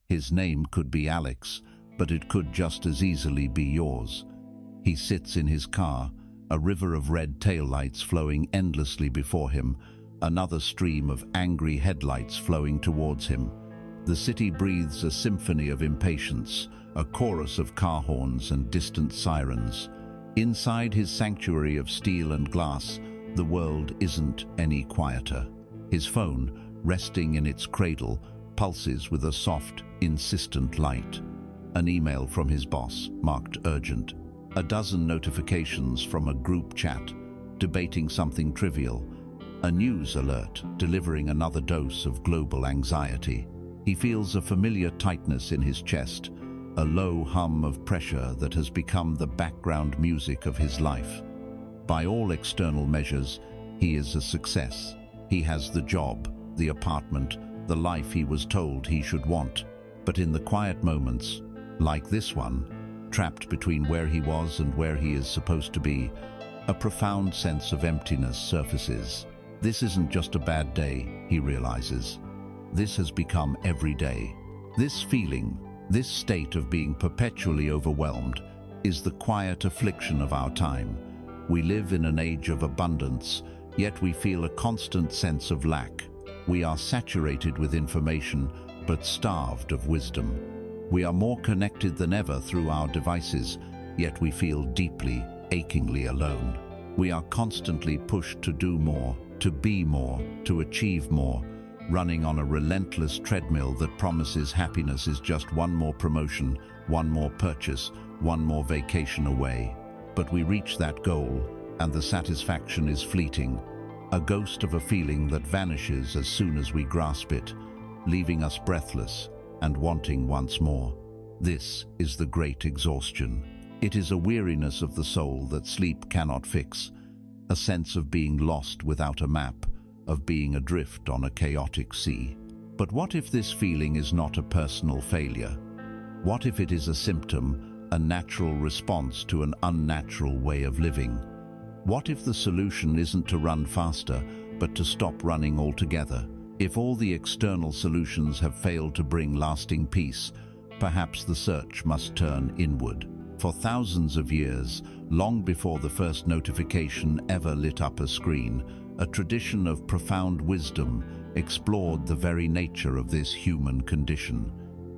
His name could be Alex, but it could just as easily be yours. He sits in his car, a river of red taillights flowing endlessly before him, another stream of angry headlights flowing towards him. The city breathes a symphony of impatience, a chorus of car horns and distant sirens. Inside his sanctuary of steel and glass, the world isn't any quieter. His phone, resting in its cradle, pulses with a soft, insistent light. An email from his boss, marked urgent. A dozen notifications from a group chat, debating something trivial. A news alert, delivering another dose of global anxiety. He feels a familiar tightness in his chest, a low hum of pressure that has become the background music of his life. By all external measures, he is a success. He has the job, the apartment, the life he was told he should want. But in the quiet moments, like this one, trapped between where he was and where he is supposed to be, a profound sense of emptiness surfaces. This isn't just a bad day, he realizes. This has become every day. This feeling, this state of being perpetually overwhelmed, is the quiet affliction of our time. We live in an age of abundance, yet we feel a constant sense of lack. We are saturated with information, but starved of wisdom. We are more connected than ever through our devices, yet we feel deeply, achingly alone. We are constantly pushed to do more, to be more, to achieve more, running on a relentless treadmill that promises happiness is just one more promotion, one more purchase, one more vacation away. But we reach that goal, and the satisfaction is fleeting, a ghost of a feeling that vanishes as soon as we grasp it, leaving us breathless and wanting once more. This is the great exhaustion. It is a weariness of the soul that sleep cannot fix, a sense of being lost without a map, of being adrift on a chaotic sea. But what if this feeling is not a personal failure? What if it is a symptom, a natural response to an unnatural way of living? What if the solution isn't to run faster, but to stop running altogether? If all the external solutions have failed to bring lasting peace, perhaps the search must turn inward. For thousands of years, long before the first notification ever lit up a screen, a tradition of profound wisdom explored the very nature of this human condition.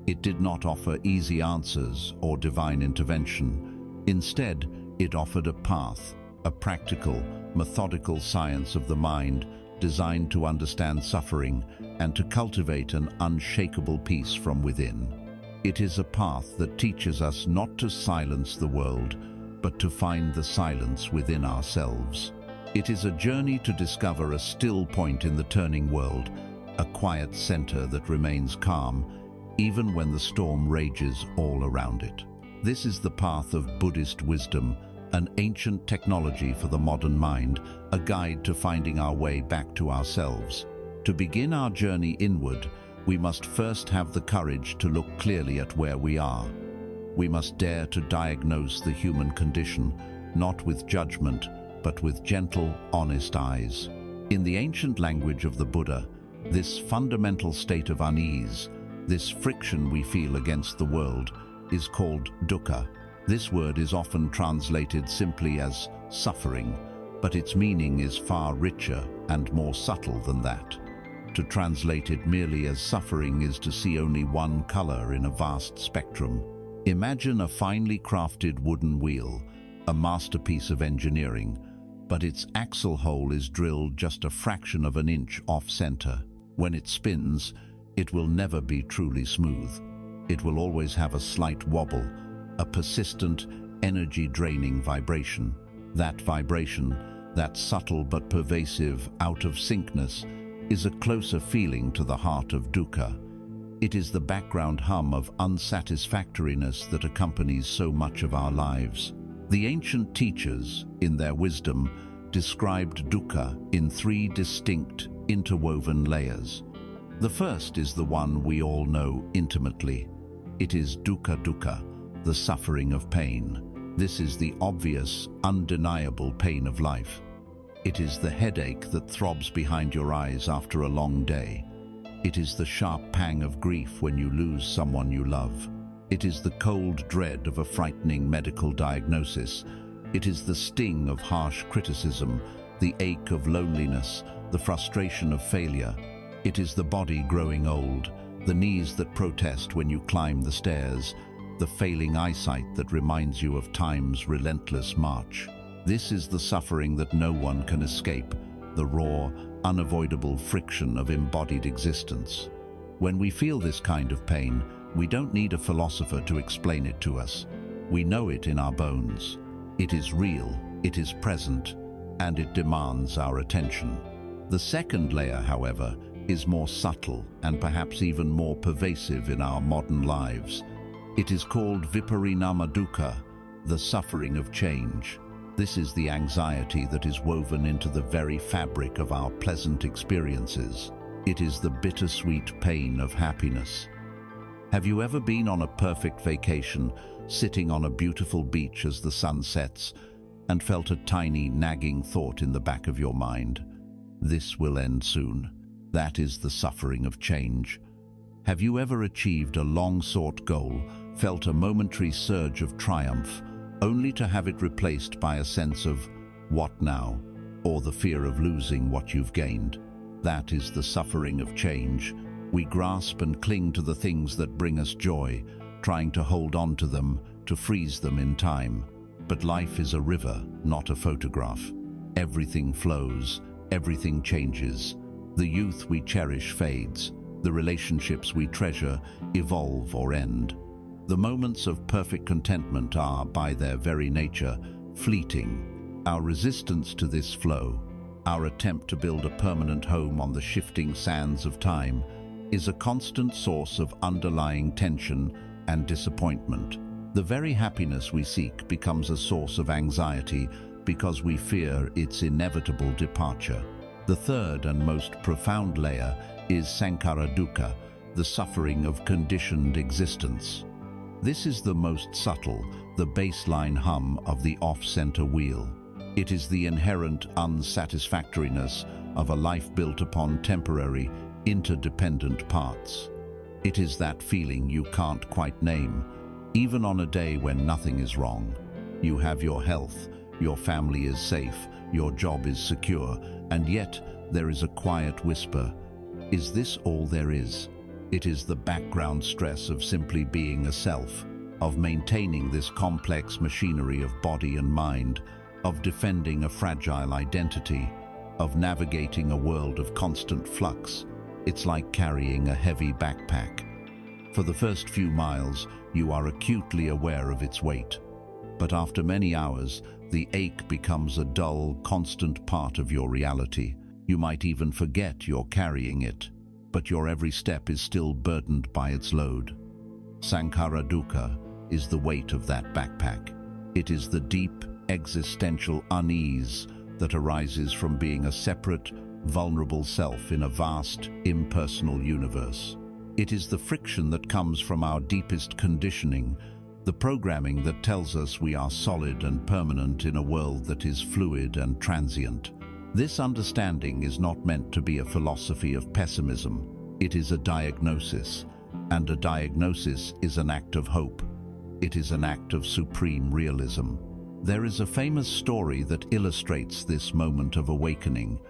It did not offer easy answers or divine intervention. Instead, it offered a path, a practical, methodical science of the mind designed to understand suffering and to cultivate an unshakable peace from within. It is a path that teaches us not to silence the world, but to find the silence within ourselves. It is a journey to discover a still point in the turning world, a quiet center that remains calm, even when the storm rages all around it. This is the path of Buddhist wisdom, an ancient technology for the modern mind, a guide to finding our way back to ourselves. To begin our journey inward, we must first have the courage to look clearly at where we are. We must dare to diagnose the human condition, not with judgment, but with gentle, honest eyes. In the ancient language of the Buddha, this fundamental state of unease, this friction we feel against the world, is called dukkha. This word is often translated simply as suffering, but its meaning is far richer and more subtle than that. To translate it merely as suffering is to see only one color in a vast spectrum. Imagine a finely crafted wooden wheel, a masterpiece of engineering, but its axle hole is drilled just a fraction of an inch off-center. When it spins, it will never be truly smooth. It will always have a slight wobble, a persistent, energy-draining vibration. That vibration, that subtle but pervasive out-of-syncness, is a closer feeling to the heart of dukkha. It is the background hum of unsatisfactoriness that accompanies so much of our lives. The ancient teachers, in their wisdom, described dukkha in three distinct, interwoven layers. The first is the one we all know intimately. It is dukkha dukkha, the suffering of pain. This is the obvious, undeniable pain of life. It is the headache that throbs behind your eyes after a long day. It is the sharp pang of grief when you lose someone you love. It is the cold dread of a frightening medical diagnosis. It is the sting of harsh criticism, the ache of loneliness, the frustration of failure. It is the body growing old, the knees that protest when you climb the stairs, the failing eyesight that reminds you of time's relentless march. This is the suffering that no one can escape, the raw, unavoidable friction of embodied existence. When we feel this kind of pain, we don't need a philosopher to explain it to us. We know it in our bones. It is real, it is present, and it demands our attention. The second layer, however, is more subtle and perhaps even more pervasive in our modern lives. It is called viparinama dukkha, the suffering of change. This is the anxiety that is woven into the very fabric of our pleasant experiences. It is the bittersweet pain of happiness. Have you ever been on a perfect vacation, sitting on a beautiful beach as the sun sets, and felt a tiny nagging thought in the back of your mind? This will end soon. That is the suffering of change. Have you ever achieved a long-sought goal, felt a momentary surge of triumph, only to have it replaced by a sense of, what now, or the fear of losing what you've gained? That is the suffering of change. We grasp and cling to the things that bring us joy, trying to hold on to them, to freeze them in time. But life is a river, not a photograph. Everything flows, everything changes. The youth we cherish fades. The relationships we treasure evolve or end. The moments of perfect contentment are, by their very nature, fleeting. Our resistance to this flow, our attempt to build a permanent home on the shifting sands of time, is a constant source of underlying tension and disappointment. The very happiness we seek becomes a source of anxiety because we fear its inevitable departure. The third and most profound layer is sankhara dukkha, the suffering of conditioned existence. This is the most subtle, the baseline hum of the off-center wheel. It is the inherent unsatisfactoriness of a life built upon temporary, interdependent parts. It is that feeling you can't quite name, even on a day when nothing is wrong. You have your health, your family is safe, your job is secure, and yet there is a quiet whisper. Is this all there is? It is the background stress of simply being a self, of maintaining this complex machinery of body and mind, of defending a fragile identity, of navigating a world of constant flux. It's like carrying a heavy backpack. For the first few miles, you are acutely aware of its weight. But after many hours, the ache becomes a dull, constant part of your reality. You might even forget you're carrying it, but your every step is still burdened by its load. Sankhara dukkha is the weight of that backpack. It is the deep, existential unease that arises from being a separate, vulnerable self in a vast, impersonal universe. It is the friction that comes from our deepest conditioning, the programming that tells us we are solid and permanent in a world that is fluid and transient. This understanding is not meant to be a philosophy of pessimism. It is a diagnosis, and a diagnosis is an act of hope. It is an act of supreme realism. There is a famous story that illustrates this moment of awakening.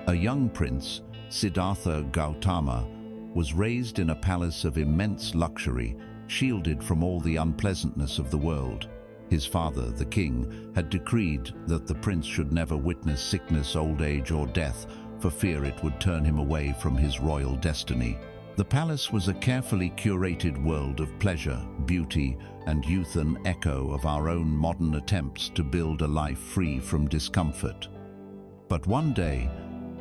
A young prince, Siddhartha Gautama, was raised in a palace of immense luxury, shielded from all the unpleasantness of the world. His father, the king, had decreed that the prince should never witness sickness, old age, or death, for fear it would turn him away from his royal destiny. The palace was a carefully curated world of pleasure, beauty, and youth, an echo of our own modern attempts to build a life free from discomfort. But one day,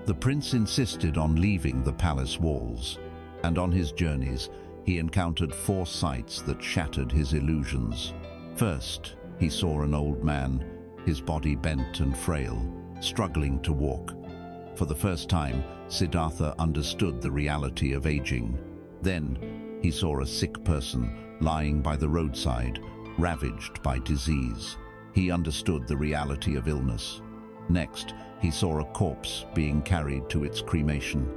the prince insisted on leaving the palace walls, and on his journeys, he encountered 4 sights that shattered his illusions. First, he saw an old man, his body bent and frail, struggling to walk. For the first time, Siddhartha understood the reality of aging. Then, he saw a sick person lying by the roadside, ravaged by disease. He understood the reality of illness. Next, he saw a corpse being carried to its cremation.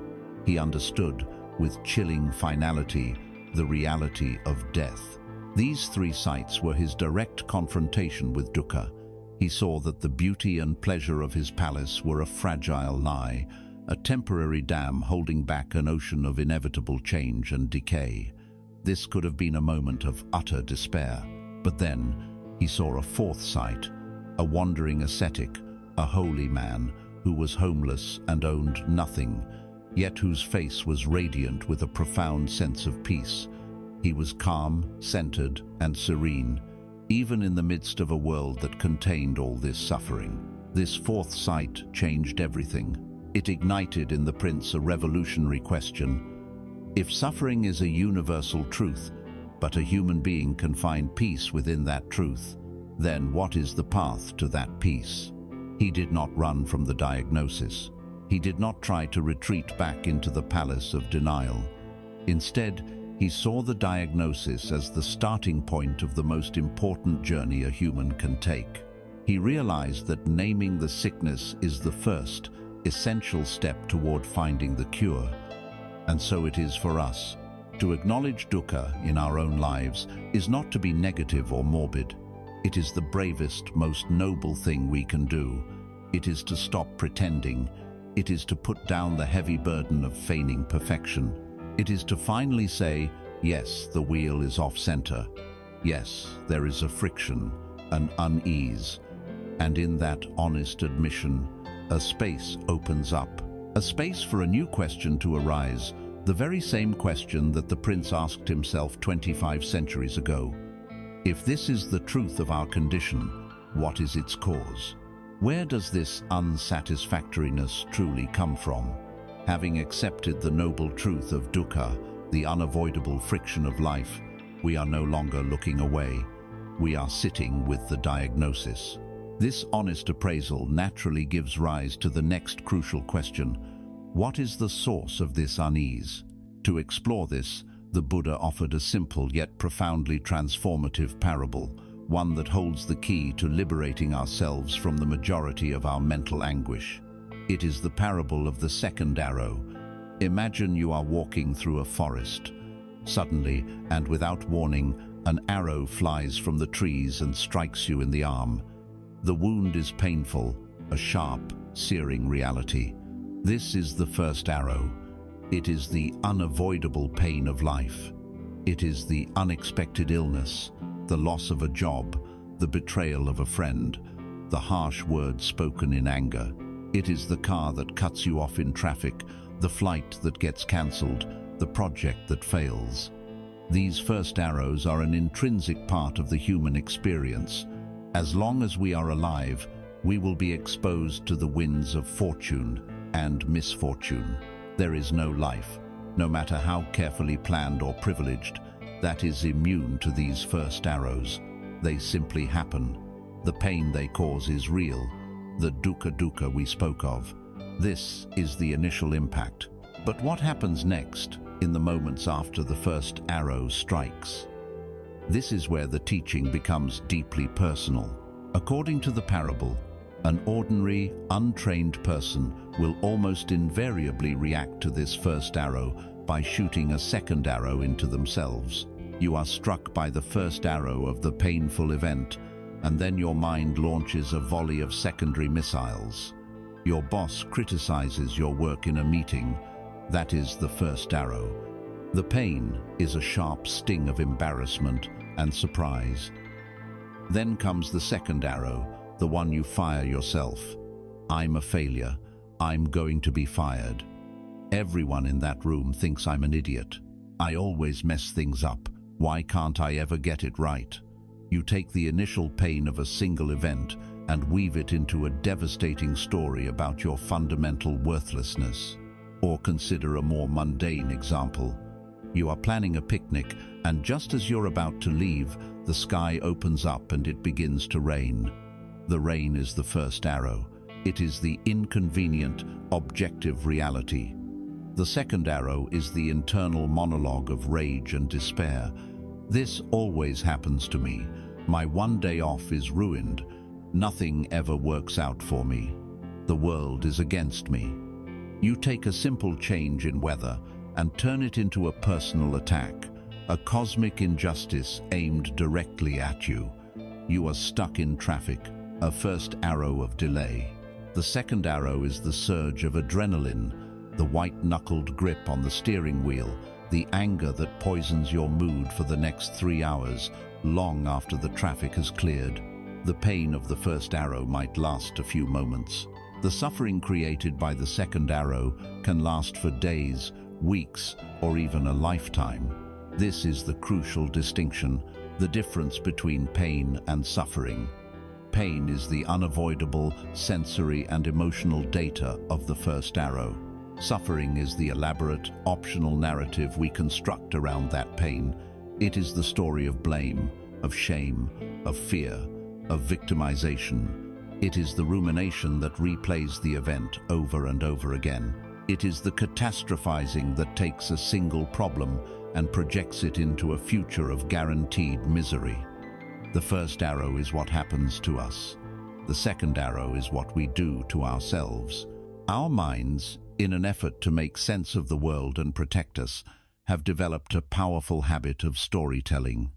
He understood with chilling finality, the reality of death. These three sights were his direct confrontation with dukkha. He saw that the beauty and pleasure of his palace were a fragile lie, a temporary dam holding back an ocean of inevitable change and decay. This could have been a moment of utter despair. But then he saw a fourth sight, a wandering ascetic, a holy man who was homeless and owned nothing, yet whose face was radiant with a profound sense of peace. He was calm, centered, and serene, even in the midst of a world that contained all this suffering. This fourth sight changed everything. It ignited in the prince a revolutionary question. If suffering is a universal truth, but a human being can find peace within that truth, then what is the path to that peace? He did not run from the diagnosis. He did not try to retreat back into the palace of denial. Instead, he saw the diagnosis as the starting point of the most important journey a human can take. He realized that naming the sickness is the first, essential step toward finding the cure. And so it is for us. To acknowledge dukkha in our own lives is not to be negative or morbid. It is the bravest, most noble thing we can do. It is to stop pretending. It is to put down the heavy burden of feigning perfection. It is to finally say, yes, the wheel is off center. Yes, there is a friction, an unease. And in that honest admission, a space opens up. A space for a new question to arise, the very same question that the prince asked himself 25 centuries ago. If this is the truth of our condition, what is its cause? Where does this unsatisfactoriness truly come from? Having accepted the noble truth of dukkha, the unavoidable friction of life, we are no longer looking away. We are sitting with the diagnosis. This honest appraisal naturally gives rise to the next crucial question. What is the source of this unease? To explore this, the Buddha offered a simple yet profoundly transformative parable, one that holds the key to liberating ourselves from the majority of our mental anguish. It is the parable of the second arrow. Imagine you are walking through a forest. Suddenly, and without warning, an arrow flies from the trees and strikes you in the arm. The wound is painful, a sharp, searing reality. This is the first arrow. It is the unavoidable pain of life. It is the unexpected illness, the loss of a job, the betrayal of a friend, the harsh words spoken in anger. It is the car that cuts you off in traffic, the flight that gets cancelled, the project that fails. These first arrows are an intrinsic part of the human experience. As long as we are alive, we will be exposed to the winds of fortune and misfortune. There is no life, no matter how carefully planned or privileged, that is immune to these first arrows. They simply happen. The pain they cause is real, the dukkha we spoke of. This is the initial impact. But what happens next, in the moments after the first arrow strikes? This is where the teaching becomes deeply personal. According to the parable, an ordinary, untrained person will almost invariably react to this first arrow by shooting a second arrow into themselves. You are struck by the first arrow of the painful event, and then your mind launches a volley of secondary missiles. Your boss criticizes your work in a meeting. That is the first arrow. The pain is a sharp sting of embarrassment and surprise. Then comes the second arrow, the one you fire yourself. I'm a failure. I'm going to be fired. Everyone in that room thinks I'm an idiot. I always mess things up. Why can't I ever get it right? You take the initial pain of a single event and weave it into a devastating story about your fundamental worthlessness. Or consider a more mundane example. You are planning a picnic, and just as you're about to leave, the sky opens up and it begins to rain. The rain is the first arrow. It is the inconvenient, objective reality. The second arrow is the internal monologue of rage and despair. This always happens to me. My one day off is ruined. Nothing ever works out for me. The world is against me. You take a simple change in weather, and turn it into a personal attack, a cosmic injustice aimed directly at you. You are stuck in traffic, a first arrow of delay. The second arrow is the surge of adrenaline, the white-knuckled grip on the steering wheel, the anger that poisons your mood for the next 3 hours, long after the traffic has cleared. The pain of the first arrow might last a few moments. The suffering created by the second arrow can last for days, weeks, or even a lifetime. This is the crucial distinction, the difference between pain and suffering. Pain is the unavoidable sensory and emotional data of the first arrow. Suffering is the elaborate, optional narrative we construct around that pain. It is the story of blame, of shame, of fear, of victimization. It is the rumination that replays the event over and over again. It is the catastrophizing that takes a single problem and projects it into a future of guaranteed misery. The first arrow is what happens to us. The second arrow is what we do to ourselves. Our minds, in an effort to make sense of the world and protect us, have developed a powerful habit of storytelling.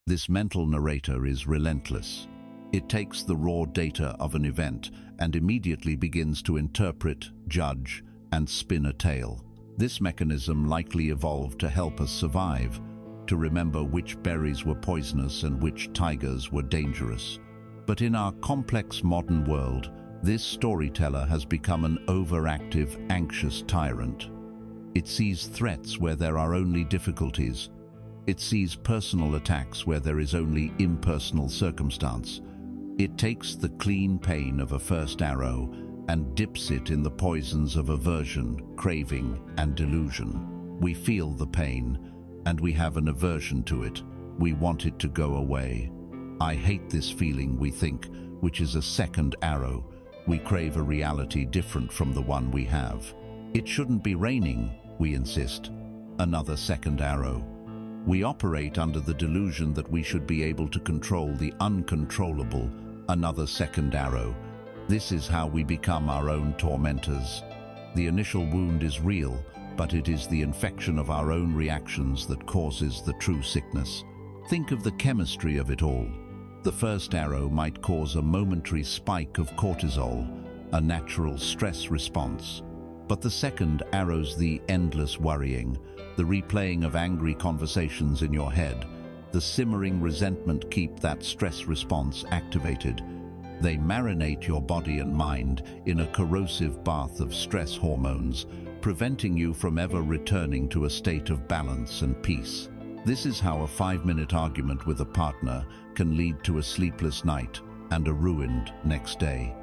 This mental narrator is relentless. It takes the raw data of an event and immediately begins to interpret, judge, and spin a tale. This mechanism likely evolved to help us survive, to remember which berries were poisonous and which tigers were dangerous. But in our complex modern world, this storyteller has become an overactive, anxious tyrant. It sees threats where there are only difficulties. It sees personal attacks where there is only impersonal circumstance. It takes the clean pain of a first arrow and dips it in the poisons of aversion, craving, and delusion. We feel the pain, and we have an aversion to it. We want it to go away. I hate this feeling, we think, which is a second arrow. We crave a reality different from the one we have. It shouldn't be raining, we insist. Another second arrow. We operate under the delusion that we should be able to control the uncontrollable. Another second arrow. This is how we become our own tormentors. The initial wound is real, but it is the infection of our own reactions that causes the true sickness. Think of the chemistry of it all. The first arrow might cause a momentary spike of cortisol, a natural stress response. But the second arrows the endless worrying, the replaying of angry conversations in your head. The simmering resentment keep that stress response activated. They marinate your body and mind in a corrosive bath of stress hormones, preventing you from ever returning to a state of balance and peace. This is how a 5-minute argument with a partner can lead to a sleepless night and a ruined next day.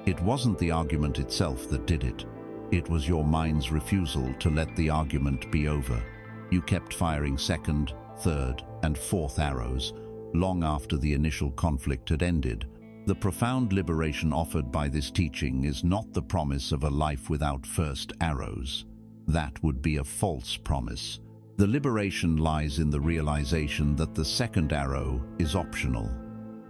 It wasn't the argument itself that did it. It was your mind's refusal to let the argument be over. You kept firing second, third, and fourth arrows long after the initial conflict had ended. The profound liberation offered by this teaching is not the promise of a life without first arrows. That would be a false promise. The liberation lies in the realization that the second arrow is optional.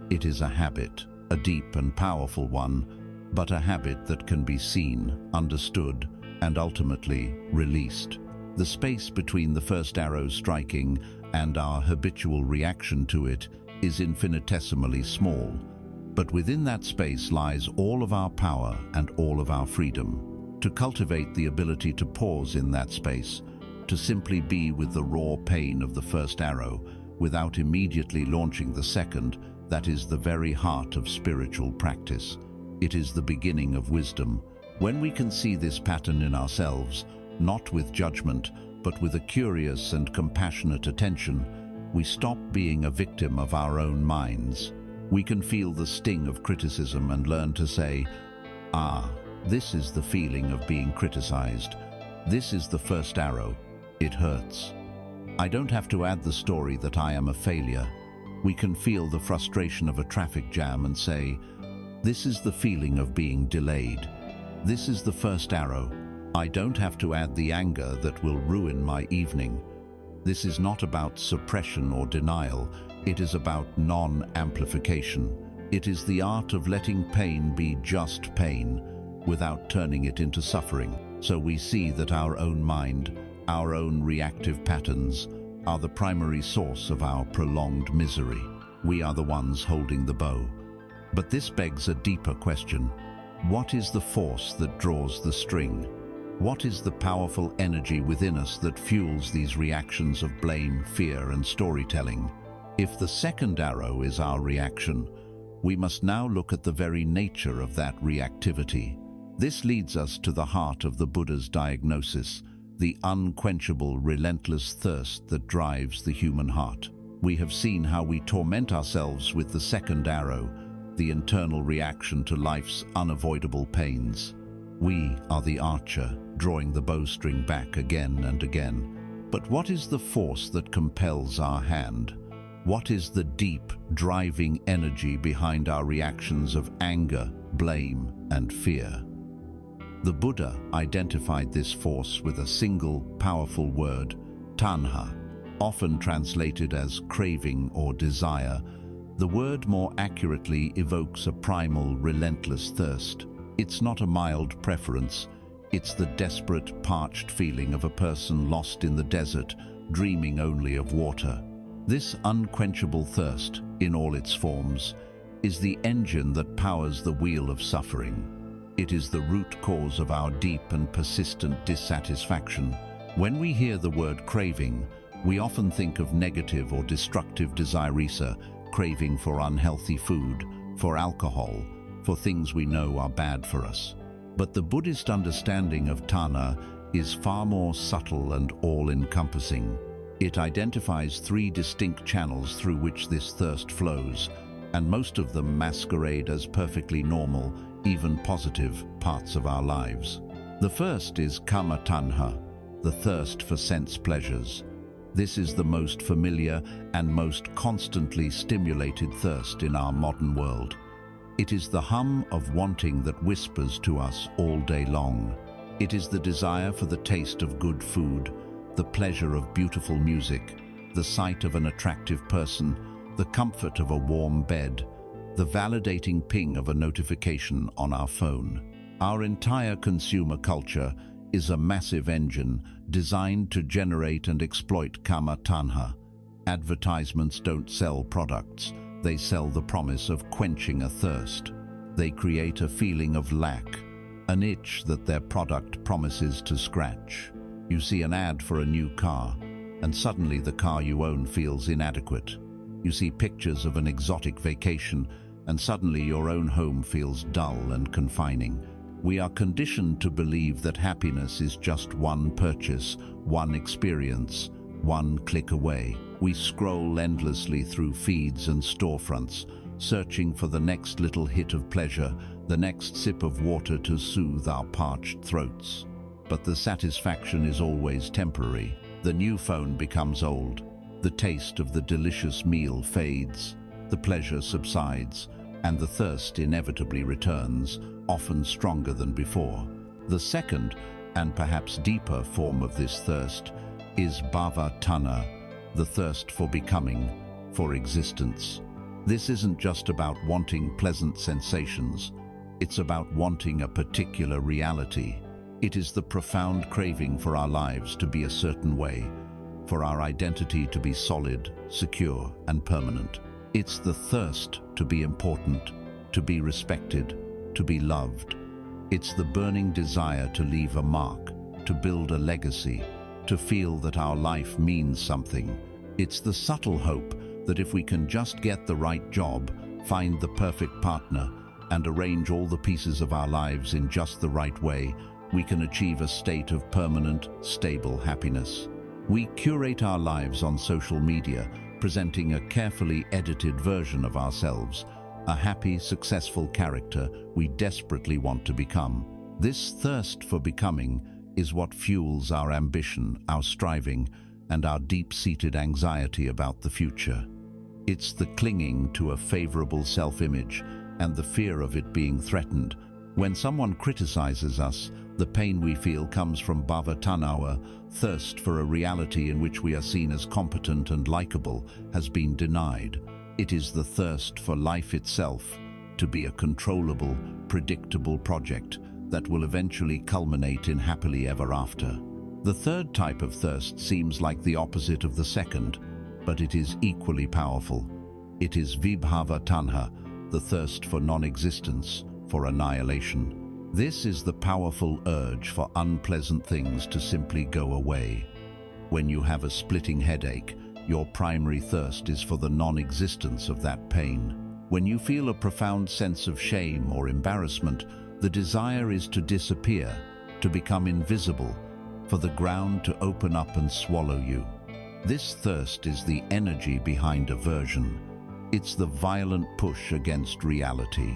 It is a habit, a deep and powerful one, but a habit that can be seen, understood, and ultimately released. The space between the first arrow striking and our habitual reaction to it is infinitesimally small. But within that space lies all of our power and all of our freedom. To cultivate the ability to pause in that space, to simply be with the raw pain of the first arrow without immediately launching the second, that is the very heart of spiritual practice. It is the beginning of wisdom. When we can see this pattern in ourselves, not with judgment, but with a curious and compassionate attention, we stop being a victim of our own minds. We can feel the sting of criticism and learn to say, this is the feeling of being criticized. This is the first arrow. It hurts. I don't have to add the story that I am a failure. We can feel the frustration of a traffic jam and say, this is the feeling of being delayed. This is the first arrow. I don't have to add the anger that will ruin my evening. This is not about suppression or denial. It is about non-amplification. It is the art of letting pain be just pain without turning it into suffering. So we see that our own mind, our own reactive patterns, are the primary source of our prolonged misery. We are the ones holding the bow. But this begs a deeper question. What is the force that draws the string? What is the powerful energy within us that fuels these reactions of blame, fear, and storytelling? If the second arrow is our reaction, we must now look at the very nature of that reactivity. This leads us to the heart of the Buddha's diagnosis, the unquenchable, relentless thirst that drives the human heart. We have seen how we torment ourselves with the second arrow, the internal reaction to life's unavoidable pains. We are the archer, drawing the bowstring back again and again. But what is the force that compels our hand? What is the deep, driving energy behind our reactions of anger, blame, and fear? The Buddha identified this force with a single, powerful word, tanha. Often translated as craving or desire, the word more accurately evokes a primal, relentless thirst. It's not a mild preference. It's the desperate, parched feeling of a person lost in the desert, dreaming only of water. This unquenchable thirst, in all its forms, is the engine that powers the wheel of suffering. It is the root cause of our deep and persistent dissatisfaction. When we hear the word craving, we often think of negative or destructive desire, craving for unhealthy food, for alcohol, for things we know are bad for us. But the Buddhist understanding of tanha is far more subtle and all-encompassing. It identifies three distinct channels through which this thirst flows, and most of them masquerade as perfectly normal, even positive parts of our lives. The first is kama tanha, the thirst for sense pleasures. This is the most familiar and most constantly stimulated thirst in our modern world. It is the hum of wanting that whispers to us all day long. It is the desire for the taste of good food, the pleasure of beautiful music, the sight of an attractive person, the comfort of a warm bed, the validating ping of a notification on our phone. Our entire consumer culture is a massive engine designed to generate and exploit kama tanha. Advertisements don't sell products, they sell the promise of quenching a thirst. They create a feeling of lack, an itch that their product promises to scratch. You see an ad for a new car, and suddenly the car you own feels inadequate. You see pictures of an exotic vacation, and suddenly your own home feels dull and confining. We are conditioned to believe that happiness is just one purchase, one experience, one click away. We scroll endlessly through feeds and storefronts, searching for the next little hit of pleasure, the next sip of water to soothe our parched throats. But the satisfaction is always temporary. The new phone becomes old. The taste of the delicious meal fades. The pleasure subsides, and the thirst inevitably returns, often stronger than before. The second, and perhaps deeper form of this thirst, is bhava tanha, the thirst for becoming, for existence. This isn't just about wanting pleasant sensations. It's about wanting a particular reality. It is the profound craving for our lives to be a certain way, for our identity to be solid, secure, and permanent. It's the thirst to be important, to be respected, to be loved. It's the burning desire to leave a mark, to build a legacy, to feel that our life means something. It's the subtle hope that if we can just get the right job, find the perfect partner, and arrange all the pieces of our lives in just the right way, we can achieve a state of permanent, stable happiness. We curate our lives on social media, presenting a carefully edited version of ourselves, a happy, successful character we desperately want to become. This thirst for becoming is what fuels our ambition, our striving, and our deep-seated anxiety about the future. It's the clinging to a favorable self-image and the fear of it being threatened. When someone criticizes us, the pain we feel comes from bhava tanha, our thirst for a reality in which we are seen as competent and likable has been denied. It is the thirst for life itself, to be a controllable, predictable project that will eventually culminate in happily ever after. The third type of thirst seems like the opposite of the second, but it is equally powerful. It is vibhava tanha, the thirst for non-existence, for annihilation. This is the powerful urge for unpleasant things to simply go away. When you have a splitting headache, your primary thirst is for the non-existence of that pain. When you feel a profound sense of shame or embarrassment, the desire is to disappear, to become invisible, for the ground to open up and swallow you. This thirst is the energy behind aversion. It's the violent push against reality.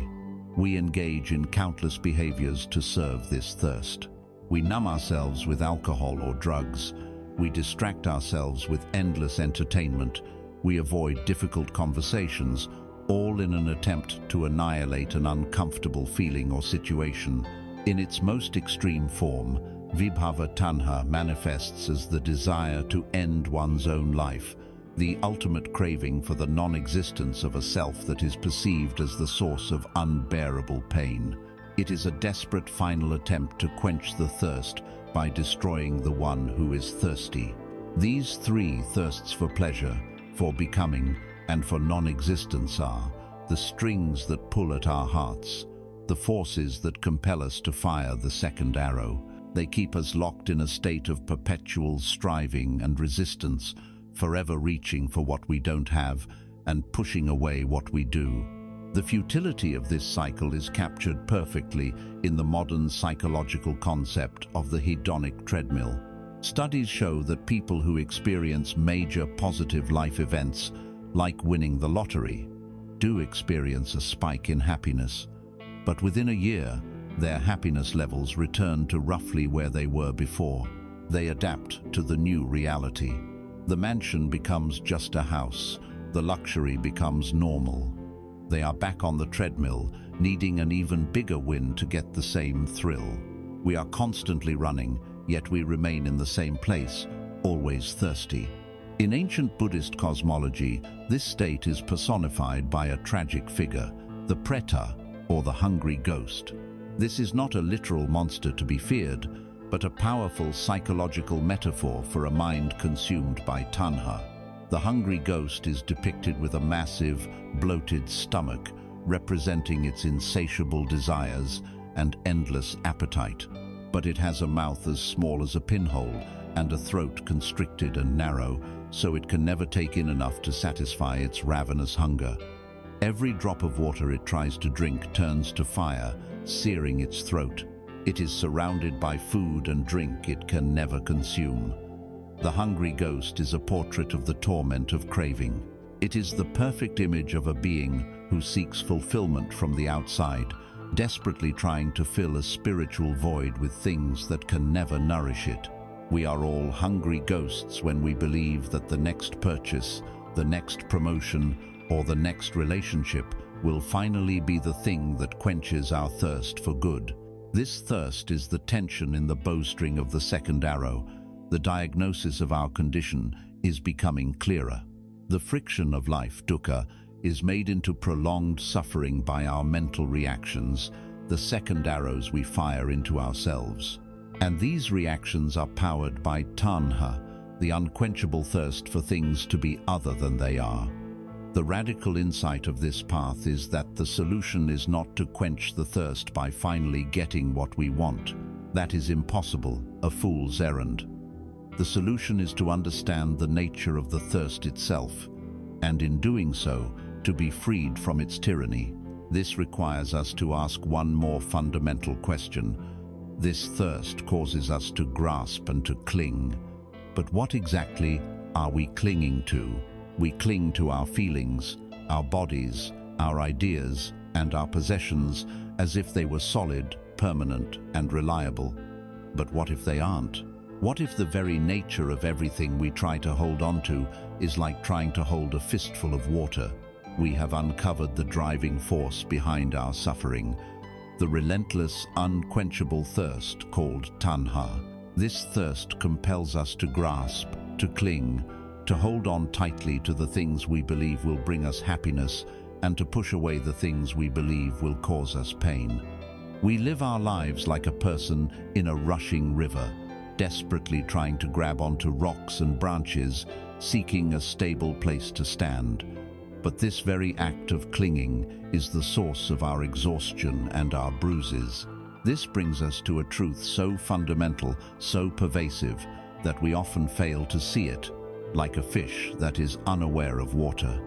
We engage in countless behaviors to serve this thirst. We numb ourselves with alcohol or drugs. We distract ourselves with endless entertainment. We avoid difficult conversations, all in an attempt to annihilate an uncomfortable feeling or situation. In its most extreme form, vibhava tanha manifests as the desire to end one's own life, the ultimate craving for the non-existence of a self that is perceived as the source of unbearable pain. It is a desperate final attempt to quench the thirst by destroying the one who is thirsty. These three thirsts for pleasure, for becoming, and for non-existence are the strings that pull at our hearts, the forces that compel us to fire the second arrow. They keep us locked in a state of perpetual striving and resistance, forever reaching for what we don't have and pushing away what we do. The futility of this cycle is captured perfectly in the modern psychological concept of the hedonic treadmill. Studies show that people who experience major positive life events, like winning the lottery, do experience a spike in happiness. But within a year, their happiness levels return to roughly where they were before. They adapt to the new reality. The mansion becomes just a house. The luxury becomes normal. They are back on the treadmill, needing an even bigger win to get the same thrill. We are constantly running, yet we remain in the same place, always thirsty. In ancient Buddhist cosmology, this state is personified by a tragic figure, the preta, or the hungry ghost. This is not a literal monster to be feared, but a powerful psychological metaphor for a mind consumed by tanha. The hungry ghost is depicted with a massive, bloated stomach, representing its insatiable desires and endless appetite. But it has a mouth as small as a pinhole and a throat constricted and narrow, so it can never take in enough to satisfy its ravenous hunger. Every drop of water it tries to drink turns to fire, searing its throat. It is surrounded by food and drink it can never consume. The hungry ghost is a portrait of the torment of craving. It is the perfect image of a being who seeks fulfillment from the outside, desperately trying to fill a spiritual void with things that can never nourish it. We are all hungry ghosts when we believe that the next purchase, the next promotion, or the next relationship will finally be the thing that quenches our thirst for good. This thirst is the tension in the bowstring of the second arrow. The diagnosis of our condition is becoming clearer. The friction of life, dukkha, is made into prolonged suffering by our mental reactions, the second arrows we fire into ourselves. And these reactions are powered by tanha, the unquenchable thirst for things to be other than they are. The radical insight of this path is that the solution is not to quench the thirst by finally getting what we want. That is impossible, a fool's errand. The solution is to understand the nature of the thirst itself, and in doing so, to be freed from its tyranny. This requires us to ask one more fundamental question. This thirst causes us to grasp and to cling. But what exactly are we clinging to? We cling to our feelings, our bodies, our ideas, and our possessions as if they were solid, permanent, and reliable. But what if they aren't? What if the very nature of everything we try to hold on to is like trying to hold a fistful of water? We have uncovered the driving force behind our suffering, the relentless, unquenchable thirst called tanha. This thirst compels us to grasp, to cling, to hold on tightly to the things we believe will bring us happiness and to push away the things we believe will cause us pain. We live our lives like a person in a rushing river, desperately trying to grab onto rocks and branches, seeking a stable place to stand. But this very act of clinging is the source of our exhaustion and our bruises. This brings us to a truth so fundamental, so pervasive, that we often fail to see it, like a fish that is unaware of water.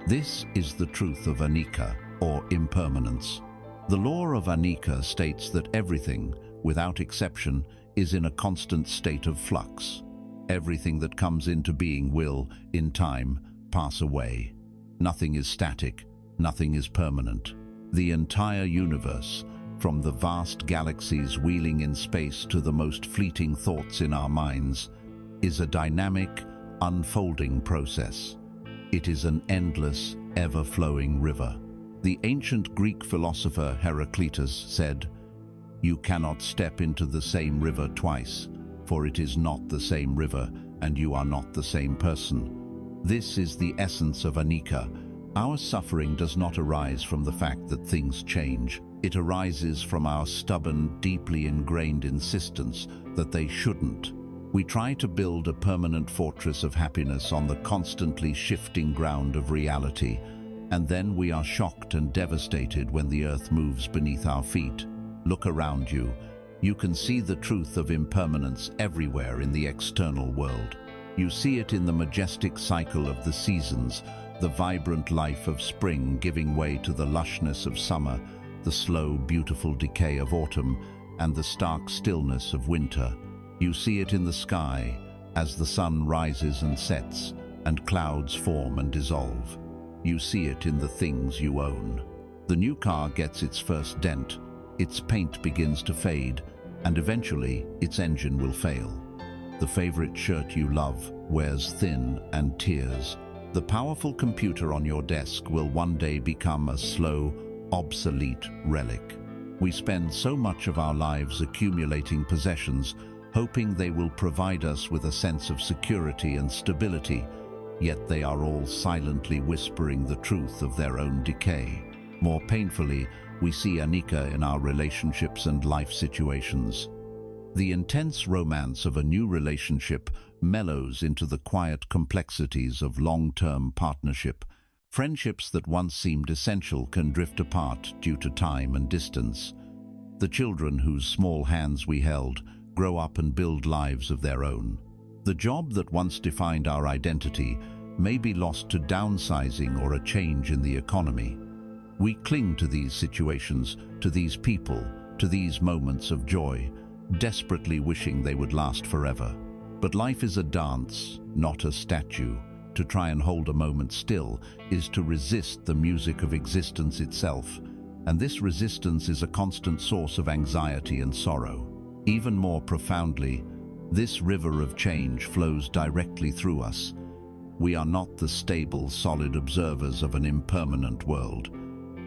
This is the truth of anicca, or impermanence. The law of anicca states that everything, without exception, is in a constant state of flux. Everything that comes into being will, in time, pass away. Nothing is static, nothing is permanent. The entire universe, from the vast galaxies wheeling in space to the most fleeting thoughts in our minds, is a dynamic, unfolding process. It is an endless, ever-flowing river. The ancient Greek philosopher Heraclitus said, "You cannot step into the same river twice, for it is not the same river, and you are not the same person." This is the essence of anicca. Our suffering does not arise from the fact that things change. It arises from our stubborn, deeply ingrained insistence that they shouldn't. We try to build a permanent fortress of happiness on the constantly shifting ground of reality, and then we are shocked and devastated when the earth moves beneath our feet. Look around you. You can see the truth of impermanence everywhere in the external world. You see it in the majestic cycle of the seasons, the vibrant life of spring giving way to the lushness of summer, the slow, beautiful decay of autumn, and the stark stillness of winter. You see it in the sky, as the sun rises and sets, and clouds form and dissolve. You see it in the things you own. The new car gets its first dent, its paint begins to fade, and eventually its engine will fail. The favorite shirt you love wears thin and tears. The powerful computer on your desk will one day become a slow, obsolete relic. We spend so much of our lives accumulating possessions, hoping they will provide us with a sense of security and stability, yet they are all silently whispering the truth of their own decay. More painfully, we see anicca in our relationships and life situations. The intense romance of a new relationship mellows into the quiet complexities of long-term partnership. Friendships that once seemed essential can drift apart due to time and distance. The children whose small hands we held grow up and build lives of their own. The job that once defined our identity may be lost to downsizing or a change in the economy. We cling to these situations, to these people, to these moments of joy, desperately wishing they would last forever. But life is a dance, not a statue. To try and hold a moment still is to resist the music of existence itself, and this resistance is a constant source of anxiety and sorrow. Even more profoundly, this river of change flows directly through us. We are not the stable, solid observers of an impermanent world.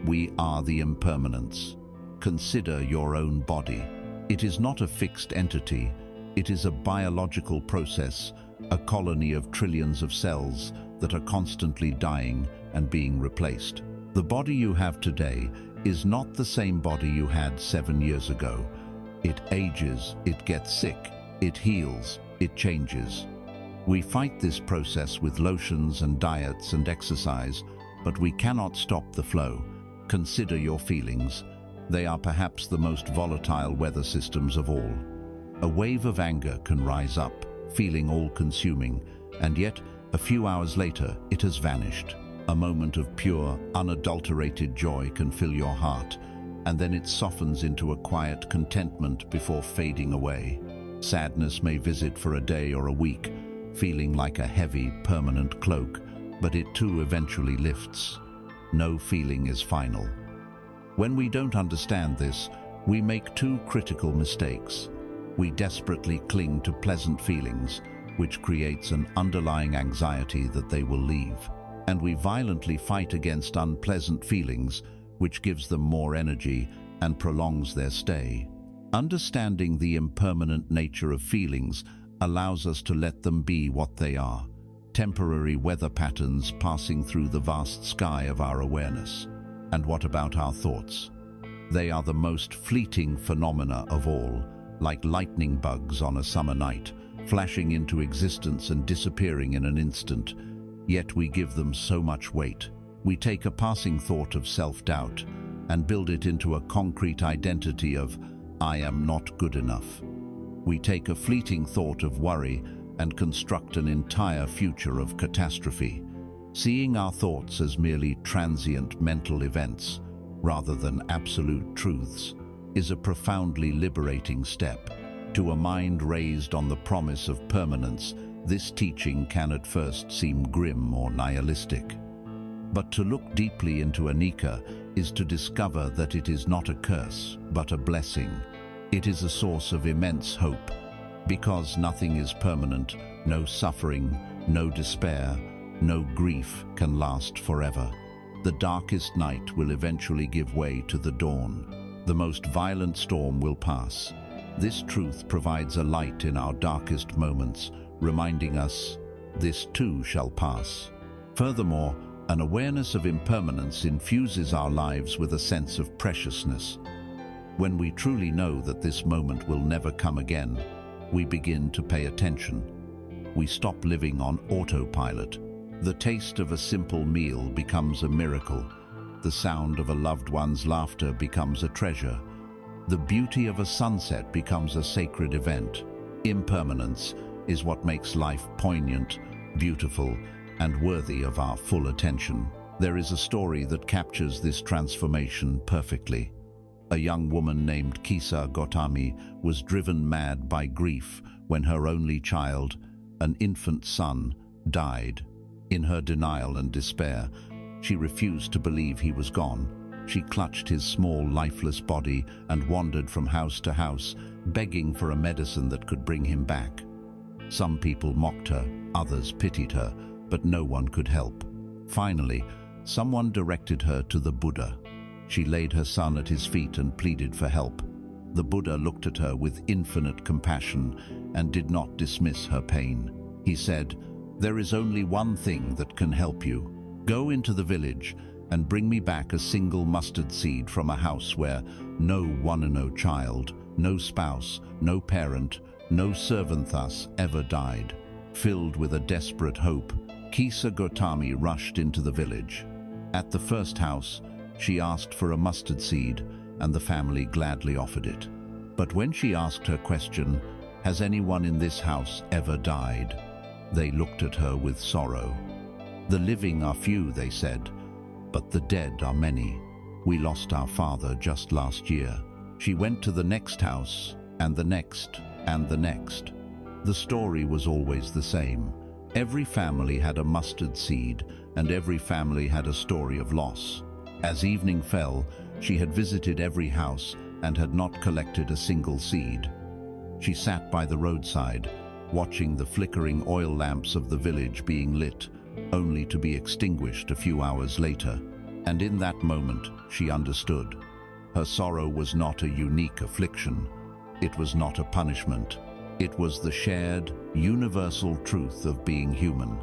We are the impermanence. Consider your own body. It is not a fixed entity. It is a biological process, a colony of trillions of cells that are constantly dying and being replaced. The body you have today is not the same body you had 7 years ago. It ages, it gets sick, it heals, it changes. We fight this process with lotions and diets and exercise, but we cannot stop the flow. Consider your feelings. They are perhaps the most volatile weather systems of all. A wave of anger can rise up, feeling all-consuming, and yet, a few hours later, it has vanished. A moment of pure, unadulterated joy can fill your heart, and then it softens into a quiet contentment before fading away. Sadness may visit for a day or a week, feeling like a heavy, permanent cloak, but it too eventually lifts. No feeling is final. When we don't understand this, we make two critical mistakes. We desperately cling to pleasant feelings, which creates an underlying anxiety that they will leave. And we violently fight against unpleasant feelings, which gives them more energy and prolongs their stay. Understanding the impermanent nature of feelings allows us to let them be what they are, temporary weather patterns passing through the vast sky of our awareness. And what about our thoughts? They are the most fleeting phenomena of all. like lightning bugs on a summer night, flashing into existence and disappearing in an instant. Yet we give them so much weight. We take a passing thought of self-doubt and build it into a concrete identity of, I am not good enough. We take a fleeting thought of worry and construct an entire future of catastrophe. Seeing our thoughts as merely transient mental events, rather than absolute truths, is a profoundly liberating step. To a mind raised on the promise of permanence, this teaching can at first seem grim or nihilistic. But to look deeply into anicca is to discover that it is not a curse, but a blessing. It is a source of immense hope. Because nothing is permanent, no suffering, no despair, no grief can last forever. The darkest night will eventually give way to the dawn. The most violent storm will pass. This truth provides a light in our darkest moments, reminding us, this too shall pass. Furthermore, an awareness of impermanence infuses our lives with a sense of preciousness. When we truly know that this moment will never come again, we begin to pay attention. We stop living on autopilot. The taste of a simple meal becomes a miracle. The sound of a loved one's laughter becomes a treasure. The beauty of a sunset becomes a sacred event. Impermanence is what makes life poignant, beautiful, and worthy of our full attention. There is a story that captures this transformation perfectly. A young woman named Kisa Gotami was driven mad by grief when her only child, an infant son, died. In her denial and despair, she refused to believe he was gone. She clutched his small, lifeless body and wandered from house to house, begging for a medicine that could bring him back. Some people mocked her, others pitied her, but no one could help. Finally, someone directed her to the Buddha. She laid her son at his feet and pleaded for help. The Buddha looked at her with infinite compassion and did not dismiss her pain. He said, "There is only one thing that can help you. Go into the village and bring me back a single mustard seed from a house where no one-and-no child, no spouse, no parent, no servant thus ever died." Filled with a desperate hope, Kisa Gotami rushed into the village. At the first house, she asked for a mustard seed, and the family gladly offered it. But when she asked her question, "Has anyone in this house ever died?" they looked at her with sorrow. "The living are few," they said, "but the dead are many. We lost our father just last year." She went to the next house, and the next, and the next. The story was always the same. Every family had a mustard seed, and every family had a story of loss. As evening fell, she had visited every house and had not collected a single seed. She sat by the roadside, watching the flickering oil lamps of the village being lit, only to be extinguished a few hours later. And in that moment, she understood. Her sorrow was not a unique affliction. It was not a punishment. It was the shared, universal truth of being human.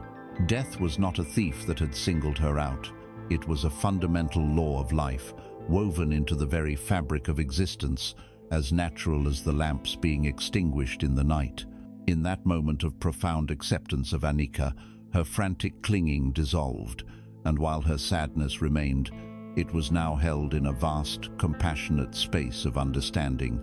Death was not a thief that had singled her out. It was a fundamental law of life, woven into the very fabric of existence, as natural as the lamps being extinguished in the night. In that moment of profound acceptance of anicca, her frantic clinging dissolved, and while her sadness remained, it was now held in a vast, compassionate space of understanding.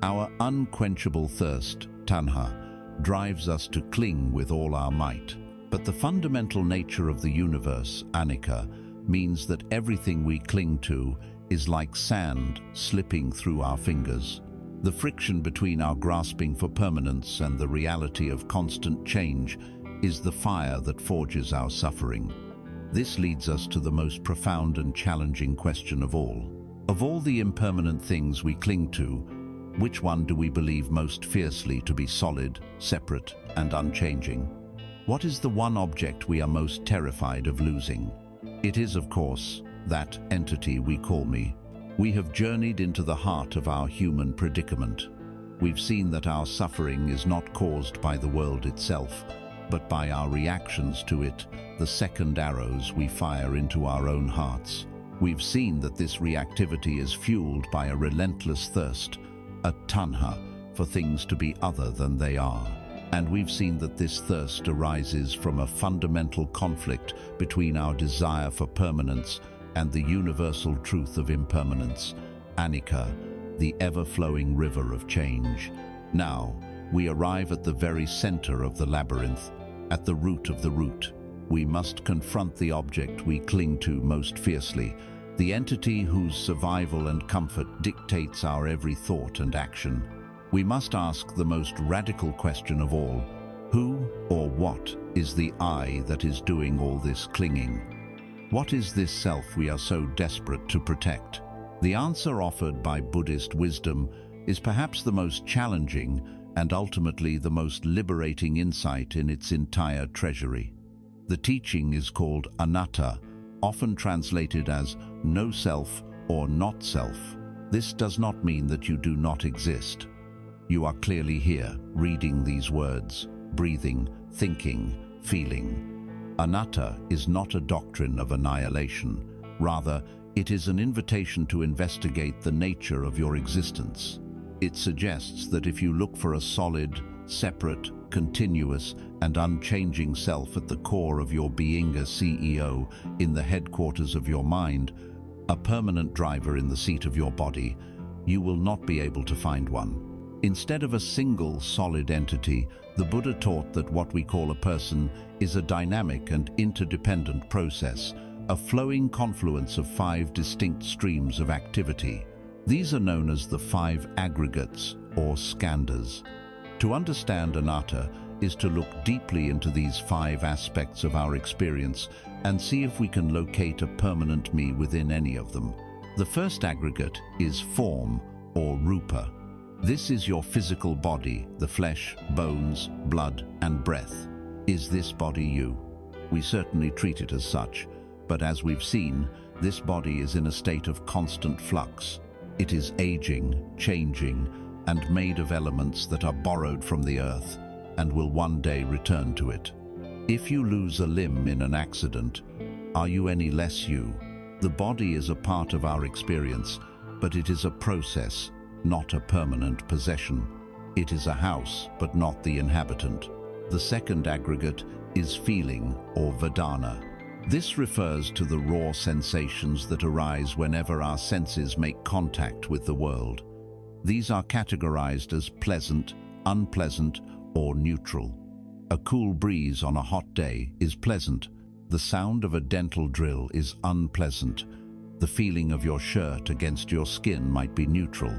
Our unquenchable thirst, tanha, drives us to cling with all our might. But the fundamental nature of the universe, anicca, means that everything we cling to is like sand slipping through our fingers. The friction between our grasping for permanence and the reality of constant change is the fire that forges our suffering. This leads us to the most profound and challenging question of all. Of all the impermanent things we cling to, which one do we believe most fiercely to be solid, separate, and unchanging? What is the one object we are most terrified of losing? It is, of course, that entity we call me. We have journeyed into the heart of our human predicament. We've seen that our suffering is not caused by the world itself, but by our reactions to it, the second arrows we fire into our own hearts. We've seen that this reactivity is fueled by a relentless thirst, a tanha, for things to be other than they are. And we've seen that this thirst arises from a fundamental conflict between our desire for permanence and the universal truth of impermanence, anicca, the ever-flowing river of change. Now, we arrive at the very center of the labyrinth, at the root of the root. We must confront the object we cling to most fiercely, the entity whose survival and comfort dictates our every thought and action. We must ask the most radical question of all: who or what is the I that is doing all this clinging? What is this self we are so desperate to protect? The answer offered by Buddhist wisdom is perhaps the most challenging and ultimately the most liberating insight in its entire treasury. The teaching is called anatta, often translated as no self or not self. This does not mean that you do not exist. You are clearly here, reading these words, breathing, thinking, feeling. Anatta is not a doctrine of annihilation. Rather, it is an invitation to investigate the nature of your existence. It suggests that if you look for a solid, separate, continuous, and unchanging self at the core of your being, a CEO in the headquarters of your mind, a permanent driver in the seat of your body, you will not be able to find one. Instead of a single, solid entity, the Buddha taught that what we call a person is a dynamic and interdependent process, a flowing confluence of 5 distinct streams of activity. These are known as the 5 aggregates, or skandhas. To understand anatta is to look deeply into these 5 aspects of our experience and see if we can locate a permanent me within any of them. The first aggregate is form, or rupa. This is your physical body, the flesh, bones, blood, and breath. Is this body you? We certainly treat it as such, but as we've seen, this body is in a state of constant flux. It is aging, changing, and made of elements that are borrowed from the earth and will one day return to it. If you lose a limb in an accident, are you any less you? The body is a part of our experience, but it is a process, not a permanent possession. It is a house, but not the inhabitant. The second aggregate is feeling, or vedana. This refers to the raw sensations that arise whenever our senses make contact with the world. These are categorized as pleasant, unpleasant, or neutral. A cool breeze on a hot day is pleasant. The sound of a dental drill is unpleasant. The feeling of your shirt against your skin might be neutral.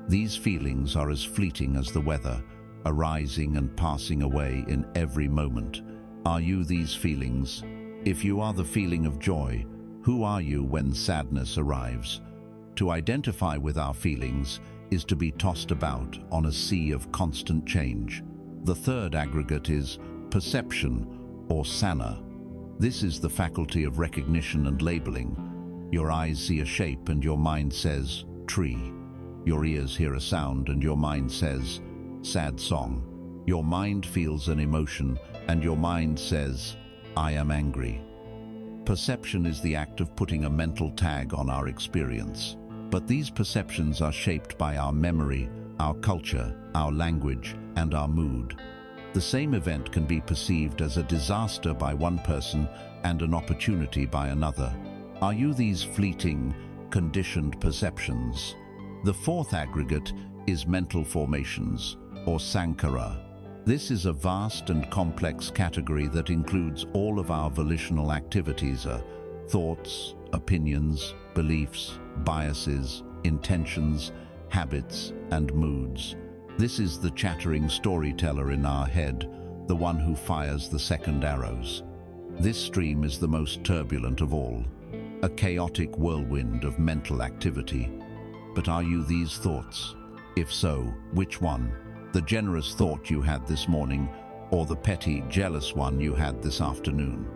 These feelings are as fleeting as the weather, arising and passing away in every moment. Are you these feelings? If you are the feeling of joy, who are you when sadness arrives? To identify with our feelings is to be tossed about on a sea of constant change. The third aggregate is perception, or sana. This is the faculty of recognition and labeling. Your eyes see a shape and your mind says, tree. Your ears hear a sound and your mind says, sad song. Your mind feels an emotion and your mind says, I am angry. Perception is the act of putting a mental tag on our experience. But these perceptions are shaped by our memory, our culture, our language, and our mood. The same event can be perceived as a disaster by one person and an opportunity by another. Are you these fleeting, conditioned perceptions? The fourth aggregate is mental formations, or sankhara. This is a vast and complex category that includes all of our volitional activities, thoughts, opinions, beliefs, biases, intentions, habits, and moods. This is the chattering storyteller in our head, the one who fires the second arrows. This stream is the most turbulent of all, a chaotic whirlwind of mental activity. But are you these thoughts? If so, which one? The generous thought you had this morning, or the petty, jealous one you had this afternoon?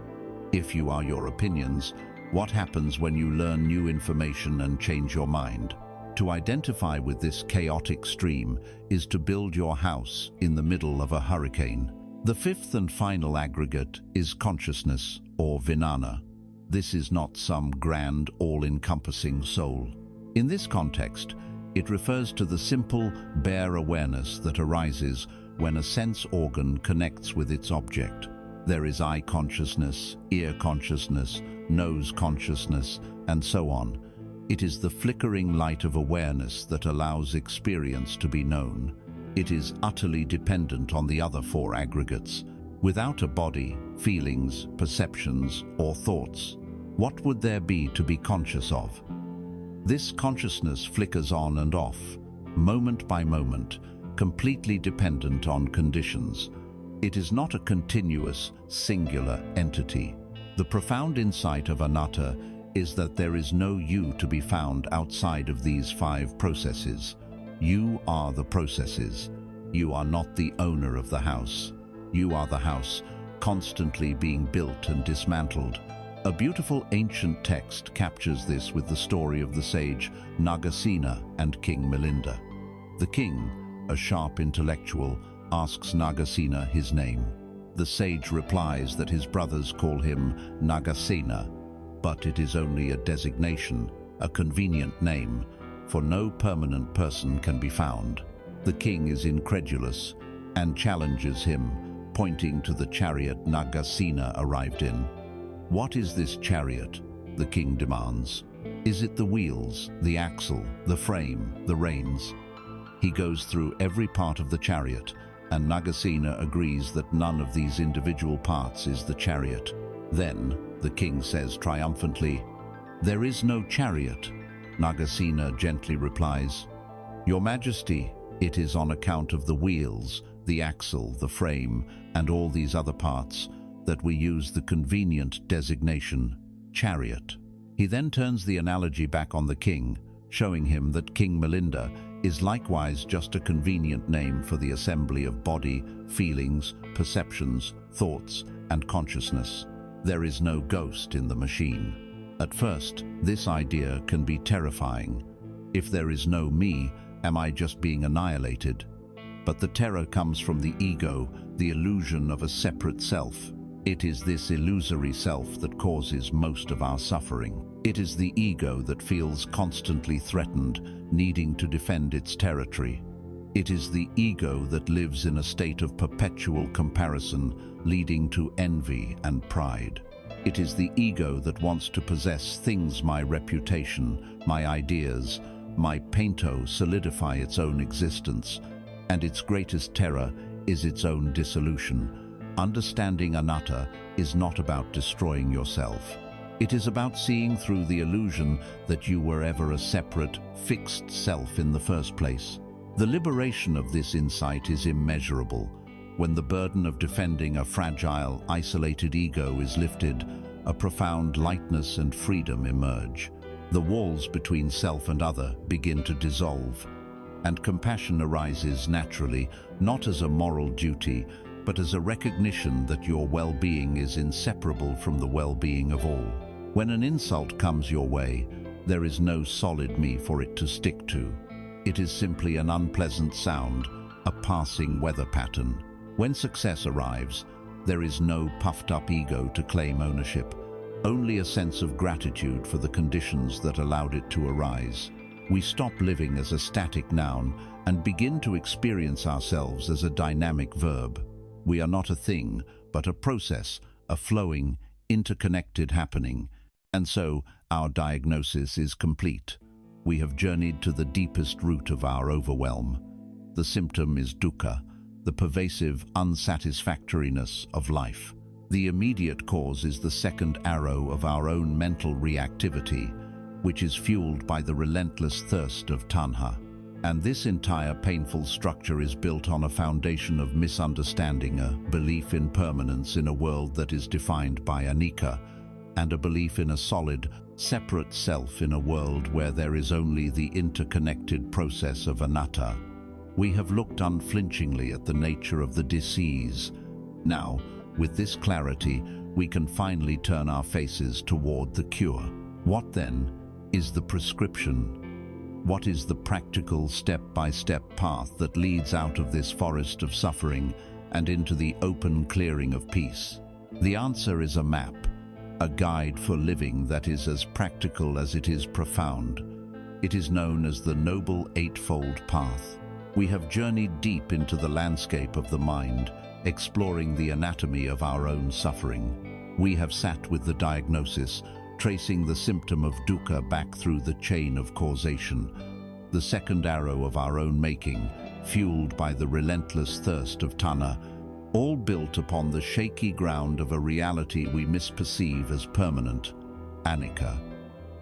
If you are your opinions, what happens when you learn new information and change your mind? To identify with this chaotic stream is to build your house in the middle of a hurricane. The fifth and final aggregate is consciousness, or vijnana. This is not some grand, all-encompassing soul. In this context, It refers to the simple, bare awareness that arises when a sense organ connects with its object. There is eye consciousness, ear consciousness, nose consciousness, and so on. It is the flickering light of awareness that allows experience to be known. It is utterly dependent on the other four aggregates. Without a body, feelings, perceptions, or thoughts, what would there be to be conscious of? This consciousness flickers on and off, moment by moment, completely dependent on conditions. It is not a continuous, singular entity. The profound insight of anatta is that there is no you to be found outside of these five processes. You are the processes. You are not the owner of the house. You are the house, constantly being built and dismantled. A beautiful ancient text captures this with the story of the sage Nagasena and King Milinda. The king, a sharp intellectual, asks Nagasena his name. The sage replies that his brothers call him Nagasena, but it is only a designation, a convenient name, for no permanent person can be found. The king is incredulous and challenges him, pointing to the chariot Nagasena arrived in. "What is this chariot?" the king demands. "Is it the wheels, the axle, the frame, the reins?" He goes through every part of the chariot, and Nagasena agrees that none of these individual parts is the chariot. Then, the king says triumphantly, "There is no chariot." Nagasena gently replies, "Your Majesty, it is on account of the wheels, the axle, the frame, and all these other parts that we use the convenient designation, chariot." He then turns the analogy back on the king, showing him that King Milinda is likewise just a convenient name for the assembly of body, feelings, perceptions, thoughts, and consciousness. There is no ghost in the machine. At first, this idea can be terrifying. If there is no me, am I just being annihilated? But the terror comes from the ego, the illusion of a separate self. It is this illusory self that causes most of our suffering. It is the ego that feels constantly threatened, needing to defend its territory. It is the ego that lives in a state of perpetual comparison, leading to envy and pride. It is the ego that wants to possess things, my reputation, my ideas, my painto solidify its own existence, and its greatest terror is its own dissolution. Understanding anatta is not about destroying yourself. It is about seeing through the illusion that you were ever a separate, fixed self in the first place. The liberation of this insight is immeasurable. When the burden of defending a fragile, isolated ego is lifted, a profound lightness and freedom emerge. The walls between self and other begin to dissolve, and compassion arises naturally, not as a moral duty, but as a recognition that your well-being is inseparable from the well-being of all. When an insult comes your way, there is no solid me for it to stick to. It is simply an unpleasant sound, a passing weather pattern. When success arrives, there is no puffed-up ego to claim ownership, only a sense of gratitude for the conditions that allowed it to arise. We stop living as a static noun and begin to experience ourselves as a dynamic verb. We are not a thing, but a process, a flowing, interconnected happening. And so, our diagnosis is complete. We have journeyed to the deepest root of our overwhelm. The symptom is dukkha, the pervasive unsatisfactoriness of life. The immediate cause is the second arrow of our own mental reactivity, which is fueled by the relentless thirst of tanha. And this entire painful structure is built on a foundation of misunderstanding, a belief in permanence in a world that is defined by anicca, and a belief in a solid, separate self in a world where there is only the interconnected process of anatta. We have looked unflinchingly at the nature of the disease. Now, with this clarity, we can finally turn our faces toward the cure. What then is the prescription? What is the practical step-by-step path that leads out of this forest of suffering and into the open clearing of peace? The answer is a map, a guide for living that is as practical as it is profound. It is known as the Noble Eightfold Path. We have journeyed deep into the landscape of the mind, exploring the anatomy of our own suffering. We have sat with the diagnosis, tracing the symptom of dukkha back through the chain of causation, the second arrow of our own making, fueled by the relentless thirst of tanha, all built upon the shaky ground of a reality we misperceive as permanent, anicca,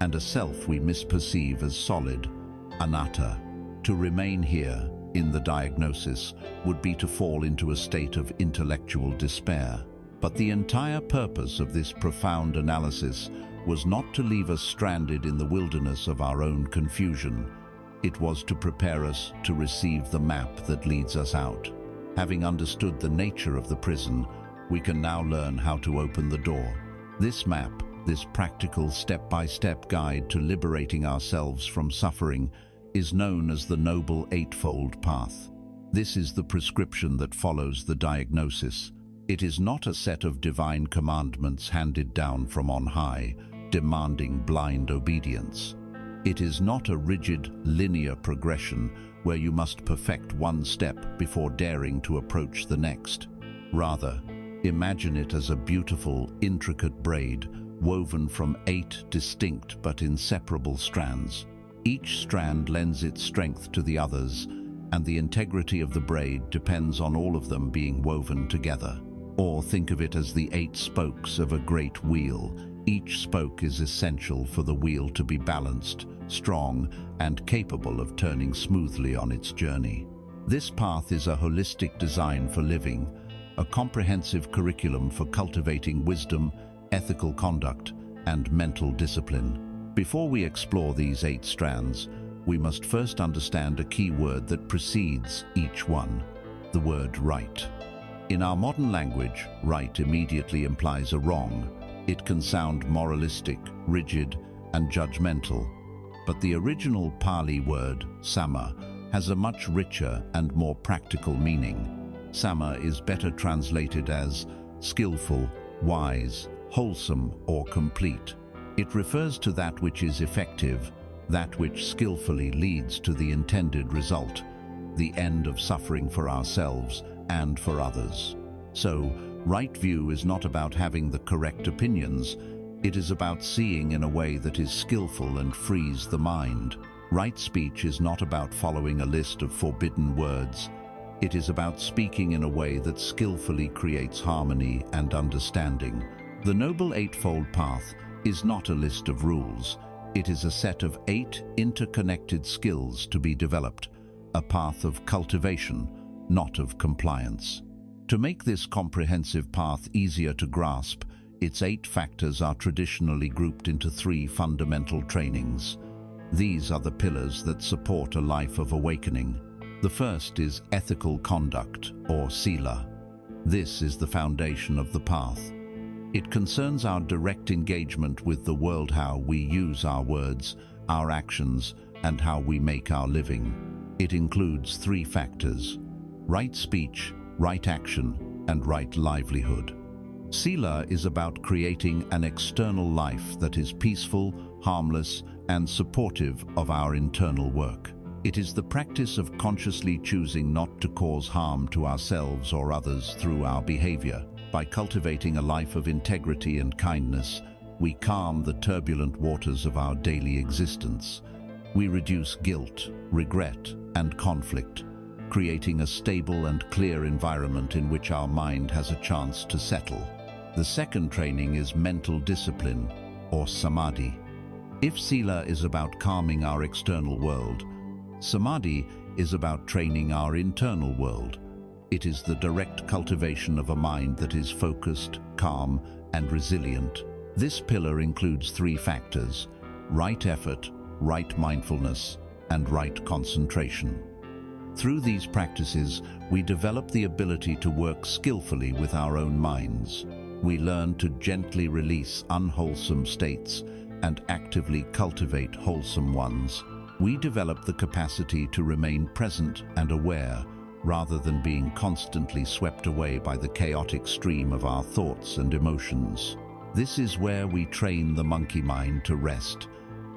and a self we misperceive as solid, anatta. To remain here, in the diagnosis, would be to fall into a state of intellectual despair. But the entire purpose of this profound analysis was not to leave us stranded in the wilderness of our own confusion. It was to prepare us to receive the map that leads us out. Having understood the nature of the prison, we can now learn how to open the door. This map, this practical step-by-step guide to liberating ourselves from suffering, is known as the Noble Eightfold Path. This is the prescription that follows the diagnosis. It is not a set of divine commandments handed down from on high, demanding blind obedience. It is not a rigid, linear progression where you must perfect one step before daring to approach the next. Rather, imagine it as a beautiful, intricate braid woven from 8 distinct but inseparable strands. Each strand lends its strength to the others, and the integrity of the braid depends on all of them being woven together. Or think of it as the 8 spokes of a great wheel. Each spoke is essential for the wheel to be balanced, strong, and capable of turning smoothly on its journey. This path is a holistic design for living, a comprehensive curriculum for cultivating wisdom, ethical conduct, and mental discipline. Before we explore these 8 strands, we must first understand a key word that precedes each one: the word right. In our modern language, right immediately implies a wrong. It can sound moralistic, rigid, and judgmental. But the original Pali word, samma, has a much richer and more practical meaning. Samma is better translated as skillful, wise, wholesome, or complete. It refers to that which is effective, that which skillfully leads to the intended result, the end of suffering for ourselves and for others. So, right view is not about having the correct opinions. It is about seeing in a way that is skillful and frees the mind. Right speech is not about following a list of forbidden words. It is about speaking in a way that skillfully creates harmony and understanding. The Noble Eightfold Path is not a list of rules. It is a set of 8 interconnected skills to be developed, a path of cultivation, not of compliance. To make this comprehensive path easier to grasp, its 8 factors are traditionally grouped into 3 fundamental trainings. These are the pillars that support a life of awakening. The first is ethical conduct, or sila. This is the foundation of the path. It concerns our direct engagement with the world, how we use our words, our actions, and how we make our living. It includes 3 factors: right speech, right action, and right livelihood. Sila is about creating an external life that is peaceful, harmless, and supportive of our internal work. It is the practice of consciously choosing not to cause harm to ourselves or others through our behavior. By cultivating a life of integrity and kindness, we calm the turbulent waters of our daily existence. We reduce guilt, regret, and conflict, creating a stable and clear environment in which our mind has a chance to settle. The second training is mental discipline, or samadhi. If sila is about calming our external world, samadhi is about training our internal world. It is the direct cultivation of a mind that is focused, calm, and resilient. This pillar includes 3 factors: right effort, right mindfulness, and right concentration. Through these practices, we develop the ability to work skillfully with our own minds. We learn to gently release unwholesome states and actively cultivate wholesome ones. We develop the capacity to remain present and aware, rather than being constantly swept away by the chaotic stream of our thoughts and emotions. This is where we train the monkey mind to rest,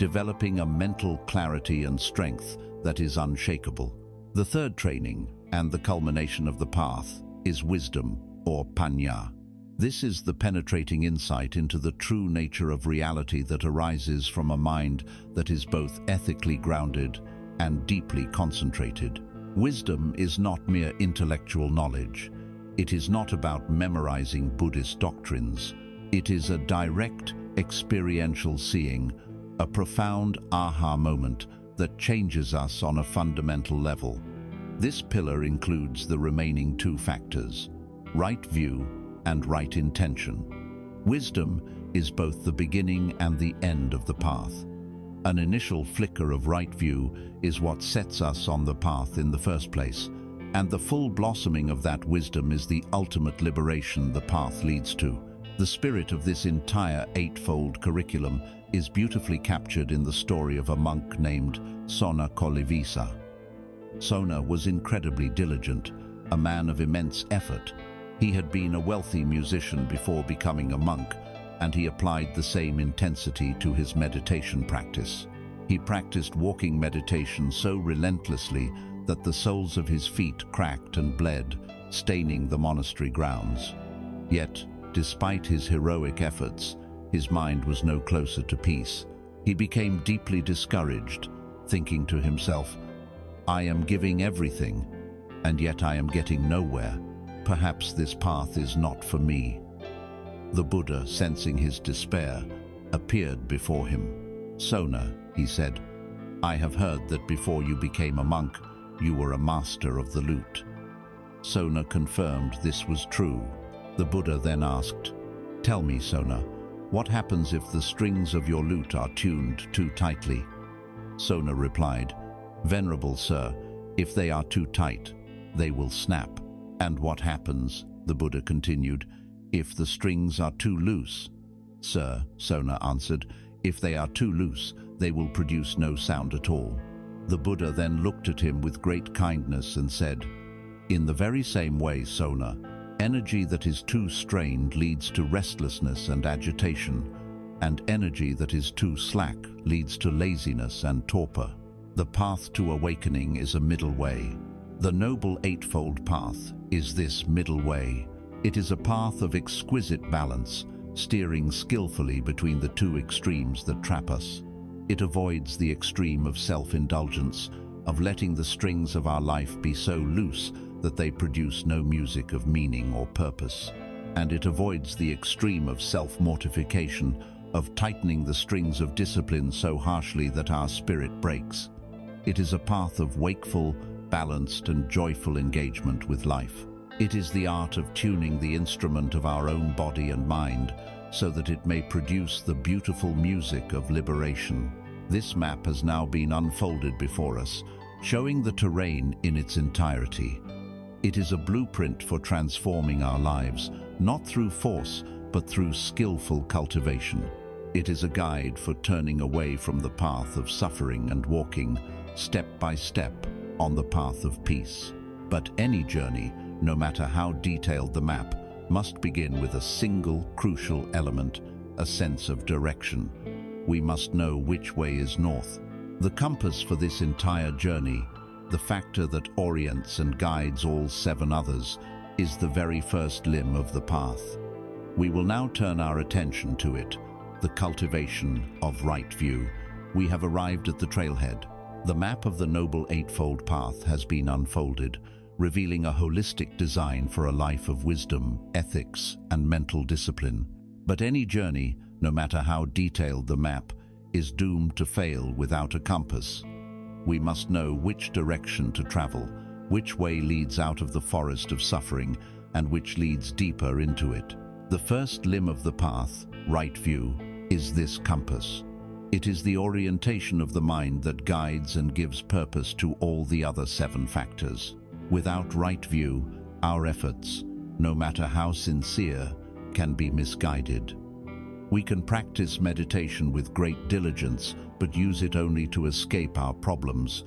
developing a mental clarity and strength that is unshakable. The third training, and the culmination of the path, is wisdom, or panya. This is the penetrating insight into the true nature of reality that arises from a mind that is both ethically grounded and deeply concentrated. Wisdom is not mere intellectual knowledge. It is not about memorizing Buddhist doctrines. It is a direct, experiential seeing, a profound aha moment that changes us on a fundamental level. This pillar includes the remaining two factors: right view and right intention. Wisdom is both the beginning and the end of the path. An initial flicker of right view is what sets us on the path in the first place, and the full blossoming of that wisdom is the ultimate liberation the path leads to. The spirit of this entire eightfold curriculum is beautifully captured in the story of a monk named Sona Kolivisa. Sona was incredibly diligent, a man of immense effort. He had been a wealthy musician before becoming a monk, and he applied the same intensity to his meditation practice. He practiced walking meditation so relentlessly that the soles of his feet cracked and bled, staining the monastery grounds. Yet, despite his heroic efforts, his mind was no closer to peace. He became deeply discouraged, thinking to himself, "I am giving everything, and yet I am getting nowhere. Perhaps this path is not for me." The Buddha, sensing his despair, appeared before him. "Sona," he said, "I have heard that before you became a monk, you were a master of the lute." Sona confirmed this was true. The Buddha then asked, "Tell me, Sona, what happens if the strings of your lute are tuned too tightly?" Sona replied, "Venerable sir, if they are too tight, they will snap." "And what happens," the Buddha continued, "if the strings are too loose?" "Sir," Sona answered, "if they are too loose, they will produce no sound at all." The Buddha then looked at him with great kindness and said, "In the very same way, Sona, energy that is too strained leads to restlessness and agitation, and energy that is too slack leads to laziness and torpor. The path to awakening is a middle way. The Noble Eightfold Path is this middle way. It is a path of exquisite balance, steering skillfully between the two extremes that trap us. It avoids the extreme of self-indulgence, of letting the strings of our life be so loose that they produce no music of meaning or purpose. And it avoids the extreme of self-mortification, of tightening the strings of discipline so harshly that our spirit breaks. It is a path of wakeful, balanced and joyful engagement with life. It is the art of tuning the instrument of our own body and mind so that it may produce the beautiful music of liberation. This map has now been unfolded before us, showing the terrain in its entirety. It is a blueprint for transforming our lives, not through force, but through skillful cultivation. It is a guide for turning away from the path of suffering and walking, step by step, on the path of peace. But any journey, no matter how detailed the map, must begin with a single crucial element, a sense of direction. We must know which way is north. The compass for this entire journey, the factor that orients and guides all 7 others, is the very first limb of the path. We will now turn our attention to it, the cultivation of right view. We have arrived at the trailhead. The map of the Noble Eightfold Path has been unfolded, revealing a holistic design for a life of wisdom, ethics, and mental discipline. But any journey, no matter how detailed the map, is doomed to fail without a compass. We must know which direction to travel, which way leads out of the forest of suffering, and which leads deeper into it. The first limb of the path, right view, is this compass. It is the orientation of the mind that guides and gives purpose to all the other 7 factors. Without right view, our efforts, no matter how sincere, can be misguided. We can practice meditation with great diligence, but use it only to escape our problems.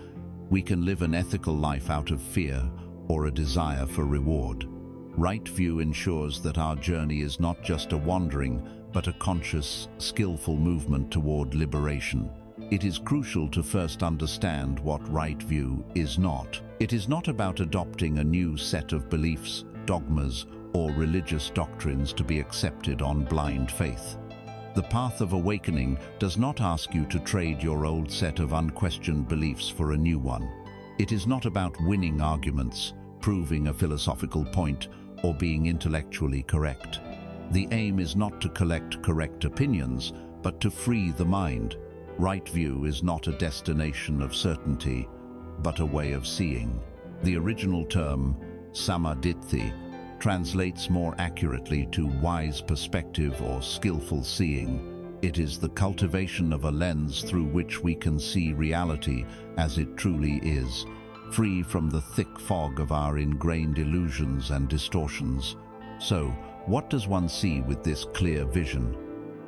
We can live an ethical life out of fear or a desire for reward. Right view ensures that our journey is not just a wandering, but a conscious, skillful movement toward liberation. it is crucial to first understand what right view is not. It is not about adopting a new set of beliefs, dogmas, or religious doctrines to be accepted on blind faith. The path of awakening does not ask you to trade your old set of unquestioned beliefs for a new one. It is not about winning arguments, proving a philosophical point, or being intellectually correct. The aim is not to collect correct opinions, but to free the mind. Right view is not a destination of certainty, but a way of seeing. The original term, samaditthi, translates more accurately to wise perspective or skillful seeing. It is the cultivation of a lens through which we can see reality as it truly is, free from the thick fog of our ingrained illusions and distortions. So, what does one see with this clear vision?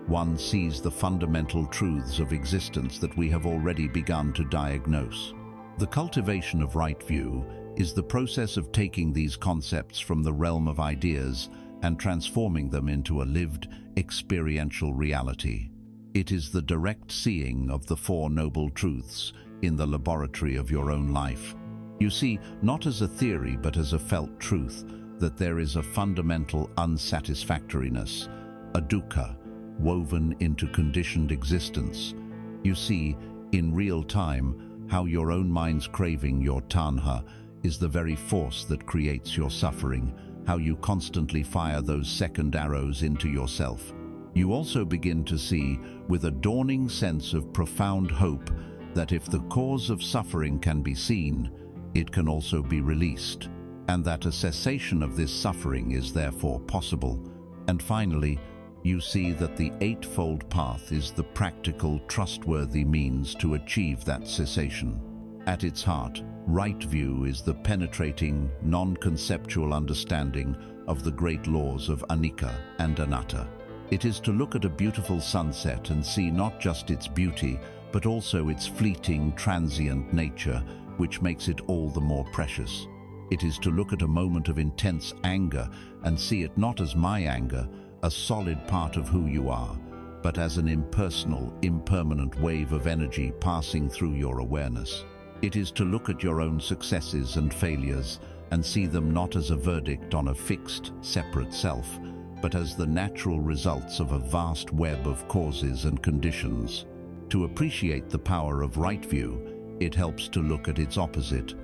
One sees the fundamental truths of existence that we have already begun to diagnose. The cultivation of right view is the process of taking these concepts from the realm of ideas and transforming them into a lived, experiential reality. It is the direct seeing of the Four Noble Truths in the laboratory of your own life. You see, not as a theory but as a felt truth, that there is a fundamental unsatisfactoriness, a dukkha, woven into conditioned existence. You see, in real time, how your own mind's craving, your tanha, is the very force that creates your suffering, how you constantly fire those second arrows into yourself. You also begin to see, with a dawning sense of profound hope, that if the cause of suffering can be seen, it can also be released, and that a cessation of this suffering is therefore possible. And finally, you see that the Eightfold Path is the practical, trustworthy means to achieve that cessation. At its heart, right view is the penetrating, non-conceptual understanding of the great laws of anicca and anatta. It is to look at a beautiful sunset and see not just its beauty, but also its fleeting, transient nature, which makes it all the more precious. It is to look at a moment of intense anger and see it not as my anger, a solid part of who you are, but as an impersonal, impermanent wave of energy passing through your awareness. It is to look at your own successes and failures and see them not as a verdict on a fixed, separate self, but as the natural results of a vast web of causes and conditions. To appreciate the power of right view, it helps to look at its opposite,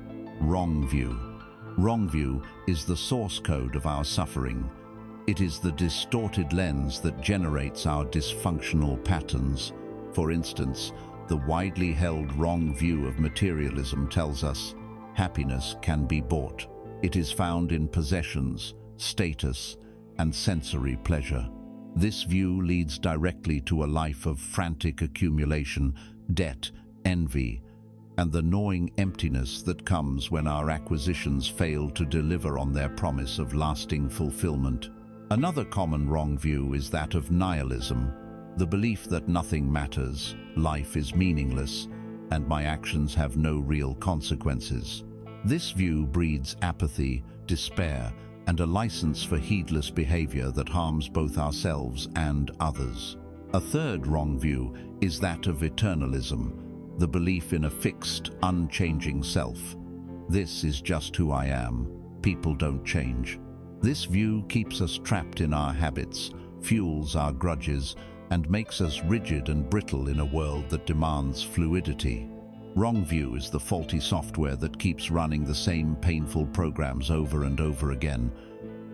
wrong view. Wrong view is the source code of our suffering. It is the distorted lens that generates our dysfunctional patterns. For instance, the widely held wrong view of materialism tells us happiness can be bought. It is found in possessions, status, and sensory pleasure. This view leads directly to a life of frantic accumulation, debt, envy, and the gnawing emptiness that comes when our acquisitions fail to deliver on their promise of lasting fulfillment. Another common wrong view is that of nihilism, the belief that nothing matters, life is meaningless, and my actions have no real consequences. This view breeds apathy, despair, and a license for heedless behavior that harms both ourselves and others. A third wrong view is that of eternalism, the belief in a fixed, unchanging self. This is just who I am. People don't change. This view keeps us trapped in our habits, fuels our grudges, and makes us rigid and brittle in a world that demands fluidity. Wrong view is the faulty software that keeps running the same painful programs over and over again.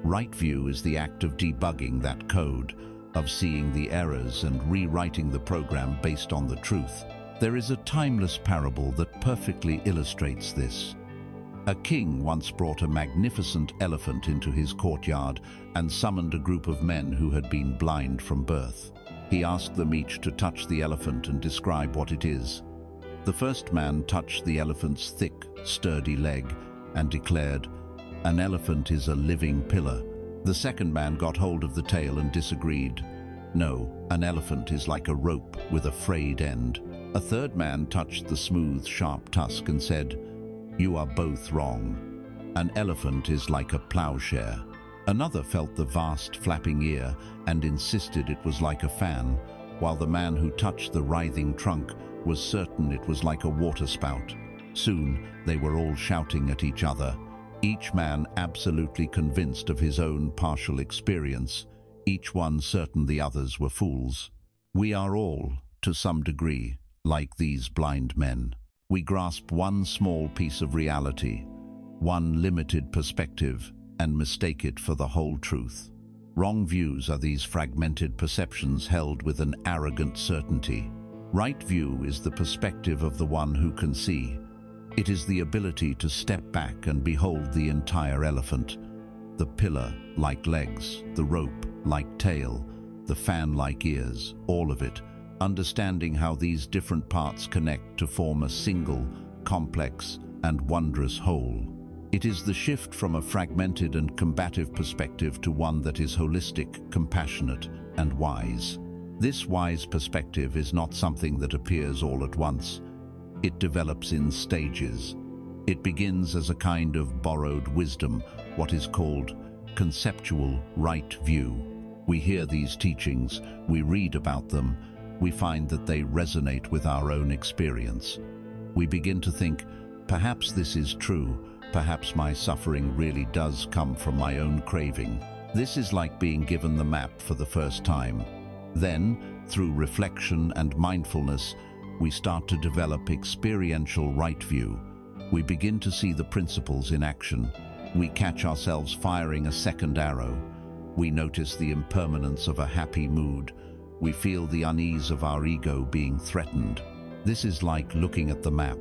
Right view is the act of debugging that code, of seeing the errors and rewriting the program based on the truth. There is a timeless parable that perfectly illustrates this. A king once brought a magnificent elephant into his courtyard and summoned a group of men who had been blind from birth. He asked them each to touch the elephant and describe what it is. The first man touched the elephant's thick, sturdy leg and declared, "An elephant is a living pillar." The second man got hold of the tail and disagreed. "No, an elephant is like a rope with a frayed end." A third man touched the smooth, sharp tusk and said, "You are both wrong. An elephant is like a plowshare." Another felt the vast, flapping ear and insisted it was like a fan, while the man who touched the writhing trunk was certain it was like a waterspout. Soon, they were all shouting at each other, each man absolutely convinced of his own partial experience, each one certain the others were fools. We are all, to some degree, like these blind men. We grasp one small piece of reality, one limited perspective, and mistake it for the whole truth. Wrong views are these fragmented perceptions held with an arrogant certainty. Right view is the perspective of the one who can see. It is the ability to step back and behold the entire elephant. The pillar like legs, the rope like tail, the fan like ears, all of it, understanding how these different parts connect to form a single, complex, and wondrous whole. It is the shift from a fragmented and combative perspective to one that is holistic, compassionate, and wise. This wise perspective is not something that appears all at once. It develops in stages. It begins as a kind of borrowed wisdom, what is called conceptual right view. We hear these teachings, we read about them, we find that they resonate with our own experience. We begin to think, perhaps this is true, perhaps my suffering really does come from my own craving. This is like being given the map for the first time. Then, through reflection and mindfulness, we start to develop experiential right view. We begin to see the principles in action. We catch ourselves firing a second arrow. We notice the impermanence of a happy mood. We feel the unease of our ego being threatened. This is like looking at the map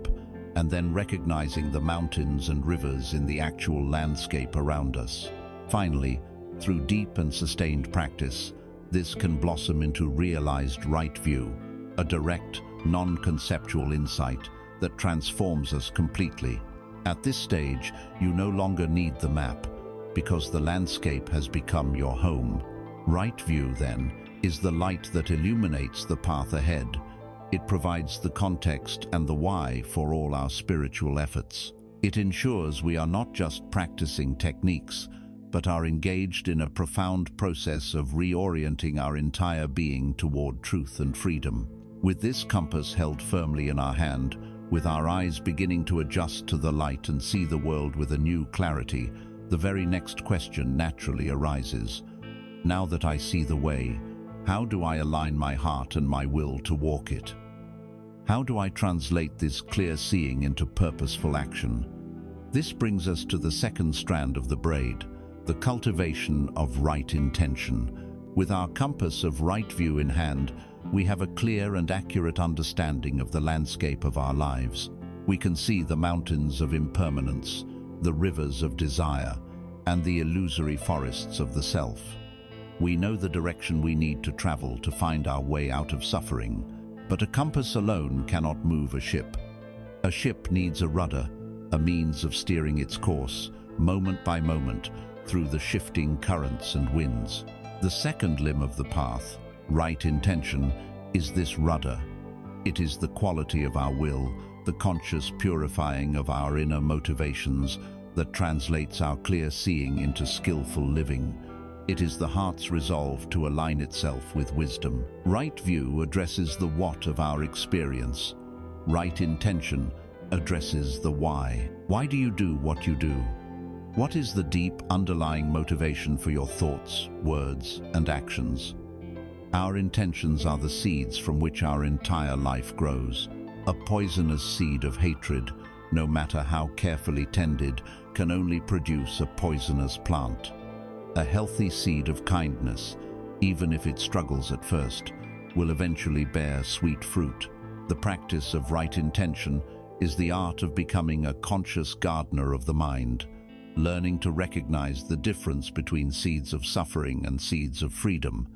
and then recognizing the mountains and rivers in the actual landscape around us. Finally, through deep and sustained practice, this can blossom into realized right view, a direct, non-conceptual insight that transforms us completely. At this stage, you no longer need the map, because the landscape has become your home. Right view, then, is the light that illuminates the path ahead. It provides the context and the why for all our spiritual efforts. It ensures we are not just practicing techniques, but are engaged in a profound process of reorienting our entire being toward truth and freedom. With this compass held firmly in our hand, with our eyes beginning to adjust to the light and see the world with a new clarity, the very next question naturally arises. Now that I see the way, how do I align my heart and my will to walk it? How do I translate this clear seeing into purposeful action? This brings us to the second strand of the braid, the cultivation of right intention. With our compass of right view in hand, we have a clear and accurate understanding of the landscape of our lives. We can see the mountains of impermanence, the rivers of desire, and the illusory forests of the self. We know the direction we need to travel to find our way out of suffering, but a compass alone cannot move a ship. A ship needs a rudder, a means of steering its course, moment by moment, through the shifting currents and winds. The second limb of the path, right intention, is this rudder. It is the quality of our will, the conscious purifying of our inner motivations that translates our clear seeing into skillful living. It is the heart's resolve to align itself with wisdom. Right view addresses the what of our experience. Right intention addresses the why. Why do you do what you do? What is the deep underlying motivation for your thoughts, words, and actions? Our intentions are the seeds from which our entire life grows. A poisonous seed of hatred, no matter how carefully tended, can only produce a poisonous plant. A healthy seed of kindness, even if it struggles at first, will eventually bear sweet fruit. The practice of right intention is the art of becoming a conscious gardener of the mind, learning to recognize the difference between seeds of suffering and seeds of freedom,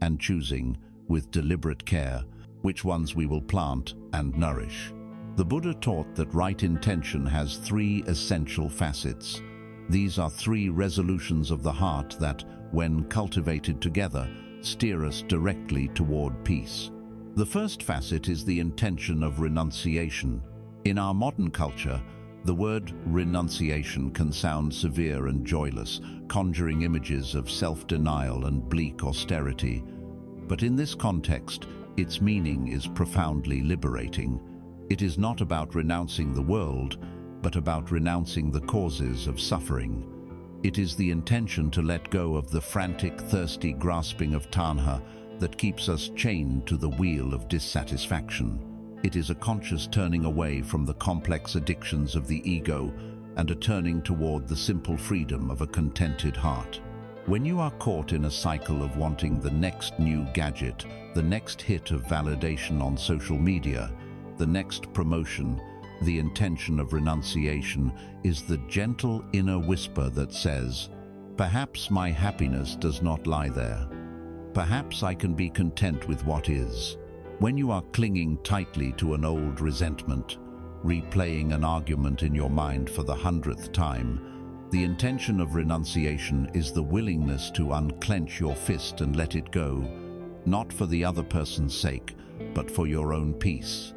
and choosing, with deliberate care, which ones we will plant and nourish. The Buddha taught that right intention has three essential facets. These are three resolutions of the heart that, when cultivated together, steer us directly toward peace. The first facet is the intention of renunciation. In our modern culture, the word renunciation can sound severe and joyless, conjuring images of self-denial and bleak austerity. But in this context, Its meaning is profoundly liberating. It is not about renouncing the world, but about renouncing the causes of suffering. It is the intention to let go of the frantic, thirsty grasping of tanha that keeps us chained to the wheel of dissatisfaction. It is a conscious turning away from the complex addictions of the ego and a turning toward the simple freedom of a contented heart. When you are caught in a cycle of wanting the next new gadget, the next hit of validation on social media, the next promotion, the intention of renunciation is the gentle inner whisper that says, "Perhaps my happiness does not lie there. Perhaps I can be content with what is." When you are clinging tightly to an old resentment, replaying an argument in your mind for the 100th time, the intention of renunciation is the willingness to unclench your fist and let it go, not for the other person's sake, but for your own peace.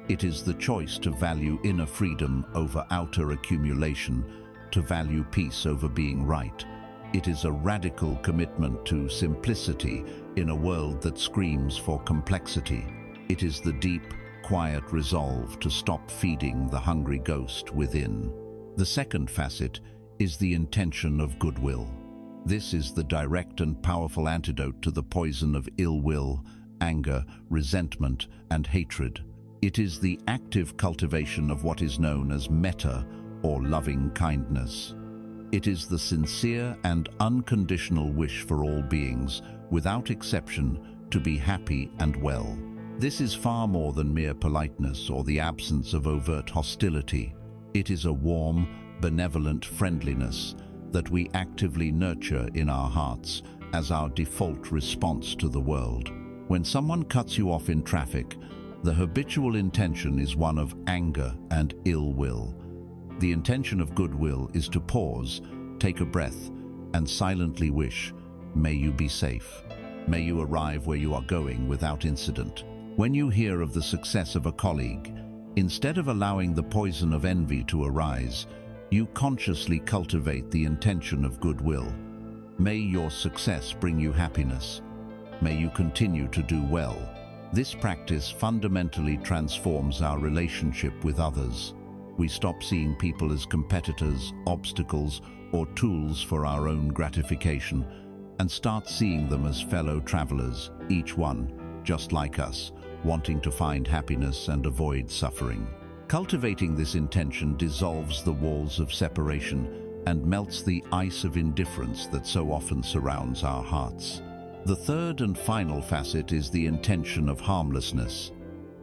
It is the choice to value inner freedom over outer accumulation, to value peace over being right. It is a radical commitment to simplicity in a world that screams for complexity. It is the deep, quiet resolve to stop feeding the hungry ghost within. The second facet is the intention of goodwill. This is the direct and powerful antidote to the poison of ill will, anger, resentment, and hatred. It is the active cultivation of what is known as metta, or loving kindness. It is the sincere and unconditional wish for all beings, without exception, to be happy and well. This is far more than mere politeness or the absence of overt hostility. It is a warm, benevolent friendliness that we actively nurture in our hearts as our default response to the world. When someone cuts you off in traffic, the habitual intention is one of anger and ill will. The intention of goodwill is to pause, take a breath, and silently wish, "May you be safe. May you arrive where you are going without incident." When you hear of the success of a colleague, instead of allowing the poison of envy to arise, you consciously cultivate the intention of goodwill. May your success bring you happiness. May you continue to do well. This practice fundamentally transforms our relationship with others. We stop seeing people as competitors, obstacles, or tools for our own gratification, and start seeing them as fellow travelers, each one, just like us, wanting to find happiness and avoid suffering. Cultivating this intention dissolves the walls of separation and melts the ice of indifference that so often surrounds our hearts. The third and final facet is the intention of harmlessness.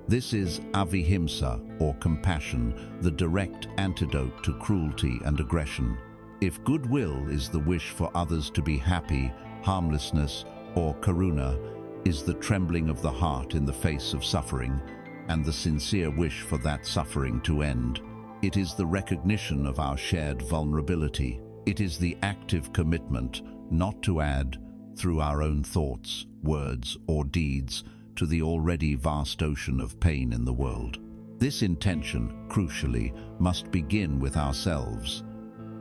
This is avihimsa, or compassion, the direct antidote to cruelty and aggression. If goodwill is the wish for others to be happy, harmlessness, or karuna, is the trembling of the heart in the face of suffering, and the sincere wish for that suffering to end. It is the recognition of our shared vulnerability. It is the active commitment not to add, through our own thoughts, words, or deeds, to the already vast ocean of pain in the world. This intention, crucially, must begin with ourselves.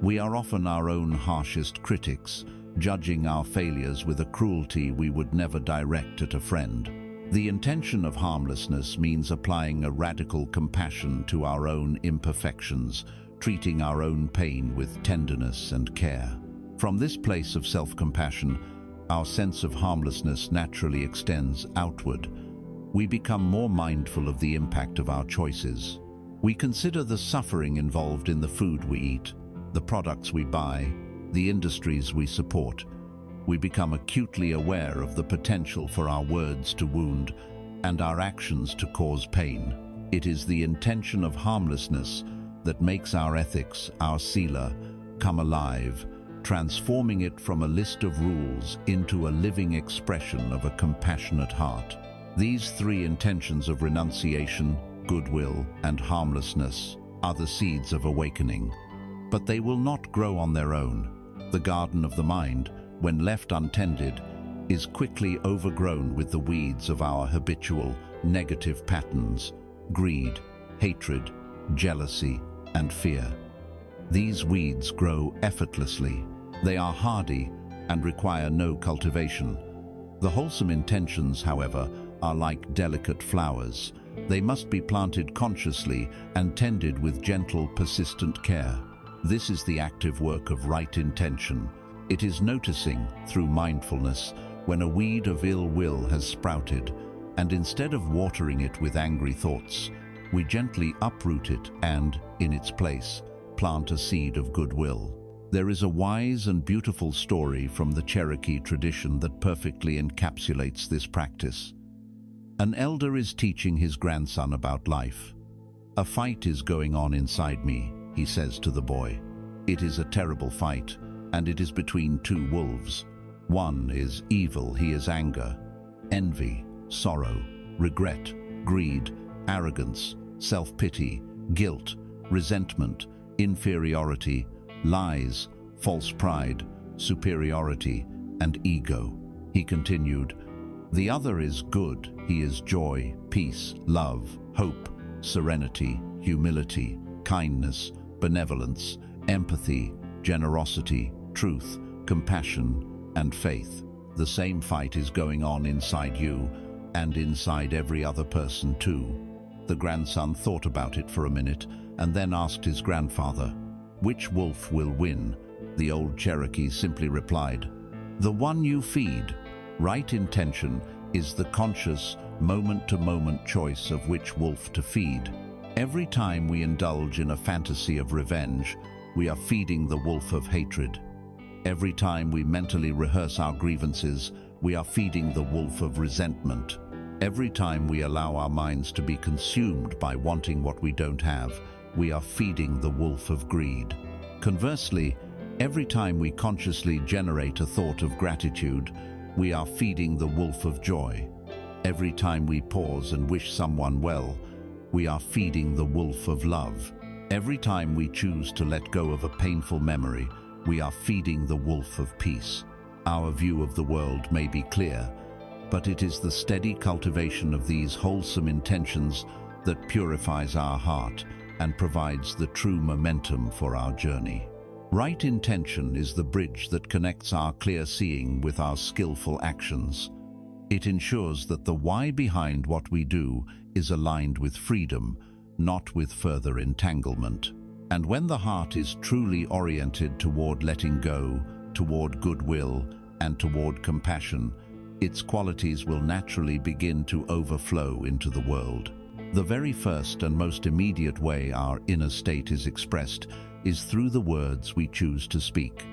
We are often our own harshest critics, judging our failures with a cruelty we would never direct at a friend. The intention of harmlessness means applying a radical compassion to our own imperfections, treating our own pain with tenderness and care. From this place of self-compassion, our sense of harmlessness naturally extends outward. We become more mindful of the impact of our choices. We consider the suffering involved in the food we eat, the products we buy, the industries we support. We become acutely aware of the potential for our words to wound and our actions to cause pain. It is the intention of harmlessness that makes our ethics, our sila, come alive, transforming it from a list of rules into a living expression of a compassionate heart. These three intentions of renunciation, goodwill, and harmlessness are the seeds of awakening. But they will not grow on their own. The garden of the mind, when left untended, is quickly overgrown with the weeds of our habitual negative patterns, greed, hatred, jealousy, and fear. These weeds grow effortlessly. They are hardy and require no cultivation. The wholesome intentions, however, are like delicate flowers. They must be planted consciously and tended with gentle, persistent care. This is the active work of right intention. It is noticing, through mindfulness, when a weed of ill will has sprouted, and instead of watering it with angry thoughts, we gently uproot it and, in its place, plant a seed of goodwill. There is a wise and beautiful story from the Cherokee tradition that perfectly encapsulates this practice. An elder is teaching his grandson about life. "A fight is going on inside me," he says to the boy. "It is a terrible fight, and it is between two wolves. One is evil, he is anger, envy, sorrow, regret, greed, arrogance, self-pity, guilt, resentment, inferiority, lies, false pride, superiority, and ego." He continued, "The other is good, he is joy, peace, love, hope, serenity, humility, kindness, benevolence, empathy, generosity, truth, compassion, and faith. The same fight is going on inside you and inside every other person too." The grandson thought about it for a minute and then asked his grandfather, "Which wolf will win?" The old Cherokee simply replied, "The one you feed." Right intention is the conscious, moment-to-moment choice of which wolf to feed. Every time we indulge in a fantasy of revenge, we are feeding the wolf of hatred. Every time we mentally rehearse our grievances, we are feeding the wolf of resentment. Every time we allow our minds to be consumed by wanting what we don't have, we are feeding the wolf of greed. Conversely, every time we consciously generate a thought of gratitude, we are feeding the wolf of joy. Every time we pause and wish someone well, we are feeding the wolf of love. Every time we choose to let go of a painful memory, we are feeding the wolf of peace. Our view of the world may be clear, but it is the steady cultivation of these wholesome intentions that purifies our heart and provides the true momentum for our journey. Right intention is the bridge that connects our clear seeing with our skillful actions. It ensures that the why behind what we do is aligned with freedom, not with further entanglement. And when the heart is truly oriented toward letting go, toward goodwill, and toward compassion, its qualities will naturally begin to overflow into the world. The very first and most immediate way our inner state is expressed is through the words we choose to speak.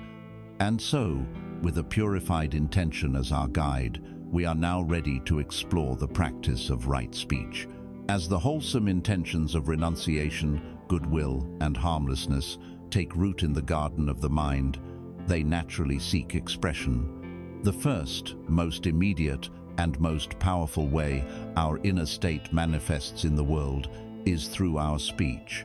And so, with a purified intention as our guide, we are now ready to explore the practice of right speech. As the wholesome intentions of renunciation, goodwill, and harmlessness take root in the garden of the mind, they naturally seek expression. The first, most immediate, and most powerful way our inner state manifests in the world is through our speech.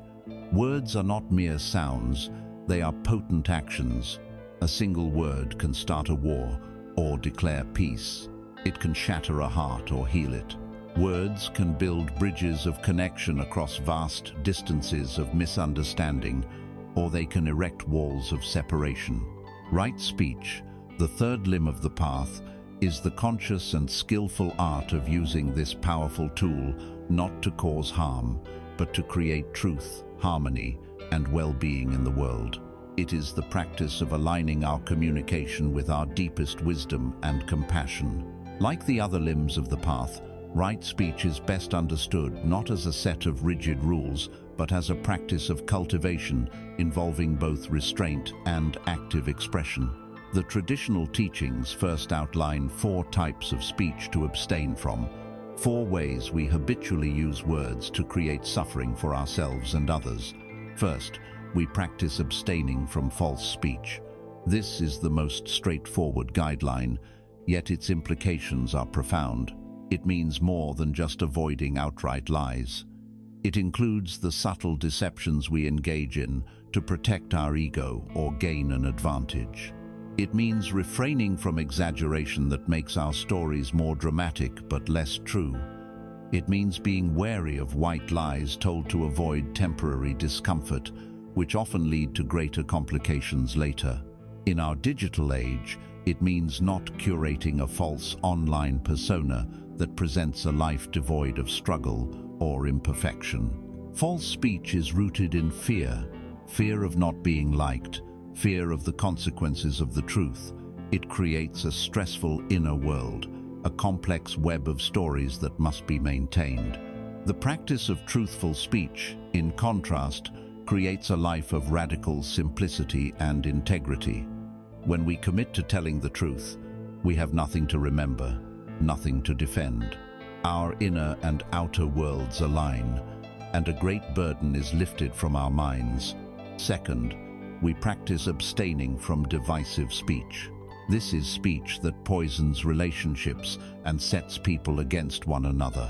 Words are not mere sounds, they are potent actions. A single word can start a war or declare peace. It can shatter a heart or heal it. Words can build bridges of connection across vast distances of misunderstanding, or they can erect walls of separation. Right speech, the third limb of the path, is the conscious and skillful art of using this powerful tool not to cause harm, but to create truth, harmony, and well-being in the world. It is the practice of aligning our communication with our deepest wisdom and compassion. Like the other limbs of the path, right speech is best understood not as a set of rigid rules, but as a practice of cultivation involving both restraint and active expression. The traditional teachings first outline 4 types of speech to abstain from, 4 ways we habitually use words to create suffering for ourselves and others. First, we practice abstaining from false speech. This is the most straightforward guideline, yet its implications are profound. It means more than just avoiding outright lies. It includes the subtle deceptions we engage in to protect our ego or gain an advantage. It means refraining from exaggeration that makes our stories more dramatic but less true. It means being wary of white lies told to avoid temporary discomfort, which often lead to greater complications later. In our digital age, it means not curating a false online persona that presents a life devoid of struggle or imperfection. False speech is rooted in fear, fear of not being liked, fear of the consequences of the truth. It creates a stressful inner world, a complex web of stories that must be maintained. The practice of truthful speech, in contrast, creates a life of radical simplicity and integrity. When we commit to telling the truth, we have nothing to remember, nothing to defend. Our inner and outer worlds align, and a great burden is lifted from our minds. Second, we practice abstaining from divisive speech. This is speech that poisons relationships and sets people against one another.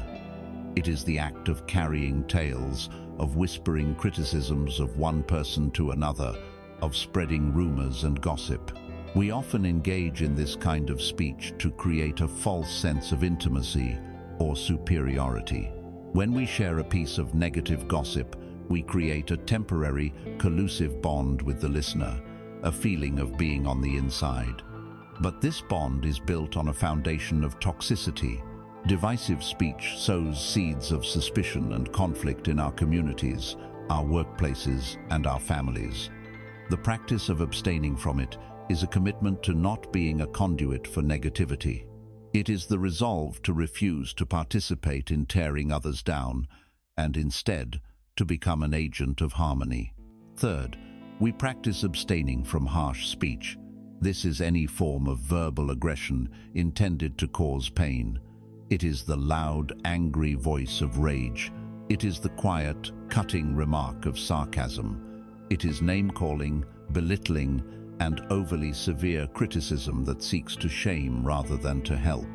It is the act of carrying tales, of whispering criticisms of one person to another, of spreading rumors and gossip. We often engage in this kind of speech to create a false sense of intimacy or superiority. When we share a piece of negative gossip, we create a temporary, collusive bond with the listener, a feeling of being on the inside. But this bond is built on a foundation of toxicity. Divisive speech sows seeds of suspicion and conflict in our communities, our workplaces, and our families. The practice of abstaining from it is a commitment to not being a conduit for negativity. It is the resolve to refuse to participate in tearing others down, and instead to become an agent of harmony. Third, we practice abstaining from harsh speech. This is any form of verbal aggression intended to cause pain. It is the loud, angry voice of rage. It is the quiet, cutting remark of sarcasm. It is name-calling, belittling, and overly severe criticism that seeks to shame rather than to help.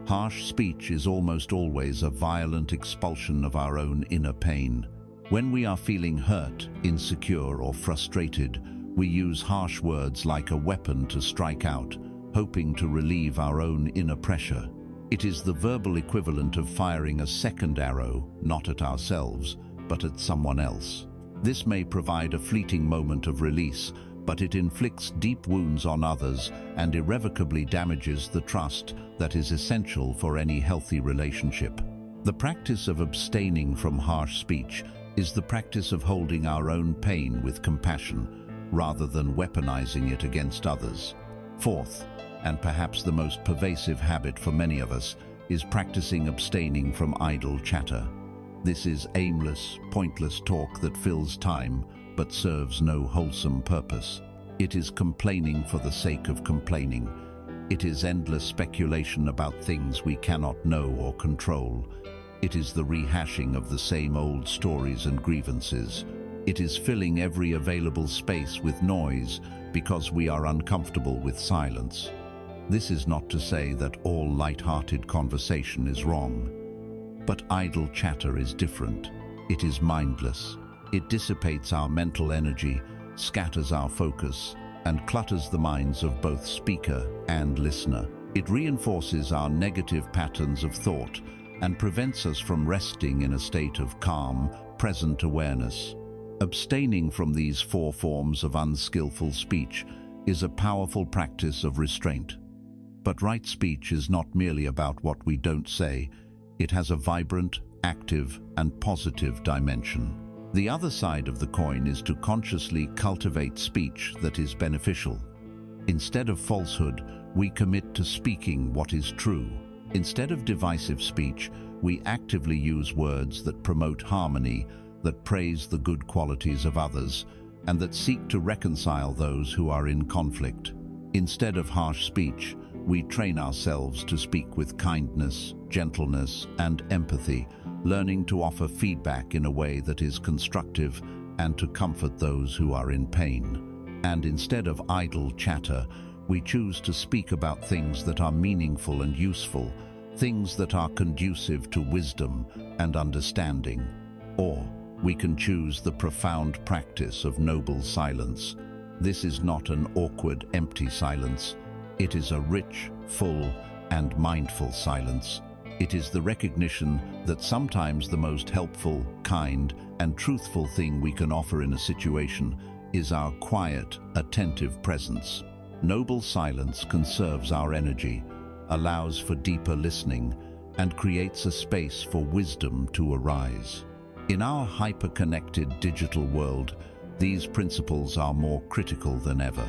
Harsh speech is almost always a violent expulsion of our own inner pain. When we are feeling hurt, insecure, or frustrated, we use harsh words like a weapon to strike out, hoping to relieve our own inner pressure. It is the verbal equivalent of firing a second arrow, not at ourselves, but at someone else. This may provide a fleeting moment of release, but it inflicts deep wounds on others and irrevocably damages the trust that is essential for any healthy relationship. The practice of abstaining from harsh speech is the practice of holding our own pain with compassion, rather than weaponizing it against others. Fourth, and perhaps the most pervasive habit for many of us, is practicing abstaining from idle chatter. This is aimless, pointless talk that fills time but serves no wholesome purpose. It is complaining for the sake of complaining. It is endless speculation about things we cannot know or control. It is the rehashing of the same old stories and grievances. It is filling every available space with noise because we are uncomfortable with silence. This is not to say that all light-hearted conversation is wrong. But idle chatter is different. It is mindless. It dissipates our mental energy, scatters our focus, and clutters the minds of both speaker and listener. It reinforces our negative patterns of thought and prevents us from resting in a state of calm, present awareness. Abstaining from these four forms of unskillful speech is a powerful practice of restraint. But right speech is not merely about what we don't say. It has a vibrant, active, and positive dimension. The other side of the coin is to consciously cultivate speech that is beneficial. Instead of falsehood, we commit to speaking what is true. Instead of divisive speech, we actively use words that promote harmony, that praise the good qualities of others, and that seek to reconcile those who are in conflict. Instead of harsh speech, we train ourselves to speak with kindness, gentleness, and empathy, learning to offer feedback in a way that is constructive and to comfort those who are in pain. And instead of idle chatter, we choose to speak about things that are meaningful and useful, things that are conducive to wisdom and understanding. Or we can choose the profound practice of noble silence. This is not an awkward, empty silence. It is a rich, full, and mindful silence. It is the recognition that sometimes the most helpful, kind, and truthful thing we can offer in a situation is our quiet, attentive presence. Noble silence conserves our energy, allows for deeper listening, and creates a space for wisdom to arise. In our hyper-connected digital world, these principles are more critical than ever.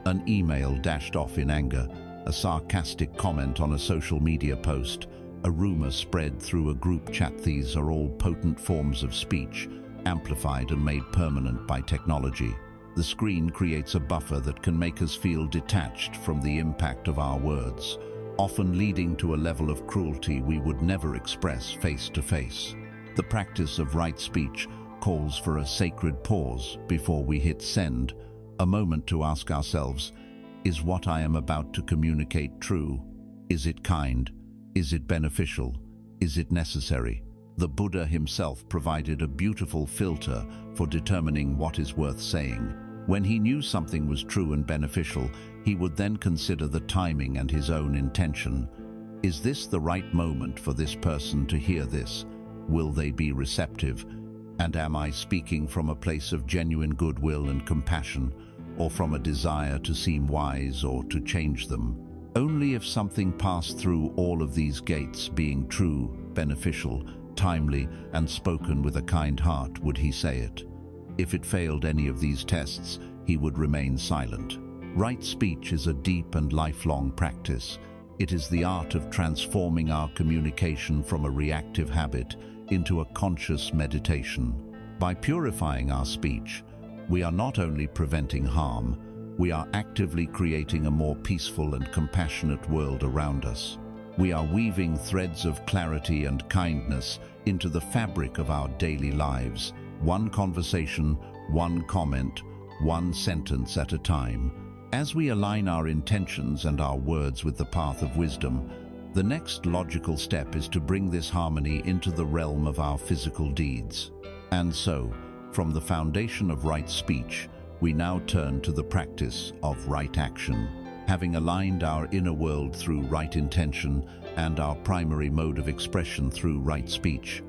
An email dashed off in anger, a sarcastic comment on a social media post, a rumor spread through a group chat. These are all potent forms of speech, amplified and made permanent by technology. The screen creates a buffer that can make us feel detached from the impact of our words, often leading to a level of cruelty we would never express face to face. The practice of right speech calls for a sacred pause before we hit send, a moment to ask ourselves, is what I am about to communicate true? Is it kind? Is it beneficial? Is it necessary? The Buddha himself provided a beautiful filter for determining what is worth saying. When he knew something was true and beneficial, he would then consider the timing and his own intention. Is this the right moment for this person to hear this? Will they be receptive? And am I speaking from a place of genuine goodwill and compassion, or from a desire to seem wise or to change them? Only if something passed through all of these gates, being true, beneficial, timely, and spoken with a kind heart, would he say it. If it failed any of these tests, he would remain silent. Right speech is a deep and lifelong practice. It is the art of transforming our communication from a reactive habit into a conscious meditation. By purifying our speech, we are not only preventing harm, we are actively creating a more peaceful and compassionate world around us. We are weaving threads of clarity and kindness into the fabric of our daily lives, one conversation, one comment, one sentence at a time. As we align our intentions and our words with the path of wisdom, the next logical step is to bring this harmony into the realm of our physical deeds. And so, from the foundation of right speech, we now turn to the practice of right action. Having aligned our inner world through right intention and our primary mode of expression through right speech,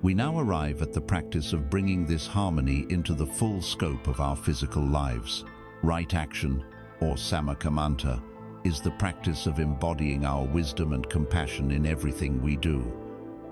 we now arrive at the practice of bringing this harmony into the full scope of our physical lives. Right action, or Samakamanta, is the practice of embodying our wisdom and compassion in everything we do.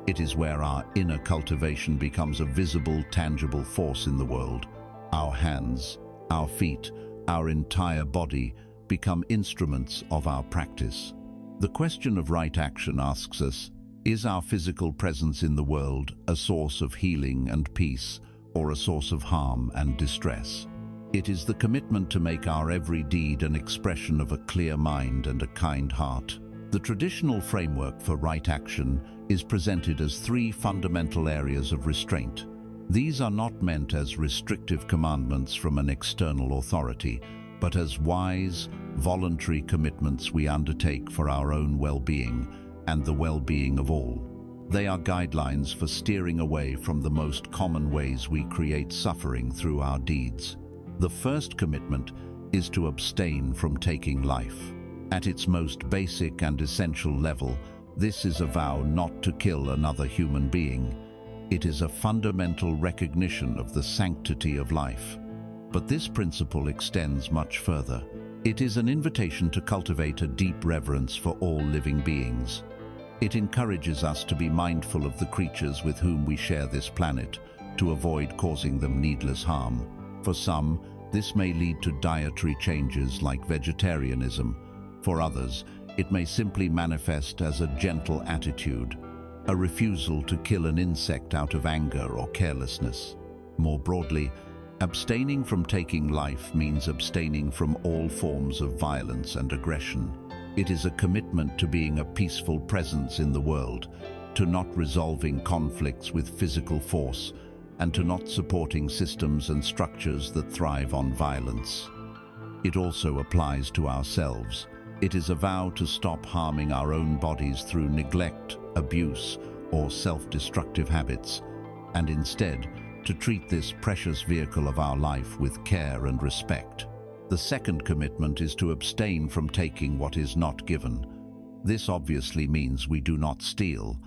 It is where our inner cultivation becomes a visible, tangible force in the world. Our hands, our feet, our entire body become instruments of our practice. The question of right action asks us, is our physical presence in the world a source of healing and peace, or a source of harm and distress? It is the commitment to make our every deed an expression of a clear mind and a kind heart. The traditional framework for right action is presented as three fundamental areas of restraint. These are not meant as restrictive commandments from an external authority, but as wise, voluntary commitments we undertake for our own well-being and the well-being of all. They are guidelines for steering away from the most common ways we create suffering through our deeds. The first commitment is to abstain from taking life. At its most basic and essential level, this is a vow not to kill another human being. It is a fundamental recognition of the sanctity of life. But this principle extends much further. It is an invitation to cultivate a deep reverence for all living beings. It encourages us to be mindful of the creatures with whom we share this planet, to avoid causing them needless harm. For some, this may lead to dietary changes like vegetarianism. For others, it may simply manifest as a gentle attitude, a refusal to kill an insect out of anger or carelessness. More broadly, abstaining from taking life means abstaining from all forms of violence and aggression. It is a commitment to being a peaceful presence in the world, to not resolving conflicts with physical force, and to not supporting systems and structures that thrive on violence. It also applies to ourselves. It is a vow to stop harming our own bodies through neglect, abuse, or self-destructive habits, and instead to treat this precious vehicle of our life with care and respect. The second commitment is to abstain from taking what is not given. This obviously means we do not steal.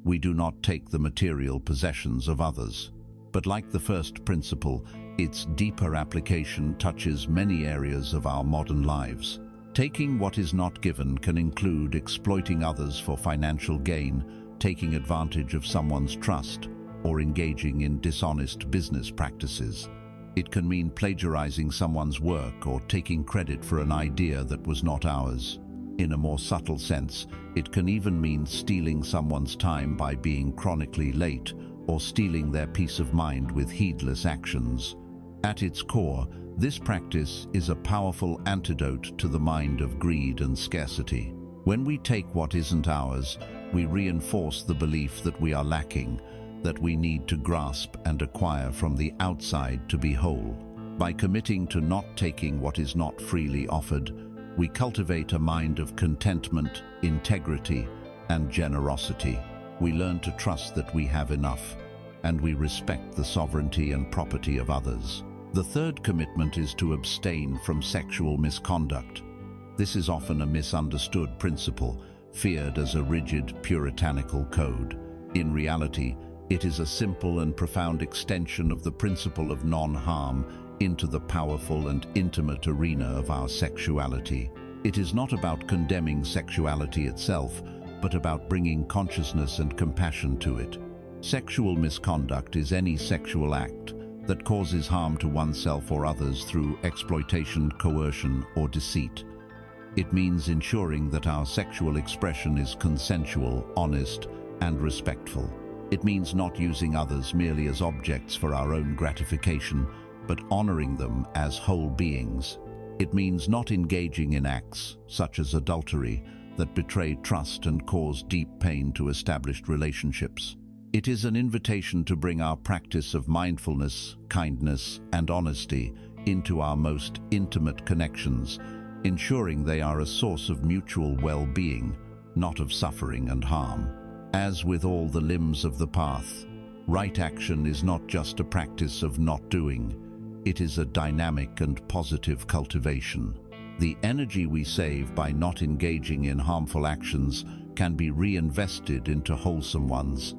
We do not take the material possessions of others. But like the first principle, its deeper application touches many areas of our modern lives. Taking what is not given can include exploiting others for financial gain, taking advantage of someone's trust, or engaging in dishonest business practices. It can mean plagiarizing someone's work or taking credit for an idea that was not ours. In a more subtle sense, it can even mean stealing someone's time by being chronically late or stealing their peace of mind with heedless actions. At its core, this practice is a powerful antidote to the mind of greed and scarcity. When we take what isn't ours, we reinforce the belief that we are lacking, that we need to grasp and acquire from the outside to be whole. By committing to not taking what is not freely offered, we cultivate a mind of contentment, integrity, and generosity. We learn to trust that we have enough, and we respect the sovereignty and property of others. The third commitment is to abstain from sexual misconduct. This is often a misunderstood principle, feared as a rigid, puritanical code. In reality, it is a simple and profound extension of the principle of non-harm into the powerful and intimate arena of our sexuality. It is not about condemning sexuality itself, but about bringing consciousness and compassion to it. Sexual misconduct is any sexual act that causes harm to oneself or others through exploitation, coercion, or deceit. It means ensuring that our sexual expression is consensual, honest, and respectful. It means not using others merely as objects for our own gratification, but honoring them as whole beings. It means not engaging in acts, such as adultery, that betray trust and cause deep pain to established relationships. It is an invitation to bring our practice of mindfulness, kindness, and honesty into our most intimate connections, ensuring they are a source of mutual well-being, not of suffering and harm. As with all the limbs of the path, right action is not just a practice of not doing. It is a dynamic and positive cultivation. The energy we save by not engaging in harmful actions can be reinvested into wholesome ones.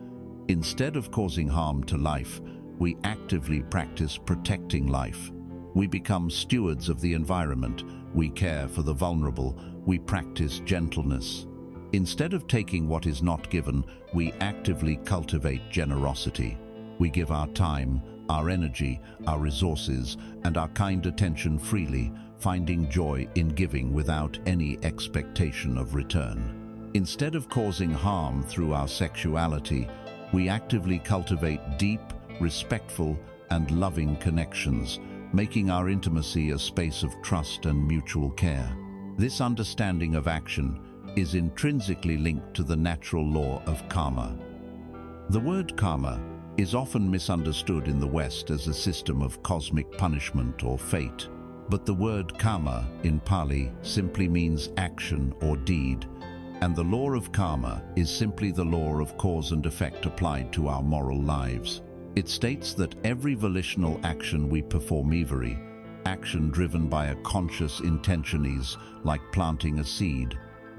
Instead of causing harm to life, we actively practice protecting life. We become stewards of the environment. We care for the vulnerable. We practice gentleness. Instead of taking what is not given, we actively cultivate generosity. We give our time, our energy, our resources, and our kind attention freely, finding joy in giving without any expectation of return. Instead of causing harm through our sexuality, we actively cultivate deep, respectful, and loving connections, making our intimacy a space of trust and mutual care. This understanding of action is intrinsically linked to the natural law of karma. The word karma is often misunderstood in the West as a system of cosmic punishment or fate. But the word karma in Pali simply means action or deed, and the law of karma is simply the law of cause and effect applied to our moral lives. It states that every volitional action we perform, every action driven by a conscious intention, is like planting a seed.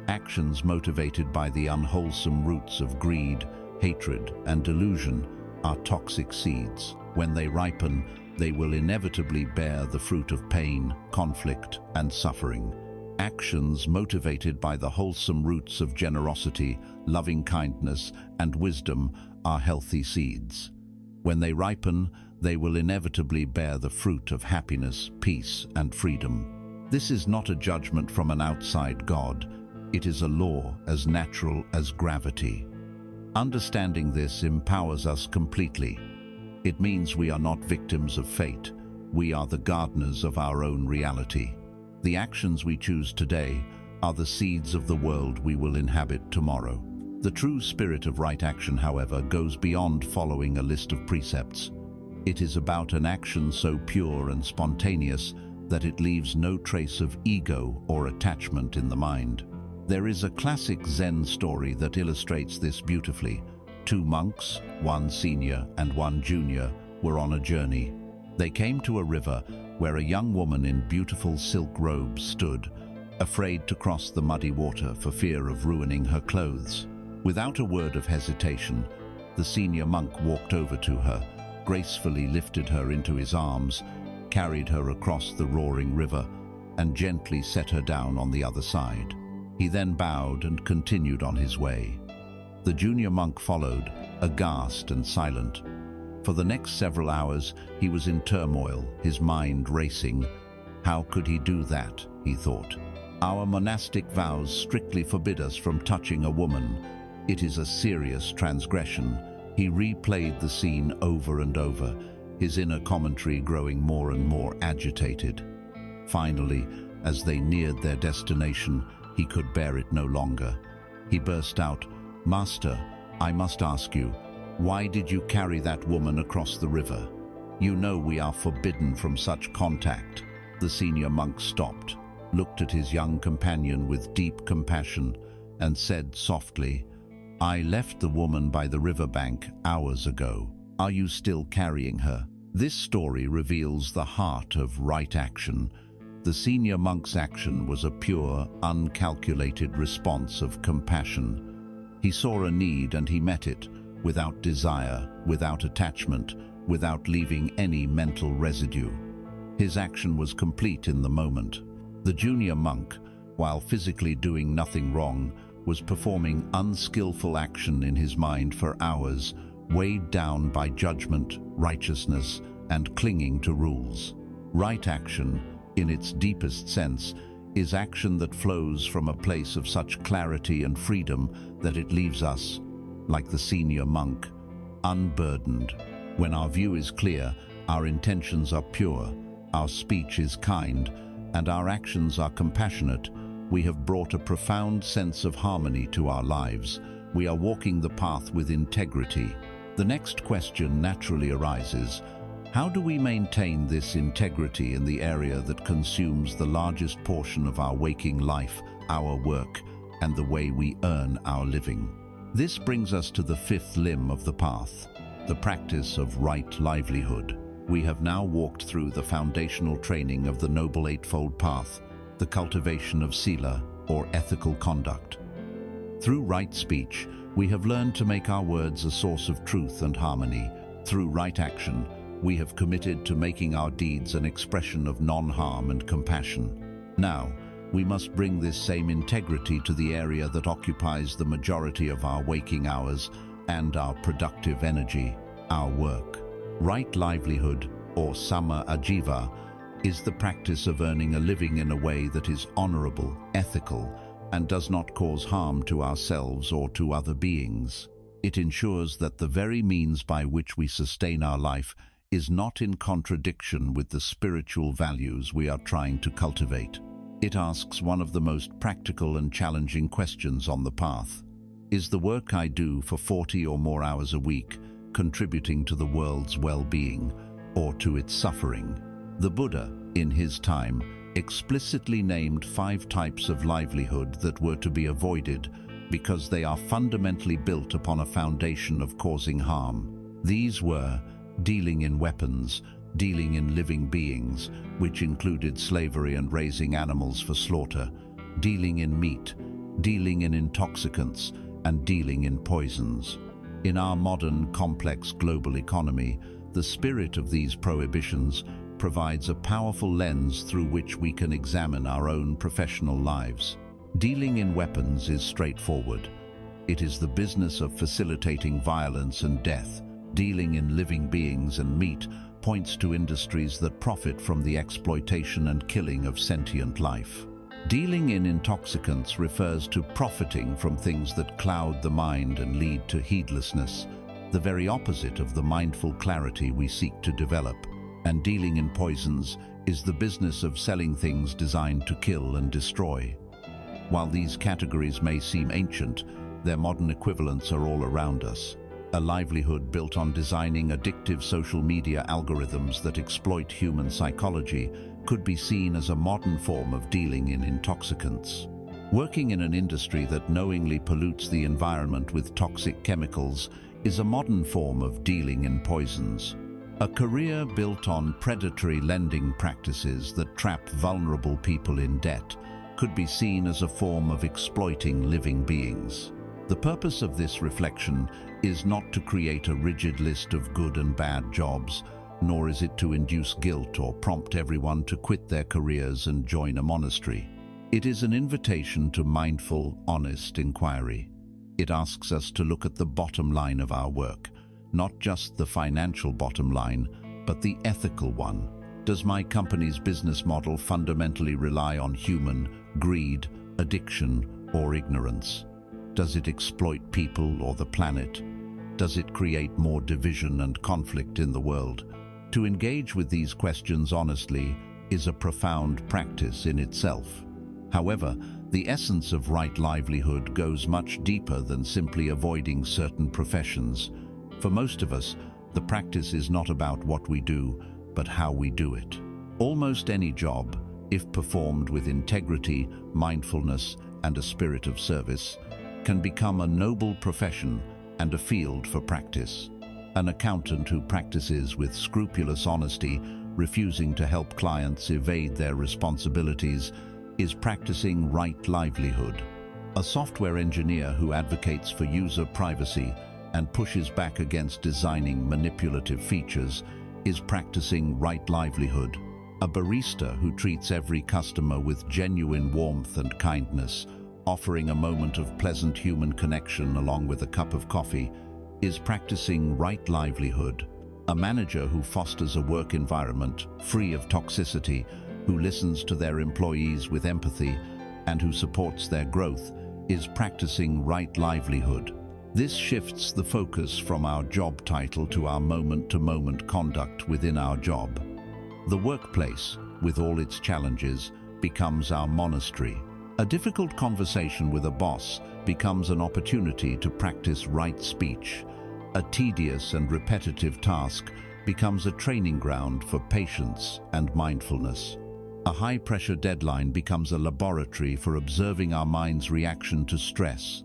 Actions motivated by the unwholesome roots of greed, hatred, and delusion are toxic seeds. When they ripen, they will inevitably bear the fruit of pain, conflict, and suffering. Actions motivated by the wholesome roots of generosity, loving kindness, and wisdom are healthy seeds. When they ripen, they will inevitably bear the fruit of happiness, peace, and freedom. This is not a judgment from an outside God. It is a law as natural as gravity. Understanding this empowers us completely. It means we are not victims of fate. We are the gardeners of our own reality. The actions we choose today are the seeds of the world we will inhabit tomorrow. The true spirit of right action, however, goes beyond following a list of precepts. It is about an action so pure and spontaneous that it leaves no trace of ego or attachment in the mind. There is a classic Zen story that illustrates this beautifully. Two monks, one senior and one junior, were on a journey. They came to a river where a young woman in beautiful silk robes stood, afraid to cross the muddy water for fear of ruining her clothes. Without a word of hesitation, the senior monk walked over to her, gracefully lifted her into his arms, carried her across the roaring river, and gently set her down on the other side. He then bowed and continued on his way. The junior monk followed, aghast and silent. For the next several hours, he was in turmoil, his mind racing. How could he do that, he thought. Our monastic vows strictly forbid us from touching a woman. It is a serious transgression. He replayed the scene over and over, his inner commentary growing more and more agitated. Finally, as they neared their destination, he could bear it no longer. He burst out, "Master, I must ask you, why did you carry that woman across the river? You know we are forbidden from such contact." The senior monk stopped, looked at his young companion with deep compassion, and said softly, "I left the woman by the riverbank hours ago. Are you still carrying her?" This story reveals the heart of right action. The senior monk's action was a pure, uncalculated response of compassion. He saw a need and he met it, without desire, without attachment, without leaving any mental residue. His action was complete in the moment. The junior monk, while physically doing nothing wrong, was performing unskillful action in his mind for hours, weighed down by judgment, righteousness, and clinging to rules. Right action, in its deepest sense, is action that flows from a place of such clarity and freedom that it leaves us, like the senior monk, unburdened. When our view is clear, our intentions are pure, our speech is kind, and our actions are compassionate, we have brought a profound sense of harmony to our lives. We are walking the path with integrity. The next question naturally arises: how do we maintain this integrity in the area that consumes the largest portion of our waking life, our work, and the way we earn our living? This brings us to the fifth limb of the path, the practice of right livelihood. We have now walked through the foundational training of the Noble Eightfold Path, the cultivation of sila, or ethical conduct. Through right speech, we have learned to make our words a source of truth and harmony. Through right action, we have committed to making our deeds an expression of non-harm and compassion. Now, we must bring this same integrity to the area that occupies the majority of our waking hours and our productive energy, our work. Right livelihood, or sama ajiva, is the practice of earning a living in a way that is honorable, ethical, and does not cause harm to ourselves or to other beings. It ensures that the very means by which we sustain our life is not in contradiction with the spiritual values we are trying to cultivate. It asks one of the most practical and challenging questions on the path. Is the work I do for 40 or more hours a week contributing to the world's well-being or to its suffering? The Buddha, in his time, explicitly named 5 types of livelihood that were to be avoided because they are fundamentally built upon a foundation of causing harm. These were dealing in weapons, dealing in living beings, which included slavery and raising animals for slaughter, dealing in meat, dealing in intoxicants, and dealing in poisons. In our modern, complex global economy, the spirit of these prohibitions provides a powerful lens through which we can examine our own professional lives. Dealing in weapons is straightforward. It is the business of facilitating violence and death. Dealing in living beings and meat points to industries that profit from the exploitation and killing of sentient life. Dealing in intoxicants refers to profiting from things that cloud the mind and lead to heedlessness, the very opposite of the mindful clarity we seek to develop. And dealing in poisons is the business of selling things designed to kill and destroy. While these categories may seem ancient, their modern equivalents are all around us. A livelihood built on designing addictive social media algorithms that exploit human psychology could be seen as a modern form of dealing in intoxicants. Working in an industry that knowingly pollutes the environment with toxic chemicals is a modern form of dealing in poisons. A career built on predatory lending practices that trap vulnerable people in debt could be seen as a form of exploiting living beings. The purpose of this reflection is not to create a rigid list of good and bad jobs, nor is it to induce guilt or prompt everyone to quit their careers and join a monastery. It is an invitation to mindful, honest inquiry. It asks us to look at the bottom line of our work, not just the financial bottom line, but the ethical one. Does my company's business model fundamentally rely on human greed, addiction, or ignorance? Does it exploit people or the planet? Does it create more division and conflict in the world? To engage with these questions honestly is a profound practice in itself. However, the essence of right livelihood goes much deeper than simply avoiding certain professions. For most of us, the practice is not about what we do, but how we do it. Almost any job, if performed with integrity, mindfulness, and a spirit of service, can become a noble profession and a field for practice. An accountant who practices with scrupulous honesty, refusing to help clients evade their responsibilities, is practicing right livelihood. A software engineer who advocates for user privacy and pushes back against designing manipulative features is practicing right livelihood. A barista who treats every customer with genuine warmth and kindness, offering a moment of pleasant human connection along with a cup of coffee, is practicing right livelihood. A manager who fosters a work environment free of toxicity, who listens to their employees with empathy, and who supports their growth, is practicing right livelihood. This shifts the focus from our job title to our moment-to-moment conduct within our job. The workplace, with all its challenges, becomes our monastery. A difficult conversation with a boss becomes an opportunity to practice right speech. A tedious and repetitive task becomes a training ground for patience and mindfulness. A high-pressure deadline becomes a laboratory for observing our mind's reaction to stress.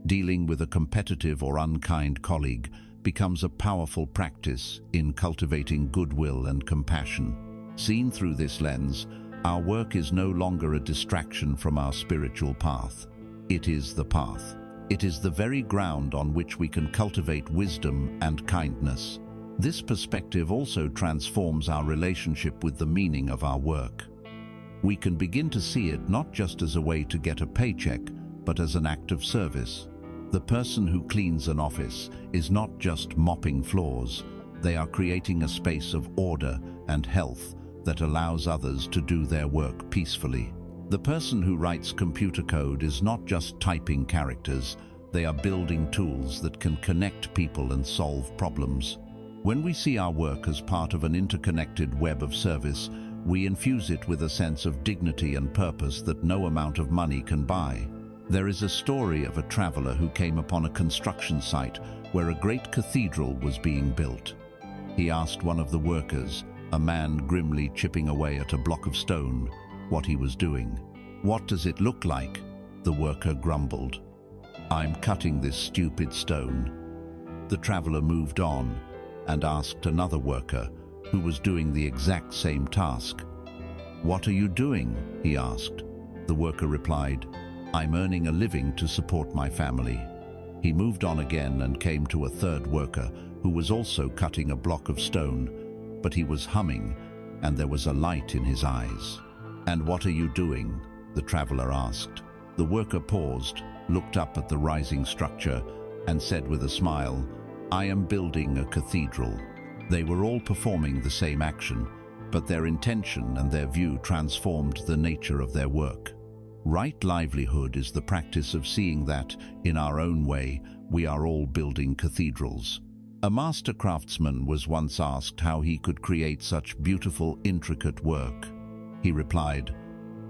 Dealing with a competitive or unkind colleague becomes a powerful practice in cultivating goodwill and compassion. Seen through this lens, our work is no longer a distraction from our spiritual path. It is the path. It is the very ground on which we can cultivate wisdom and kindness. This perspective also transforms our relationship with the meaning of our work. We can begin to see it not just as a way to get a paycheck, but as an act of service. The person who cleans an office is not just mopping floors. They are creating a space of order and health that allows others to do their work peacefully. The person who writes computer code is not just typing characters. They are building tools that can connect people and solve problems. When we see our work as part of an interconnected web of service, we infuse it with a sense of dignity and purpose that no amount of money can buy. There is a story of a traveler who came upon a construction site where a great cathedral was being built. He asked one of the workers, a man grimly chipping away at a block of stone, what he was doing. "What does it look like?" the worker grumbled. "I'm cutting this stupid stone." The traveler moved on and asked another worker, who was doing the exact same task. "What are you doing?" he asked. The worker replied, "I'm earning a living to support my family." He moved on again and came to a third worker who was also cutting a block of stone, but he was humming and there was a light in his eyes. "And what are you doing?" the traveler asked. The worker paused, looked up at the rising structure and said with a smile, "I am building a cathedral." They were all performing the same action, but their intention and their view transformed the nature of their work. Right livelihood is the practice of seeing that, in our own way, we are all building cathedrals. A master craftsman was once asked how he could create such beautiful, intricate work. He replied,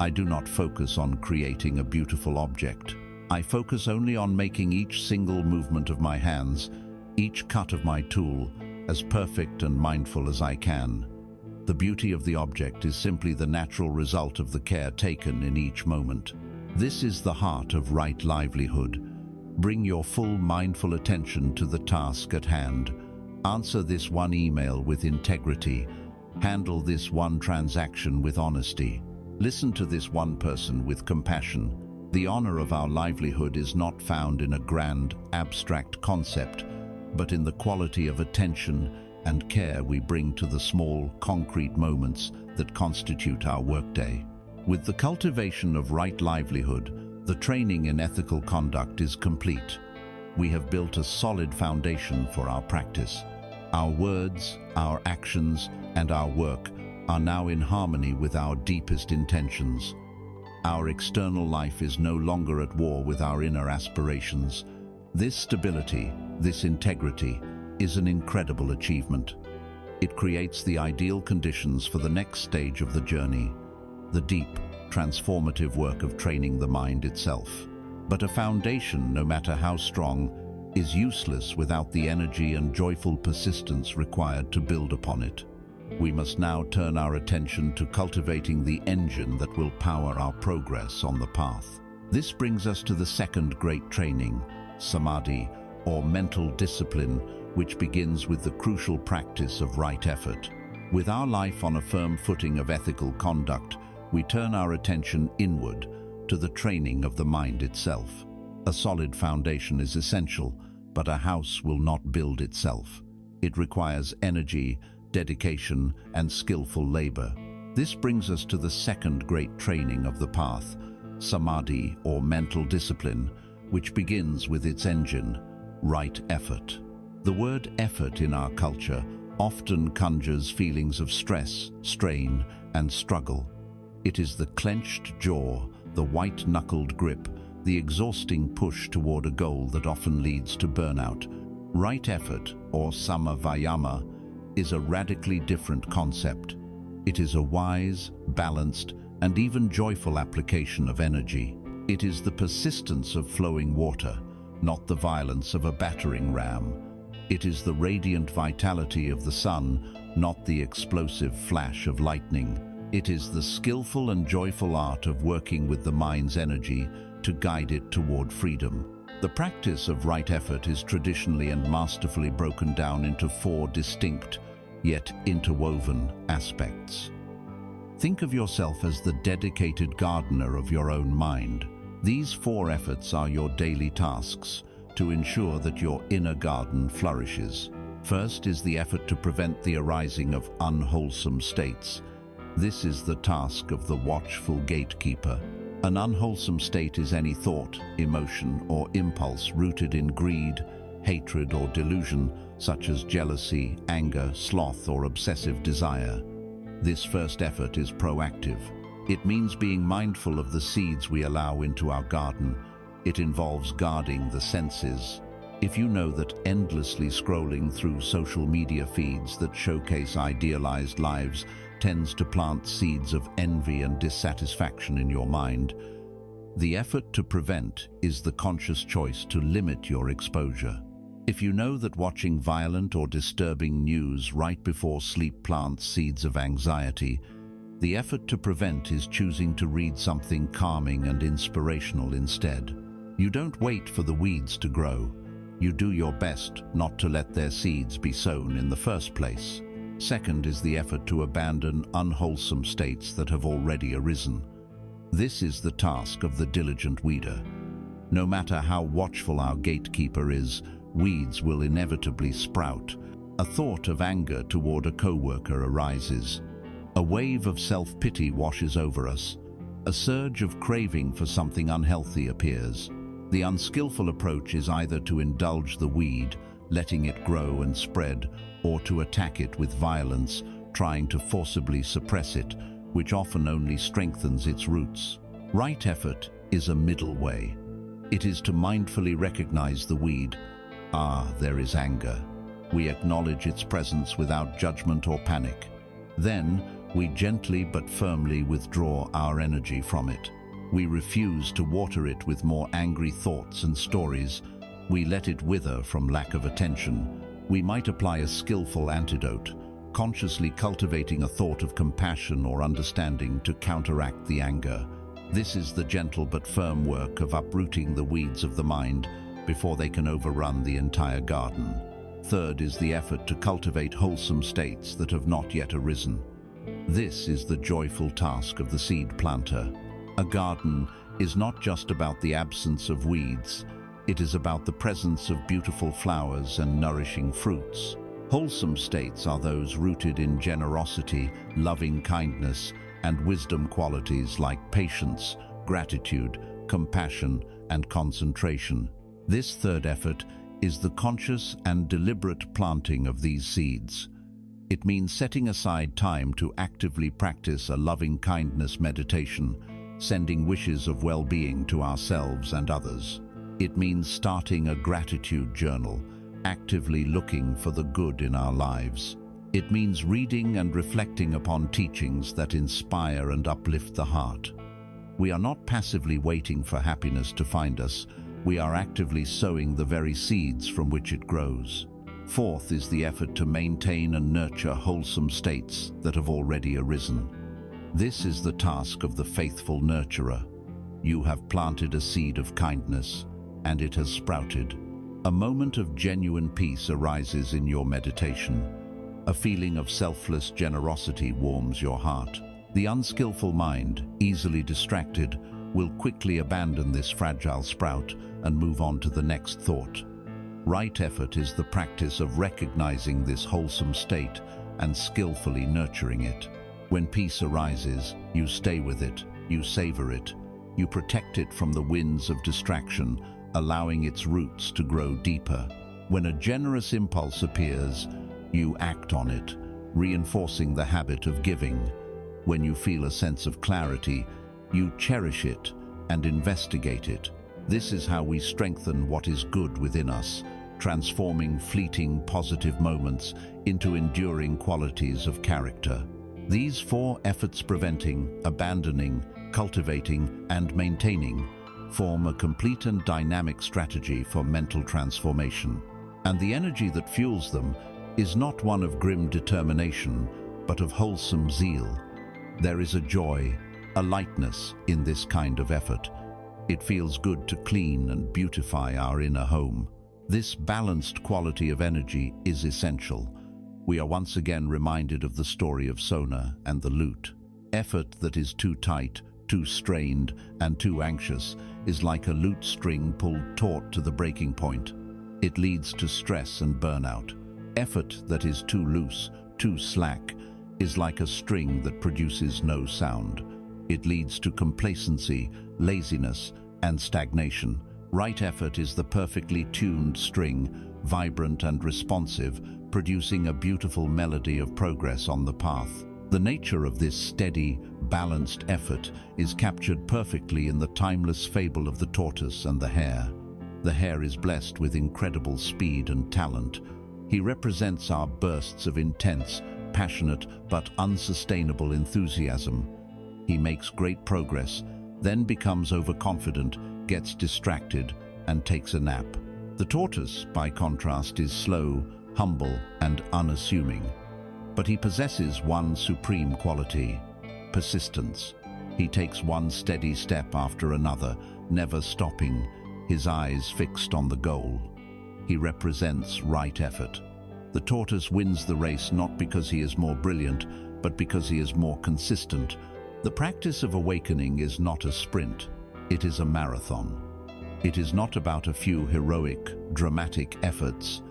"I do not focus on creating a beautiful object. I focus only on making each single movement of my hands, each cut of my tool, as perfect and mindful as I can. The beauty of the object is simply the natural result of the care taken in each moment." This is the heart of right livelihood. Bring your full mindful attention to the task at hand. Answer this one email with integrity. Handle this one transaction with honesty. Listen to this one person with compassion. The honor of our livelihood is not found in a grand, abstract concept, but in the quality of attention and care we bring to the small, concrete moments that constitute our workday. With the cultivation of right livelihood, the training in ethical conduct is complete. we have built a solid foundation for our practice. Our words, our actions, and our work are now in harmony with our deepest intentions. Our external life is no longer at war with our inner aspirations. This stability, this integrity, is an incredible achievement. It creates the ideal conditions for the next stage of the journey, the deep, transformative work of training the mind itself. But a foundation, no matter how strong, is useless without the energy and joyful persistence required to build upon it. We must now turn our attention to cultivating the engine that will power our progress on the path. This brings us to the second great training, samadhi, or mental discipline, which begins with the crucial practice of right effort. With our life on a firm footing of ethical conduct, we turn our attention inward to the training of the mind itself. A solid foundation is essential, but a house will not build itself. It requires energy, dedication, and skillful labor. This brings us to the second great training of the path, samadhi, or mental discipline, which begins with its engine, right effort. The word effort in our culture often conjures feelings of stress, strain, and struggle. It is the clenched jaw, the white-knuckled grip, the exhausting push toward a goal that often leads to burnout. Right effort, or sama vayama, is a radically different concept. It is a wise, balanced, and even joyful application of energy. It is the persistence of flowing water, not the violence of a battering ram. It is the radiant vitality of the sun, not the explosive flash of lightning. It is the skillful and joyful art of working with the mind's energy to guide it toward freedom. The practice of right effort is traditionally and masterfully broken down into four distinct, yet interwoven aspects. Think of yourself as the dedicated gardener of your own mind. These four efforts are your daily tasks to ensure that your inner garden flourishes. First is the effort to prevent the arising of unwholesome states. This is the task of the watchful gatekeeper. An unwholesome state is any thought, emotion, or impulse rooted in greed, hatred, or delusion, such as jealousy, anger, sloth, or obsessive desire. This first effort is proactive. It means being mindful of the seeds we allow into our garden. It involves guarding the senses. If you know that endlessly scrolling through social media feeds that showcase idealized lives tends to plant seeds of envy and dissatisfaction in your mind, the effort to prevent is the conscious choice to limit your exposure. If you know that watching violent or disturbing news right before sleep plants seeds of anxiety, the effort to prevent is choosing to read something calming and inspirational instead. You don't wait for the weeds to grow. You do your best not to let their seeds be sown in the first place. Second is the effort to abandon unwholesome states that have already arisen. This is the task of the diligent weeder. No matter how watchful our gatekeeper is, weeds will inevitably sprout. A thought of anger toward a coworker arises. A wave of self-pity washes over us. A surge of craving for something unhealthy appears. The unskillful approach is either to indulge the weed, letting it grow and spread, or to attack it with violence, trying to forcibly suppress it, which often only strengthens its roots. Right effort is a middle way. It is to mindfully recognize the weed. There is anger. We acknowledge its presence without judgment or panic. Then, we gently but firmly withdraw our energy from it. We refuse to water it with more angry thoughts and stories. We let it wither from lack of attention. We might apply a skillful antidote, consciously cultivating a thought of compassion or understanding to counteract the anger. This is the gentle but firm work of uprooting the weeds of the mind before they can overrun the entire garden. Third is the effort to cultivate wholesome states that have not yet arisen. This is the joyful task of the seed planter. A garden is not just about the absence of weeds. It is about the presence of beautiful flowers and nourishing fruits. Wholesome states are those rooted in generosity, loving kindness, and wisdom qualities like patience, gratitude, compassion, and concentration. This third effort is the conscious and deliberate planting of these seeds. It means setting aside time to actively practice a loving-kindness meditation, sending wishes of well-being to ourselves and others. It means starting a gratitude journal, actively looking for the good in our lives. It means reading and reflecting upon teachings that inspire and uplift the heart. We are not passively waiting for happiness to find us. We are actively sowing the very seeds from which it grows. Fourth is the effort to maintain and nurture wholesome states that have already arisen. This is the task of the faithful nurturer. You have planted a seed of kindness, and it has sprouted. A moment of genuine peace arises in your meditation. A feeling of selfless generosity warms your heart. The unskillful mind, easily distracted, will quickly abandon this fragile sprout and move on to the next thought. Right effort is the practice of recognizing this wholesome state and skillfully nurturing it. When peace arises, you stay with it, you savor it, you protect it from the winds of distraction, allowing its roots to grow deeper. When a generous impulse appears, you act on it, reinforcing the habit of giving. When you feel a sense of clarity, you cherish it and investigate it. This is how we strengthen what is good within us, transforming fleeting positive moments into enduring qualities of character. These 4 efforts, preventing, abandoning, cultivating, and maintaining, form a complete and dynamic strategy for mental transformation. And the energy that fuels them is not one of grim determination, but of wholesome zeal. There is a joy, a lightness in this kind of effort. It feels good to clean and beautify our inner home. This balanced quality of energy is essential. We are once again reminded of the story of Sona and the lute. Effort that is too tight, too strained, and too anxious is like a lute string pulled taut to the breaking point. It leads to stress and burnout. Effort that is too loose, too slack, is like a string that produces no sound. It leads to complacency, laziness, and stagnation. Right effort is the perfectly tuned string, vibrant and responsive, producing a beautiful melody of progress on the path. The nature of this steady, balanced effort is captured perfectly in the timeless fable of the tortoise and the hare. The hare is blessed with incredible speed and talent. He represents our bursts of intense, passionate, but unsustainable enthusiasm. He makes great progress, then becomes overconfident, gets distracted, and takes a nap. The tortoise, by contrast, is slow, humble, and unassuming. But he possesses one supreme quality: persistence. He takes one steady step after another, never stopping, his eyes fixed on the goal. He represents right effort. The tortoise wins the race not because he is more brilliant, but because he is more consistent. The practice of awakening is not a sprint, it is a marathon. It is not about a few heroic, dramatic efforts,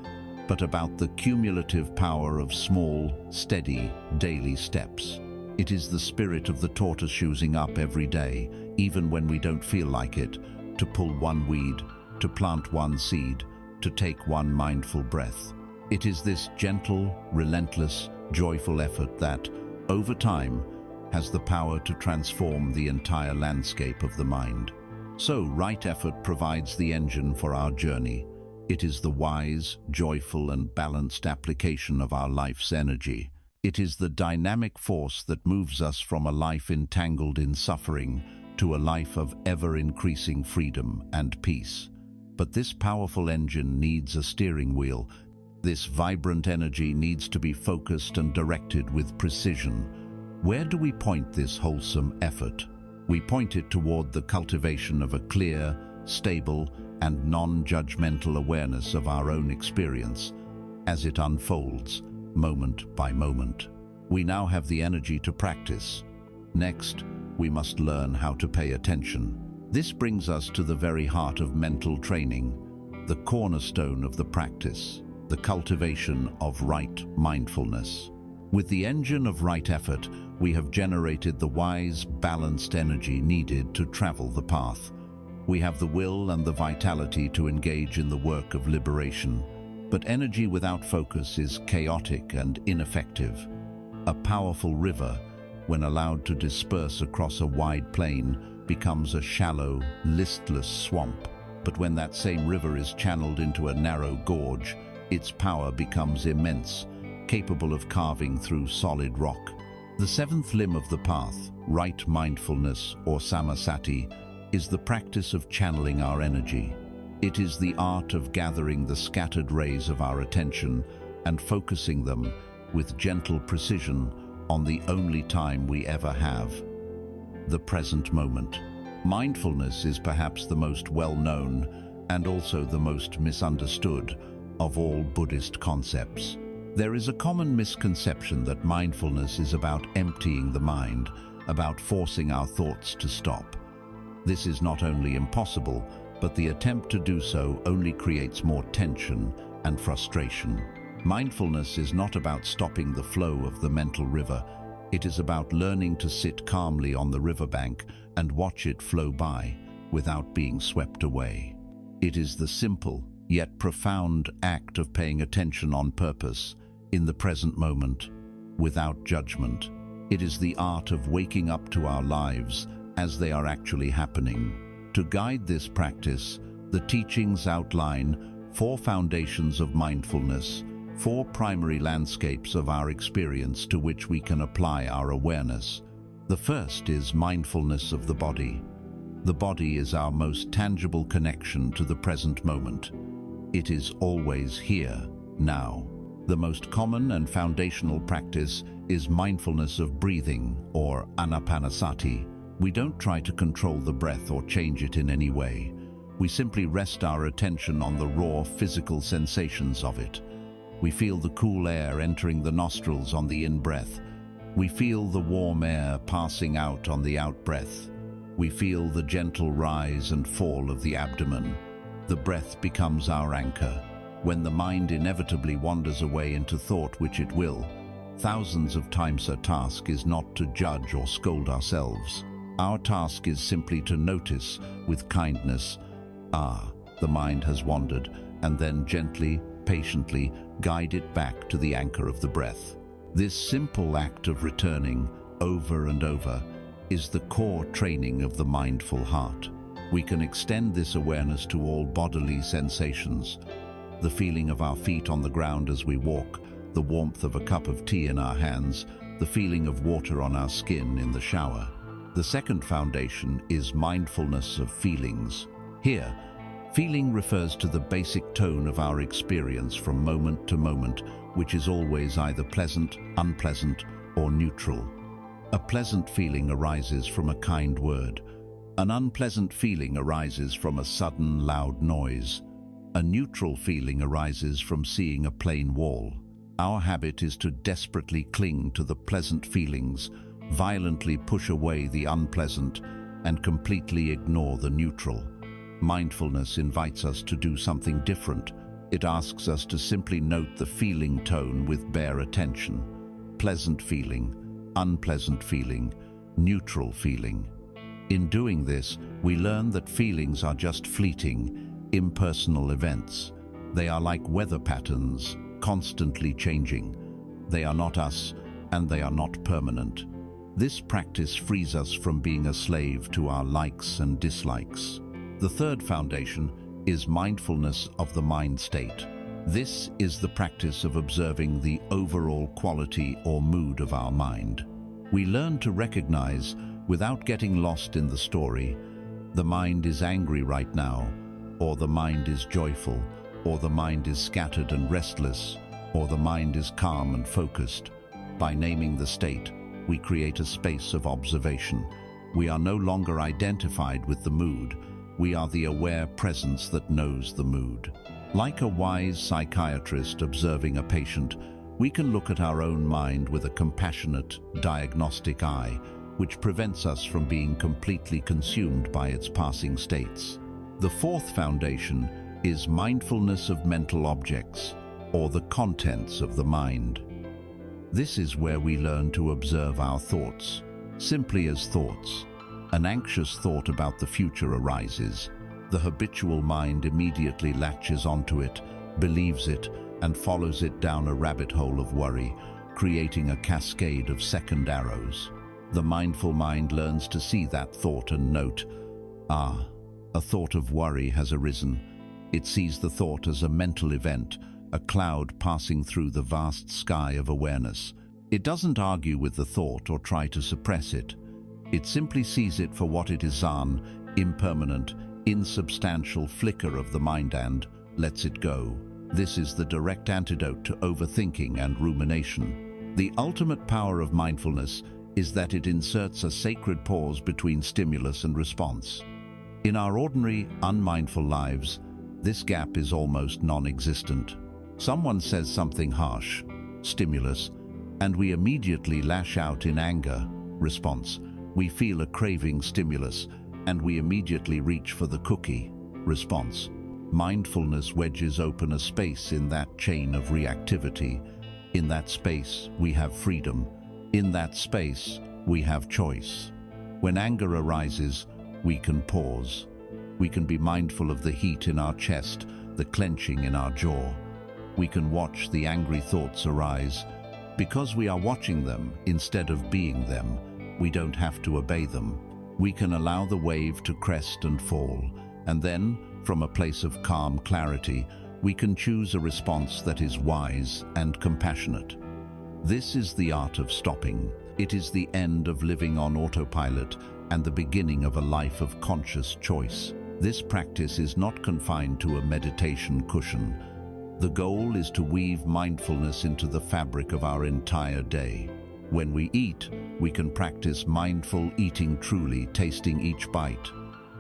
but about the cumulative power of small, steady, daily steps. It is the spirit of the tortoise choosing up every day, even when we don't feel like it, to pull one weed, to plant one seed, to take one mindful breath. It is this gentle, relentless, joyful effort that, over time, has the power to transform the entire landscape of the mind. So, right effort provides the engine for our journey. It is the wise, joyful, and balanced application of our life's energy. It is the dynamic force that moves us from a life entangled in suffering to a life of ever-increasing freedom and peace. But this powerful engine needs a steering wheel. This vibrant energy needs to be focused and directed with precision. Where do we point this wholesome effort? We point it toward the cultivation of a clear, stable, and non-judgmental awareness of our own experience as it unfolds, moment by moment. We now have the energy to practice. Next, we must learn how to pay attention. This brings us to the very heart of mental training, the cornerstone of the practice, the cultivation of right mindfulness. With the engine of right effort, we have generated the wise, balanced energy needed to travel the path. We have the will and the vitality to engage in the work of liberation. But energy without focus is chaotic and ineffective. A powerful river, when allowed to disperse across a wide plain, becomes a shallow, listless swamp. But when that same river is channeled into a narrow gorge, its power becomes immense, capable of carving through solid rock. The seventh limb of the path, right mindfulness or samasati, is the practice of channeling our energy. It is the art of gathering the scattered rays of our attention and focusing them with gentle precision on the only time we ever have, the present moment. Mindfulness is perhaps the most well-known and also the most misunderstood of all Buddhist concepts. There is a common misconception that mindfulness is about emptying the mind, about forcing our thoughts to stop. This is not only impossible, but the attempt to do so only creates more tension and frustration. Mindfulness is not about stopping the flow of the mental river. It is about learning to sit calmly on the riverbank and watch it flow by without being swept away. It is the simple yet profound act of paying attention on purpose, in the present moment, without judgment. It is the art of waking up to our lives as they are actually happening. To guide this practice, the teachings outline 4 foundations of mindfulness, 4 primary landscapes of our experience to which we can apply our awareness. The first is mindfulness of the body. The body is our most tangible connection to the present moment. It is always here, now. The most common and foundational practice is mindfulness of breathing, or anapanasati. We don't try to control the breath or change it in any way. We simply rest our attention on the raw physical sensations of it. We feel the cool air entering the nostrils on the in-breath. We feel the warm air passing out on the out-breath. We feel the gentle rise and fall of the abdomen. The breath becomes our anchor. When the mind inevitably wanders away into thought, which it will, thousands of times our task is not to judge or scold ourselves. Our task is simply to notice with kindness, the mind has wandered, and then gently, patiently guide it back to the anchor of the breath. This simple act of returning over and over is the core training of the mindful heart. We can extend this awareness to all bodily sensations. The feeling of our feet on the ground as we walk, the warmth of a cup of tea in our hands, the feeling of water on our skin in the shower. The second foundation is mindfulness of feelings. Here, feeling refers to the basic tone of our experience from moment to moment, which is always either pleasant, unpleasant, or neutral. A pleasant feeling arises from a kind word. An unpleasant feeling arises from a sudden, loud noise. A neutral feeling arises from seeing a plain wall. Our habit is to desperately cling to the pleasant feelings, violently push away the unpleasant, and completely ignore the neutral. Mindfulness invites us to do something different. It asks us to simply note the feeling tone with bare attention. Pleasant feeling, unpleasant feeling, neutral feeling. In doing this, we learn that feelings are just fleeting, impersonal events. They are like weather patterns, constantly changing. They are not us, and they are not permanent. This practice frees us from being a slave to our likes and dislikes. The third foundation is mindfulness of the mind state. This is the practice of observing the overall quality or mood of our mind. We learn to recognize, without getting lost in the story, the mind is angry right now, or the mind is joyful, or the mind is scattered and restless, or the mind is calm and focused. By naming the state, we create a space of observation. We are no longer identified with the mood. We are the aware presence that knows the mood. Like a wise psychiatrist observing a patient, we can look at our own mind with a compassionate, diagnostic eye, which prevents us from being completely consumed by its passing states. The fourth foundation is mindfulness of mental objects, or the contents of the mind. This is where we learn to observe our thoughts, simply as thoughts. An anxious thought about the future arises. The habitual mind immediately latches onto it, believes it, and follows it down a rabbit hole of worry, creating a cascade of second arrows. The mindful mind learns to see that thought and note, a thought of worry has arisen. It sees the thought as a mental event, a cloud passing through the vast sky of awareness. It doesn't argue with the thought or try to suppress it. It simply sees it for what it is, an impermanent, insubstantial flicker of the mind, and lets it go. This is the direct antidote to overthinking and rumination. The ultimate power of mindfulness is that it inserts a sacred pause between stimulus and response. In our ordinary, unmindful lives, this gap is almost non-existent. Someone says something harsh, stimulus, and we immediately lash out in anger, response. We feel a craving, stimulus, and we immediately reach for the cookie, response. Mindfulness wedges open a space in that chain of reactivity. In that space, we have freedom. In that space, we have choice. When anger arises, we can pause. We can be mindful of the heat in our chest, the clenching in our jaw. We can watch the angry thoughts arise. Because we are watching them instead of being them, we don't have to obey them. We can allow the wave to crest and fall, and then, from a place of calm clarity, we can choose a response that is wise and compassionate. This is the art of stopping. It is the end of living on autopilot and the beginning of a life of conscious choice. This practice is not confined to a meditation cushion. The goal is to weave mindfulness into the fabric of our entire day. When we eat, we can practice mindful eating, truly tasting each bite,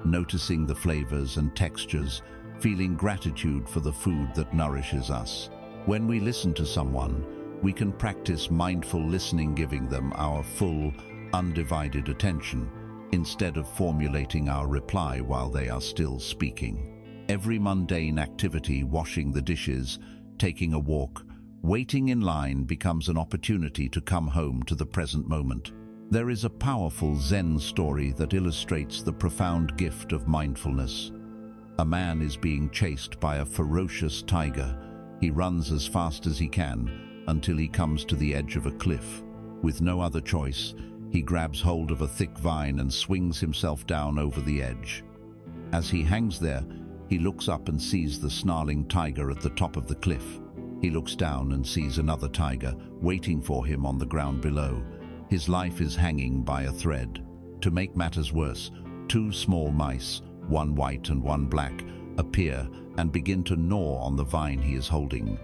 noticing the flavors and textures, feeling gratitude for the food that nourishes us. When we listen to someone, we can practice mindful listening, giving them our full, undivided attention, instead of formulating our reply while they are still speaking. Every mundane activity, washing the dishes, taking a walk, waiting in line, becomes an opportunity to come home to the present moment. There is a powerful Zen story that illustrates the profound gift of mindfulness. A man is being chased by a ferocious tiger. He runs as fast as he can until he comes to the edge of a cliff. With no other choice, he grabs hold of a thick vine and swings himself down over the edge. As he hangs there, he looks up and sees the snarling tiger at the top of the cliff. He looks down and sees another tiger waiting for him on the ground below. His life is hanging by a thread. To make matters worse, two small mice, one white and one black, appear and begin to gnaw on the vine he is holding.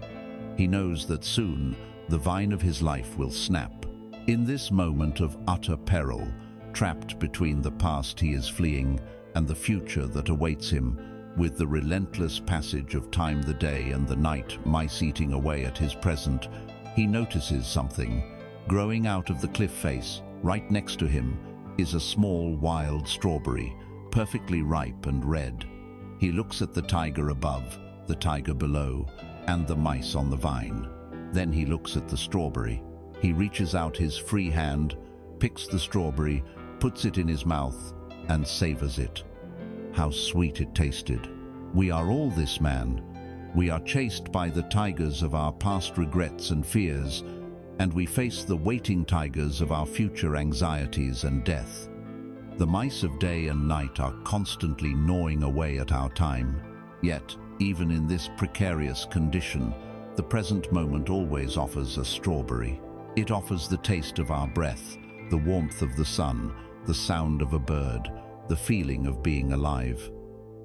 He knows that soon the vine of his life will snap. In this moment of utter peril, trapped between the past he is fleeing and the future that awaits him, with the relentless passage of time, the day and the night mice eating away at his present, he notices something. Growing out of the cliff face, right next to him, is a small wild strawberry, perfectly ripe and red. He looks at the tiger above, the tiger below, and the mice on the vine. Then he looks at the strawberry. He reaches out his free hand, picks the strawberry, puts it in his mouth, and savors it. How sweet it tasted. We are all this man. We are chased by the tigers of our past regrets and fears, and we face the waiting tigers of our future anxieties and death. The mice of day and night are constantly gnawing away at our time. Yet, even in this precarious condition, the present moment always offers a strawberry. It offers the taste of our breath, the warmth of the sun, the sound of a bird, the feeling of being alive.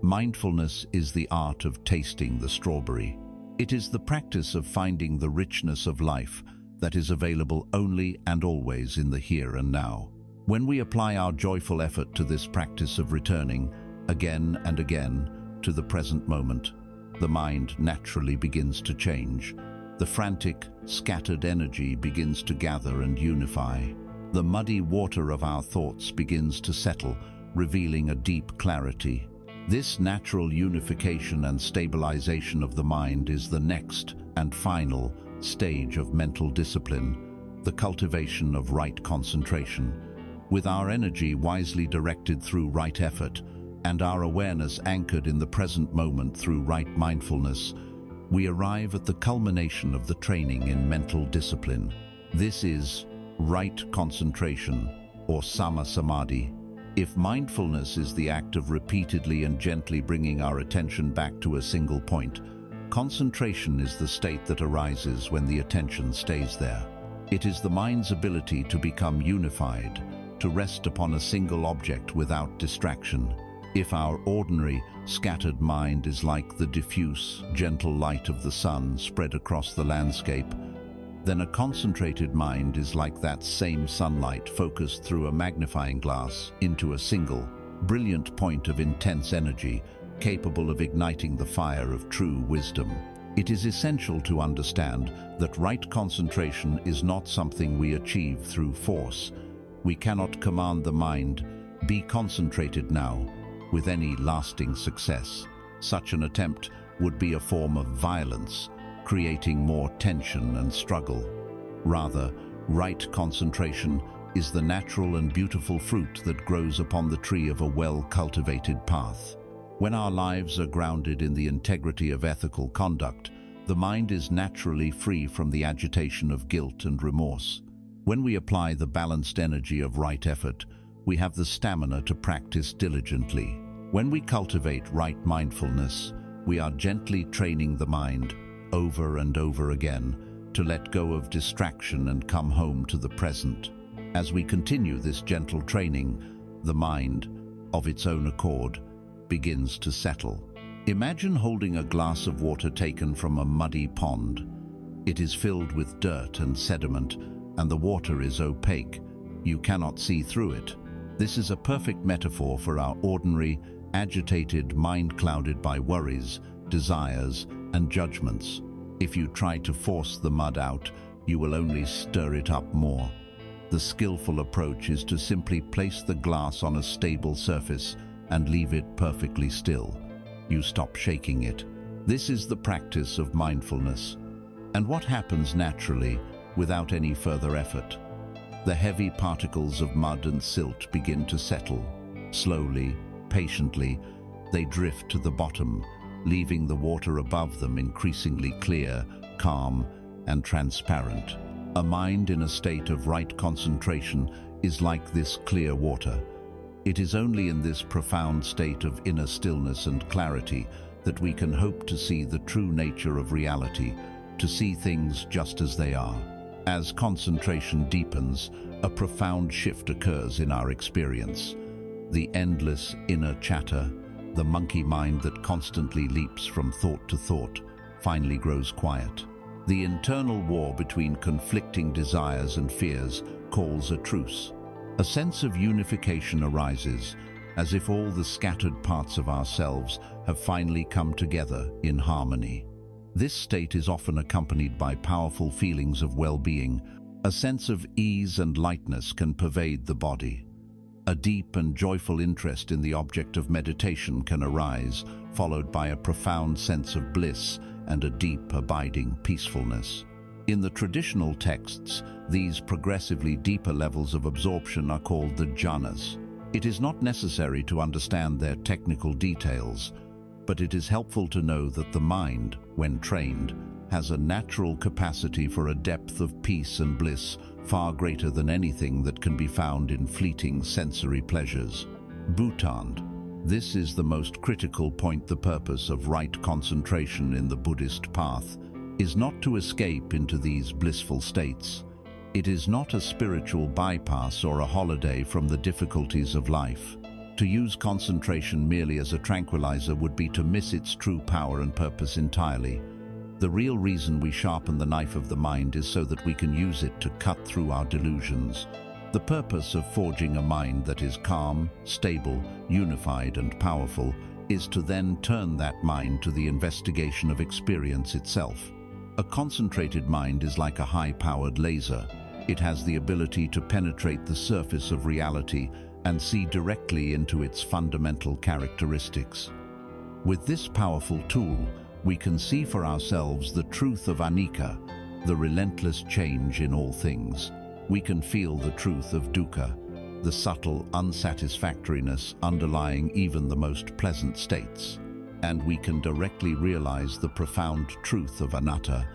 Mindfulness is the art of tasting the strawberry. It is the practice of finding the richness of life that is available only and always in the here and now. When we apply our joyful effort to this practice of returning, again and again, to the present moment, the mind naturally begins to change. The frantic, scattered energy begins to gather and unify. The muddy water of our thoughts begins to settle, revealing a deep clarity. This natural unification and stabilization of the mind is the next and final stage of mental discipline, the cultivation of right concentration. With our energy wisely directed through right effort, and our awareness anchored in the present moment through right mindfulness, we arrive at the culmination of the training in mental discipline. This is right concentration, or sama samadhi. If mindfulness is the act of repeatedly and gently bringing our attention back to a single point, concentration is the state that arises when the attention stays there. It is the mind's ability to become unified, to rest upon a single object without distraction. If our ordinary, scattered mind is like the diffuse, gentle light of the sun spread across the landscape, then a concentrated mind is like that same sunlight focused through a magnifying glass into a single, brilliant point of intense energy, capable of igniting the fire of true wisdom. It is essential to understand that right concentration is not something we achieve through force. We cannot command the mind, "Be concentrated now," with any lasting success. Such an attempt would be a form of violence, creating more tension and struggle. Rather, right concentration is the natural and beautiful fruit that grows upon the tree of a well-cultivated path. When our lives are grounded in the integrity of ethical conduct, the mind is naturally free from the agitation of guilt and remorse. When we apply the balanced energy of right effort, we have the stamina to practice diligently. When we cultivate right mindfulness, we are gently training the mind, over and over again, to let go of distraction and come home to the present. As we continue this gentle training, the mind, of its own accord, begins to settle. Imagine holding a glass of water taken from a muddy pond. It is filled with dirt and sediment, and the water is opaque. You cannot see through it. This is a perfect metaphor for our ordinary, agitated mind clouded by worries, desires, and judgments. If you try to force the mud out, you will only stir it up more. The skillful approach is to simply place the glass on a stable surface and leave it perfectly still. You stop shaking it. This is the practice of mindfulness. And what happens naturally, without any further effort? The heavy particles of mud and silt begin to settle. Slowly, patiently, they drift to the bottom, leaving the water above them increasingly clear, calm, and transparent. A mind in a state of right concentration is like this clear water. It is only in this profound state of inner stillness and clarity that we can hope to see the true nature of reality, to see things just as they are. As concentration deepens, a profound shift occurs in our experience. The endless inner chatter, the monkey mind that constantly leaps from thought to thought, finally grows quiet. The internal war between conflicting desires and fears calls a truce. A sense of unification arises, as if all the scattered parts of ourselves have finally come together in harmony. This state is often accompanied by powerful feelings of well-being. A sense of ease and lightness can pervade the body. A deep and joyful interest in the object of meditation can arise, followed by a profound sense of bliss and a deep, abiding peacefulness. In the traditional texts, these progressively deeper levels of absorption are called the jhanas. It is not necessary to understand their technical details, but it is helpful to know that the mind, when trained, has a natural capacity for a depth of peace and bliss far greater than anything that can be found in fleeting sensory pleasures. Bhutan. This is the most critical point. The purpose of right concentration in the Buddhist path is not to escape into these blissful states. It is not a spiritual bypass or a holiday from the difficulties of life. To use concentration merely as a tranquilizer would be to miss its true power and purpose entirely. The real reason we sharpen the knife of the mind is so that we can use it to cut through our delusions. The purpose of forging a mind that is calm, stable, unified, and powerful is to then turn that mind to the investigation of experience itself. A concentrated mind is like a high-powered laser. It has the ability to penetrate the surface of reality and see directly into its fundamental characteristics. With this powerful tool, we can see for ourselves the truth of anicca, the relentless change in all things. We can feel the truth of dukkha, the subtle unsatisfactoriness underlying even the most pleasant states. And we can directly realize the profound truth of anatta,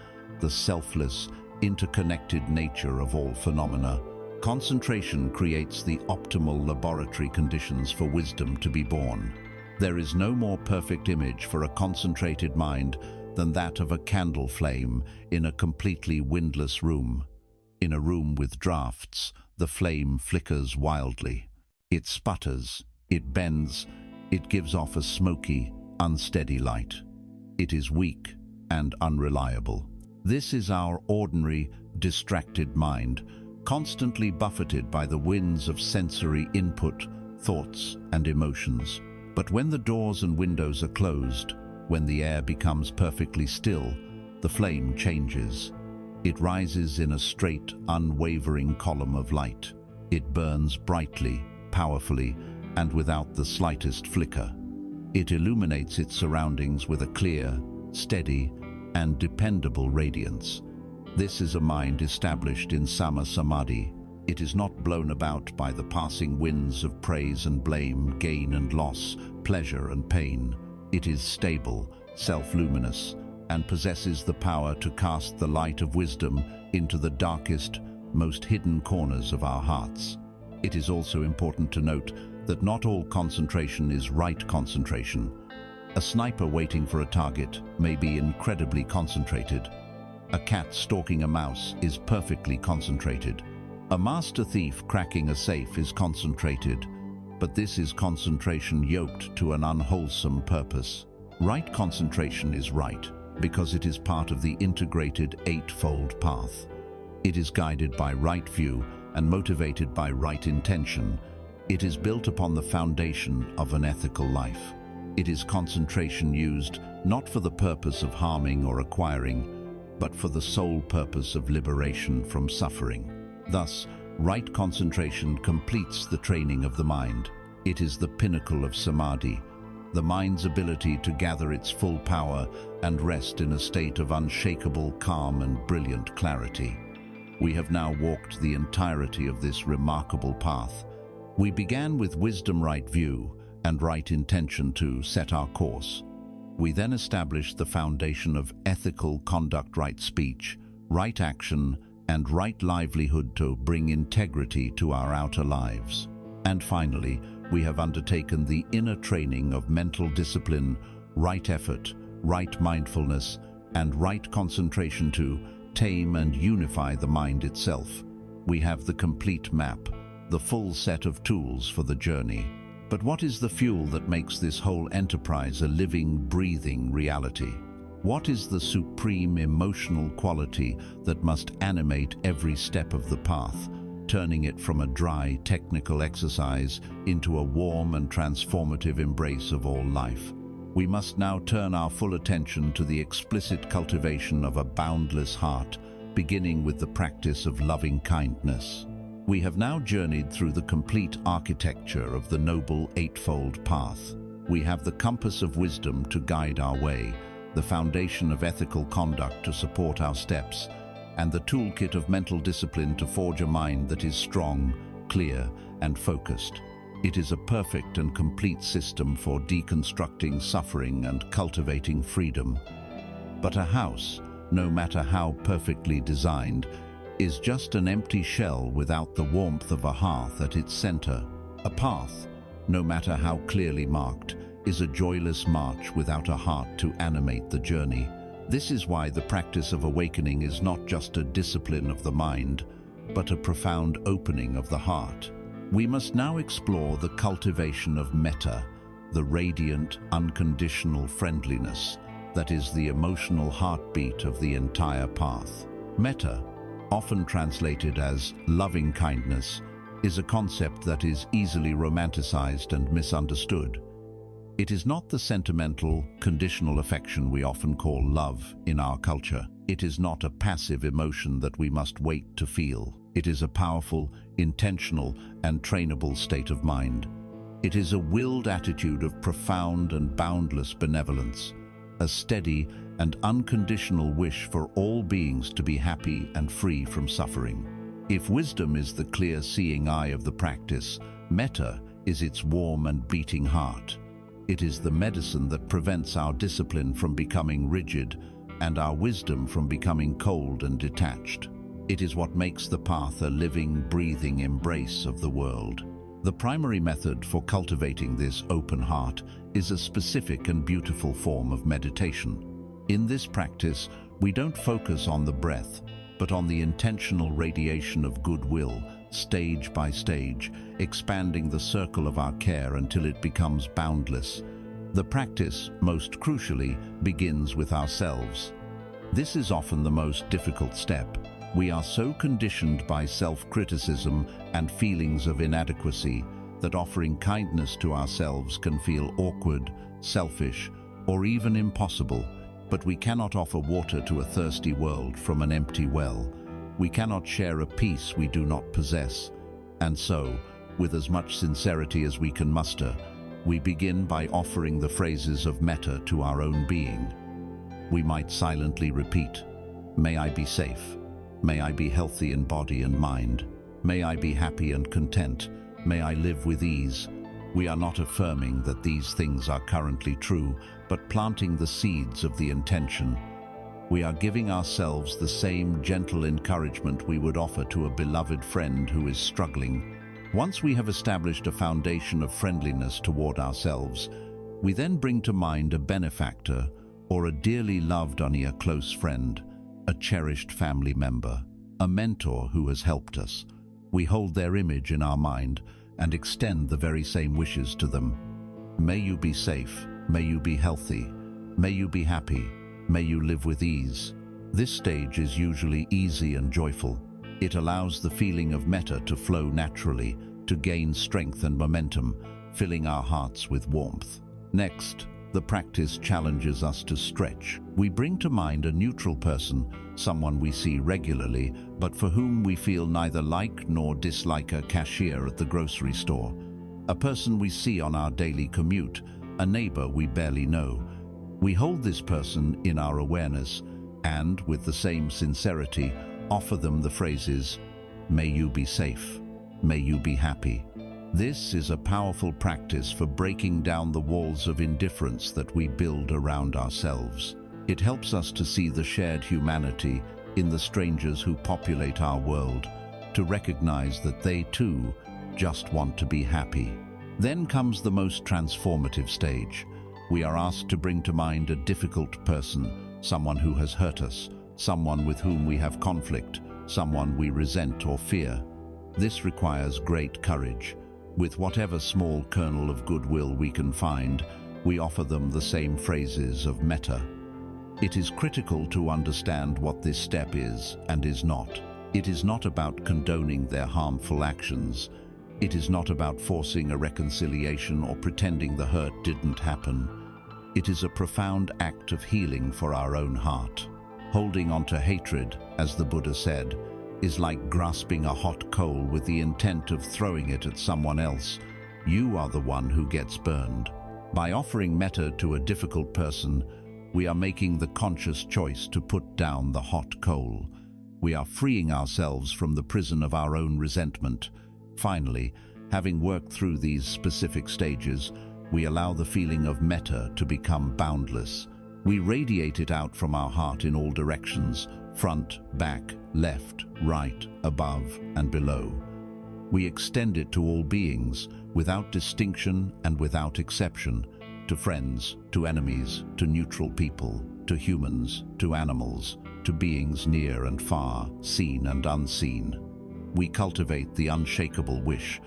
the selfless, interconnected nature of all phenomena. Concentration creates the optimal laboratory conditions for wisdom to be born. There is no more perfect image for a concentrated mind than that of a candle flame in a completely windless room. In a room with drafts, the flame flickers wildly. It sputters, it bends, it gives off a smoky, unsteady light. It is weak and unreliable. This is our ordinary, distracted mind, constantly buffeted by the winds of sensory input, thoughts, and emotions. But when the doors and windows are closed, when the air becomes perfectly still, the flame changes. It rises in a straight, unwavering column of light. It burns brightly, powerfully, and without the slightest flicker. It illuminates its surroundings with a clear, steady, and dependable radiance. This is a mind established in Sama Samadhi. It is not blown about by the passing winds of praise and blame, gain and loss, pleasure and pain. It is stable, self-luminous, and possesses the power to cast the light of wisdom into the darkest, most hidden corners of our hearts. It is also important to note that not all concentration is right concentration. A sniper waiting for a target may be incredibly concentrated. A cat stalking a mouse is perfectly concentrated. A master thief cracking a safe is concentrated, but this is concentration yoked to an unwholesome purpose. Right concentration is right because it is part of the integrated eightfold path. It is guided by right view and motivated by right intention. It is built upon the foundation of an ethical life. It is concentration used not for the purpose of harming or acquiring, but for the sole purpose of liberation from suffering. Thus, right concentration completes the training of the mind. It is the pinnacle of samadhi, the mind's ability to gather its full power and rest in a state of unshakable calm and brilliant clarity. We have now walked the entirety of this remarkable path. We began with wisdom, right view, and right intention to set our course. We then established the foundation of ethical conduct, right speech, right action, and right livelihood to bring integrity to our outer lives. And finally, we have undertaken the inner training of mental discipline, right effort, right mindfulness, and right concentration to tame and unify the mind itself. We have the complete map, the full set of tools for the journey. But what is the fuel that makes this whole enterprise a living, breathing reality? What is the supreme emotional quality that must animate every step of the path, turning it from a dry, technical exercise into a warm and transformative embrace of all life? We must now turn our full attention to the explicit cultivation of a boundless heart, beginning with the practice of loving kindness. We have now journeyed through the complete architecture of the noble eightfold path. We have the compass of wisdom to guide our way, the foundation of ethical conduct to support our steps, and the toolkit of mental discipline to forge a mind that is strong, clear, and focused. It is a perfect and complete system for deconstructing suffering and cultivating freedom. But a house, no matter how perfectly designed, is just an empty shell without the warmth of a hearth at its center. A path, no matter how clearly marked, is a joyless march without a heart to animate the journey. This is why the practice of awakening is not just a discipline of the mind, but a profound opening of the heart. We must now explore the cultivation of metta, the radiant, unconditional friendliness that is the emotional heartbeat of the entire path. Metta, often translated as loving kindness, is a concept that is easily romanticized and misunderstood. It is not the sentimental, conditional affection we often call love in our culture. It is not a passive emotion that we must wait to feel. It is a powerful, intentional, and trainable state of mind. It is a willed attitude of profound and boundless benevolence, a steady and unconditional wish for all beings to be happy and free from suffering. If wisdom is the clear-seeing eye of the practice, metta is its warm and beating heart. It is the medicine that prevents our discipline from becoming rigid and our wisdom from becoming cold and detached. It is what makes the path a living, breathing embrace of the world. The primary method for cultivating this open heart is a specific and beautiful form of meditation. In this practice, we don't focus on the breath, but on the intentional radiation of goodwill, stage by stage, expanding the circle of our care until it becomes boundless. The practice, most crucially, begins with ourselves. This is often the most difficult step. We are so conditioned by self-criticism and feelings of inadequacy that offering kindness to ourselves can feel awkward, selfish, or even impossible. But we cannot offer water to a thirsty world from an empty well. We cannot share a peace we do not possess. And so, with as much sincerity as we can muster, we begin by offering the phrases of metta to our own being. We might silently repeat, "May I be safe. May I be healthy in body and mind. May I be happy and content. May I live with ease." We are not affirming that these things are currently true, but planting the seeds of the intention. We are giving ourselves the same gentle encouragement we would offer to a beloved friend who is struggling. Once we have established a foundation of friendliness toward ourselves, we then bring to mind a benefactor or a dearly loved a close friend, a cherished family member, a mentor who has helped us. We hold their image in our mind and extend the very same wishes to them. May you be safe. May you be healthy. May you be happy. May you live with ease. This stage is usually easy and joyful. It allows the feeling of metta to flow naturally, to gain strength and momentum, filling our hearts with warmth. Next, the practice challenges us to stretch. We bring to mind a neutral person, someone we see regularly, but for whom we feel neither like nor dislike: a cashier at the grocery store, a person we see on our daily commute, a neighbor we barely know. We hold this person in our awareness and, with the same sincerity, offer them the phrases, "May you be safe. May you be happy." This is a powerful practice for breaking down the walls of indifference that we build around ourselves. It helps us to see the shared humanity in the strangers who populate our world, to recognize that they too just want to be happy. Then comes the most transformative stage. We are asked to bring to mind a difficult person, someone who has hurt us, someone with whom we have conflict, someone we resent or fear. This requires great courage. With whatever small kernel of goodwill we can find, we offer them the same phrases of metta. It is critical to understand what this step is and is not. It is not about condoning their harmful actions. It is not about forcing a reconciliation or pretending the hurt didn't happen. It is a profound act of healing for our own heart. Holding on to hatred, as the Buddha said, is like grasping a hot coal with the intent of throwing it at someone else. You are the one who gets burned. By offering metta to a difficult person, we are making the conscious choice to put down the hot coal. We are freeing ourselves from the prison of our own resentment. Finally, having worked through these specific stages, we allow the feeling of metta to become boundless. We radiate it out from our heart in all directions: front, back, left, right, above, and below. We extend it to all beings, without distinction and without exception, to friends, to enemies, to neutral people, to humans, to animals, to beings near and far, seen and unseen. We cultivate the unshakable wish: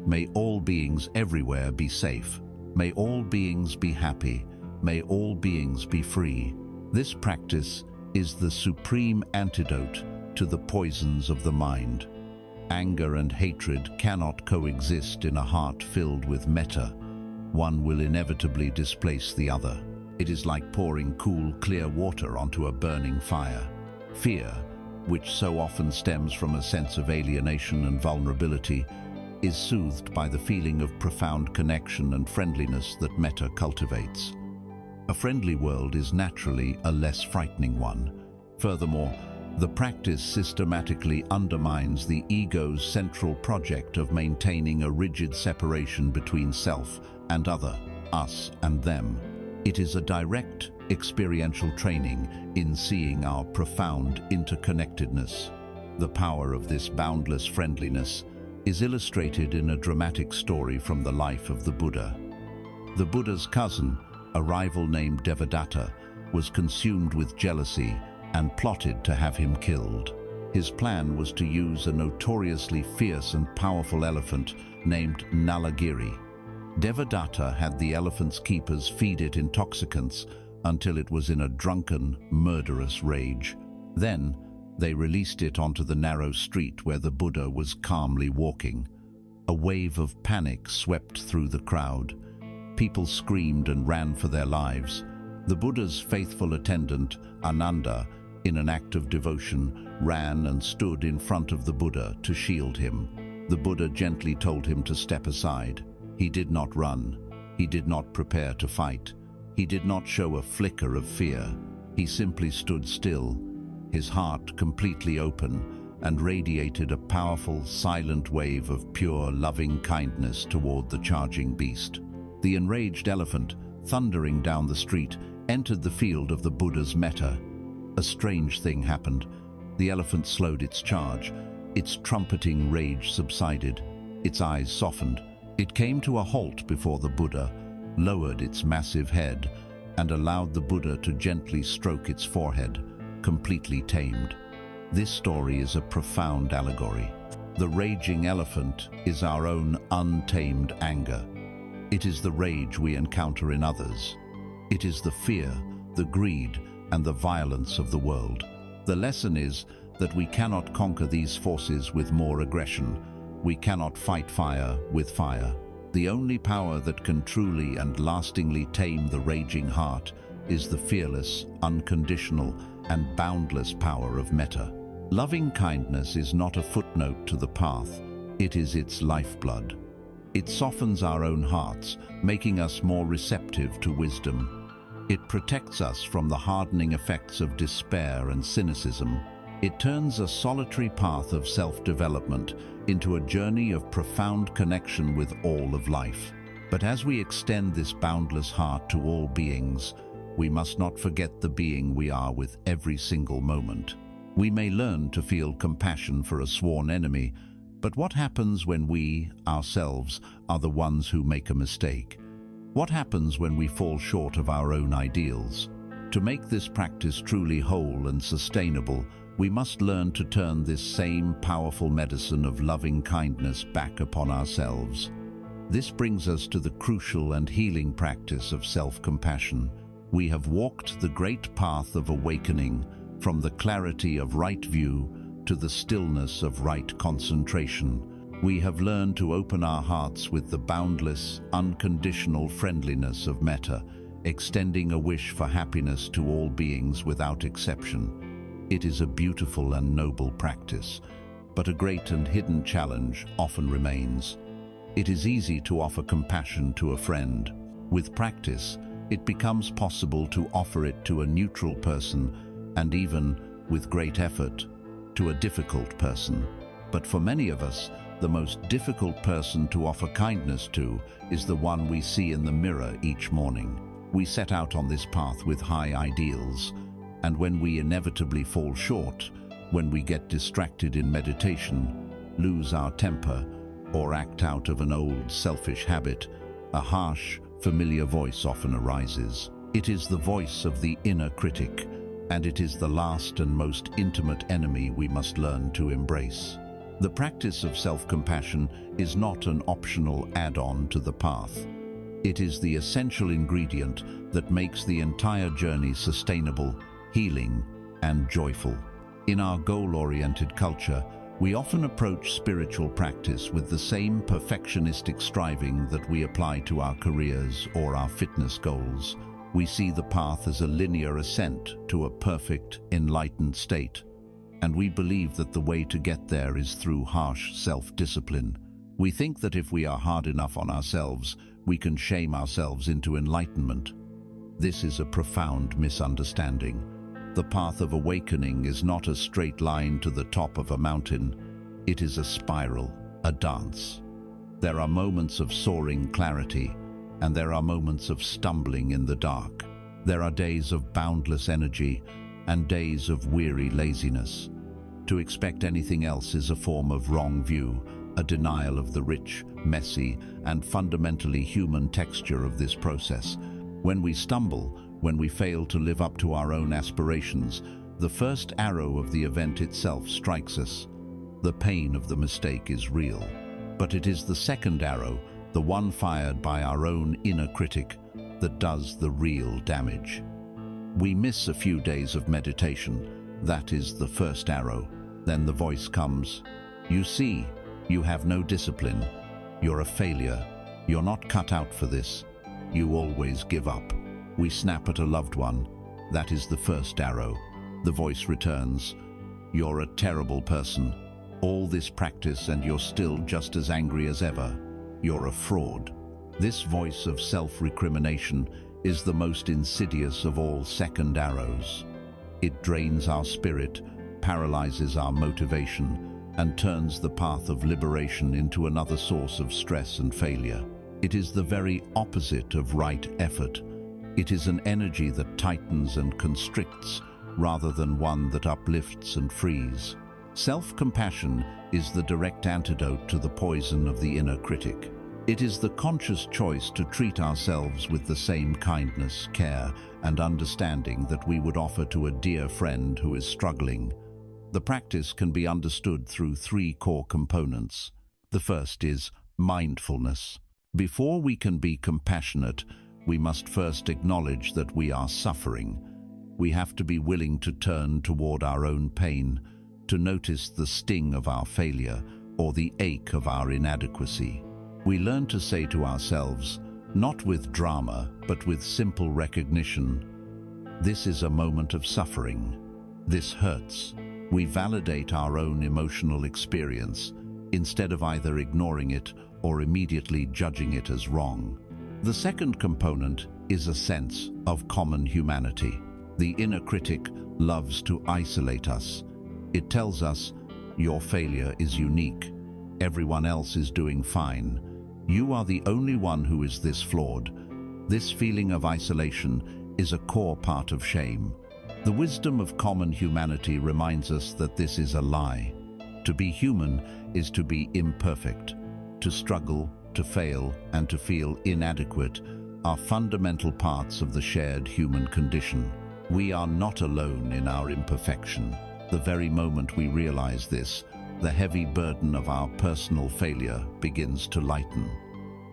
may all beings everywhere be safe. May all beings be happy. May all beings be free. This practice is the supreme antidote to the poisons of the mind. Anger and hatred cannot coexist in a heart filled with metta. One will inevitably displace the other. It is like pouring cool, clear water onto a burning fire. Fear, which so often stems from a sense of alienation and vulnerability, is soothed by the feeling of profound connection and friendliness that metta cultivates. A friendly world is naturally a less frightening one. Furthermore, The practice systematically undermines the ego's central project of maintaining a rigid separation between self and other, us and them. It is a direct, experiential training in seeing our profound interconnectedness. The power of this boundless friendliness is illustrated in a dramatic story from the life of the Buddha. The Buddha's cousin, a rival named Devadatta, was consumed with jealousy and plotted to have him killed. His plan was to use a notoriously fierce and powerful elephant named Nalagiri. Devadatta had the elephant's keepers feed it intoxicants until it was in a drunken, murderous rage. Then, they released it onto the narrow street where the Buddha was calmly walking. A wave of panic swept through the crowd. People screamed and ran for their lives. The Buddha's faithful attendant, Ananda, in an act of devotion, ran and stood in front of the Buddha to shield him. The Buddha gently told him to step aside. He did not run. He did not prepare to fight. He did not show a flicker of fear. He simply stood still, his heart completely open, and radiated a powerful, silent wave of pure, loving kindness toward the charging beast. The enraged elephant, thundering down the street, entered the field of the Buddha's metta. A strange thing happened. The elephant slowed its charge. Its trumpeting rage subsided. Its eyes softened. It came to a halt before the Buddha, lowered its massive head, and allowed the Buddha to gently stroke its forehead, completely tamed. This story is a profound allegory. The raging elephant is our own untamed anger. It is the rage we encounter in others. It is the fear, the greed, and the violence of the world. The lesson is that we cannot conquer these forces with more aggression. We cannot fight fire with fire. The only power that can truly and lastingly tame the raging heart is the fearless, unconditional, and boundless power of metta. Loving kindness is not a footnote to the path. It is its lifeblood. It softens our own hearts, making us more receptive to wisdom. It protects us from the hardening effects of despair and cynicism. It turns a solitary path of self-development into a journey of profound connection with all of life. But as we extend this boundless heart to all beings, we must not forget the being we are with every single moment. We may learn to feel compassion for a sworn enemy, but what happens when we, ourselves, are the ones who make a mistake? What happens when we fall short of our own ideals? To make this practice truly whole and sustainable, we must learn to turn this same powerful medicine of loving kindness back upon ourselves. This brings us to the crucial and healing practice of self-compassion. We have walked the great path of awakening, from the clarity of right view to the stillness of right concentration. We have learned to open our hearts with the boundless, unconditional friendliness of metta, extending a wish for happiness to all beings without exception. It is a beautiful and noble practice, but a great and hidden challenge often remains. It is easy to offer compassion to a friend. With practice, it becomes possible to offer it to a neutral person, and even, with great effort, to a difficult person. But for many of us, the most difficult person to offer kindness to is the one we see in the mirror each morning. We set out on this path with high ideals, and when we inevitably fall short, when we get distracted in meditation, lose our temper, or act out of an old selfish habit, a harsh, familiar voice often arises. It is the voice of the inner critic, and it is the last and most intimate enemy we must learn to embrace. The practice of self-compassion is not an optional add-on to the path. It is the essential ingredient that makes the entire journey sustainable, healing, and joyful. In our goal-oriented culture, we often approach spiritual practice with the same perfectionistic striving that we apply to our careers or our fitness goals. We see the path as a linear ascent to a perfect, enlightened state, and we believe that the way to get there is through harsh self-discipline. We think that if we are hard enough on ourselves, we can shame ourselves into enlightenment. This is a profound misunderstanding. The path of awakening is not a straight line to the top of a mountain. It is a spiral, a dance. There are moments of soaring clarity, and there are moments of stumbling in the dark. There are days of boundless energy and days of weary laziness. To expect anything else is a form of wrong view, a denial of the rich, messy, and fundamentally human texture of this process. When we stumble, when we fail to live up to our own aspirations, the first arrow of the event itself strikes us. The pain of the mistake is real. But it is the second arrow, the one fired by our own inner critic, that does the real damage. We miss a few days of meditation. That is the first arrow. Then the voice comes. You see, you have no discipline. You're a failure. You're not cut out for this. You always give up. We snap at a loved one. That is the first arrow. The voice returns. You're a terrible person. All this practice and you're still just as angry as ever. You're a fraud. This voice of self-recrimination is the most insidious of all second arrows. It drains our spirit, paralyzes our motivation, and turns the path of liberation into another source of stress and failure. It is the very opposite of right effort. It is an energy that tightens and constricts, rather than one that uplifts and frees. Self-compassion is the direct antidote to the poison of the inner critic. It is the conscious choice to treat ourselves with the same kindness, care, and understanding that we would offer to a dear friend who is struggling. The practice can be understood through three core components. The first is mindfulness. Before we can be compassionate, we must first acknowledge that we are suffering. We have to be willing to turn toward our own pain, to notice the sting of our failure or the ache of our inadequacy. We learn to say to ourselves, not with drama, but with simple recognition, this is a moment of suffering. This hurts. We validate our own emotional experience, instead of either ignoring it or immediately judging it as wrong. The second component is a sense of common humanity. The inner critic loves to isolate us. It tells us, your failure is unique. Everyone else is doing fine. You are the only one who is this flawed. This feeling of isolation is a core part of shame. The wisdom of common humanity reminds us that this is a lie. To be human is to be imperfect. To struggle, to fail, and to feel inadequate are fundamental parts of the shared human condition. We are not alone in our imperfection. The very moment we realize this, the heavy burden of our personal failure begins to lighten.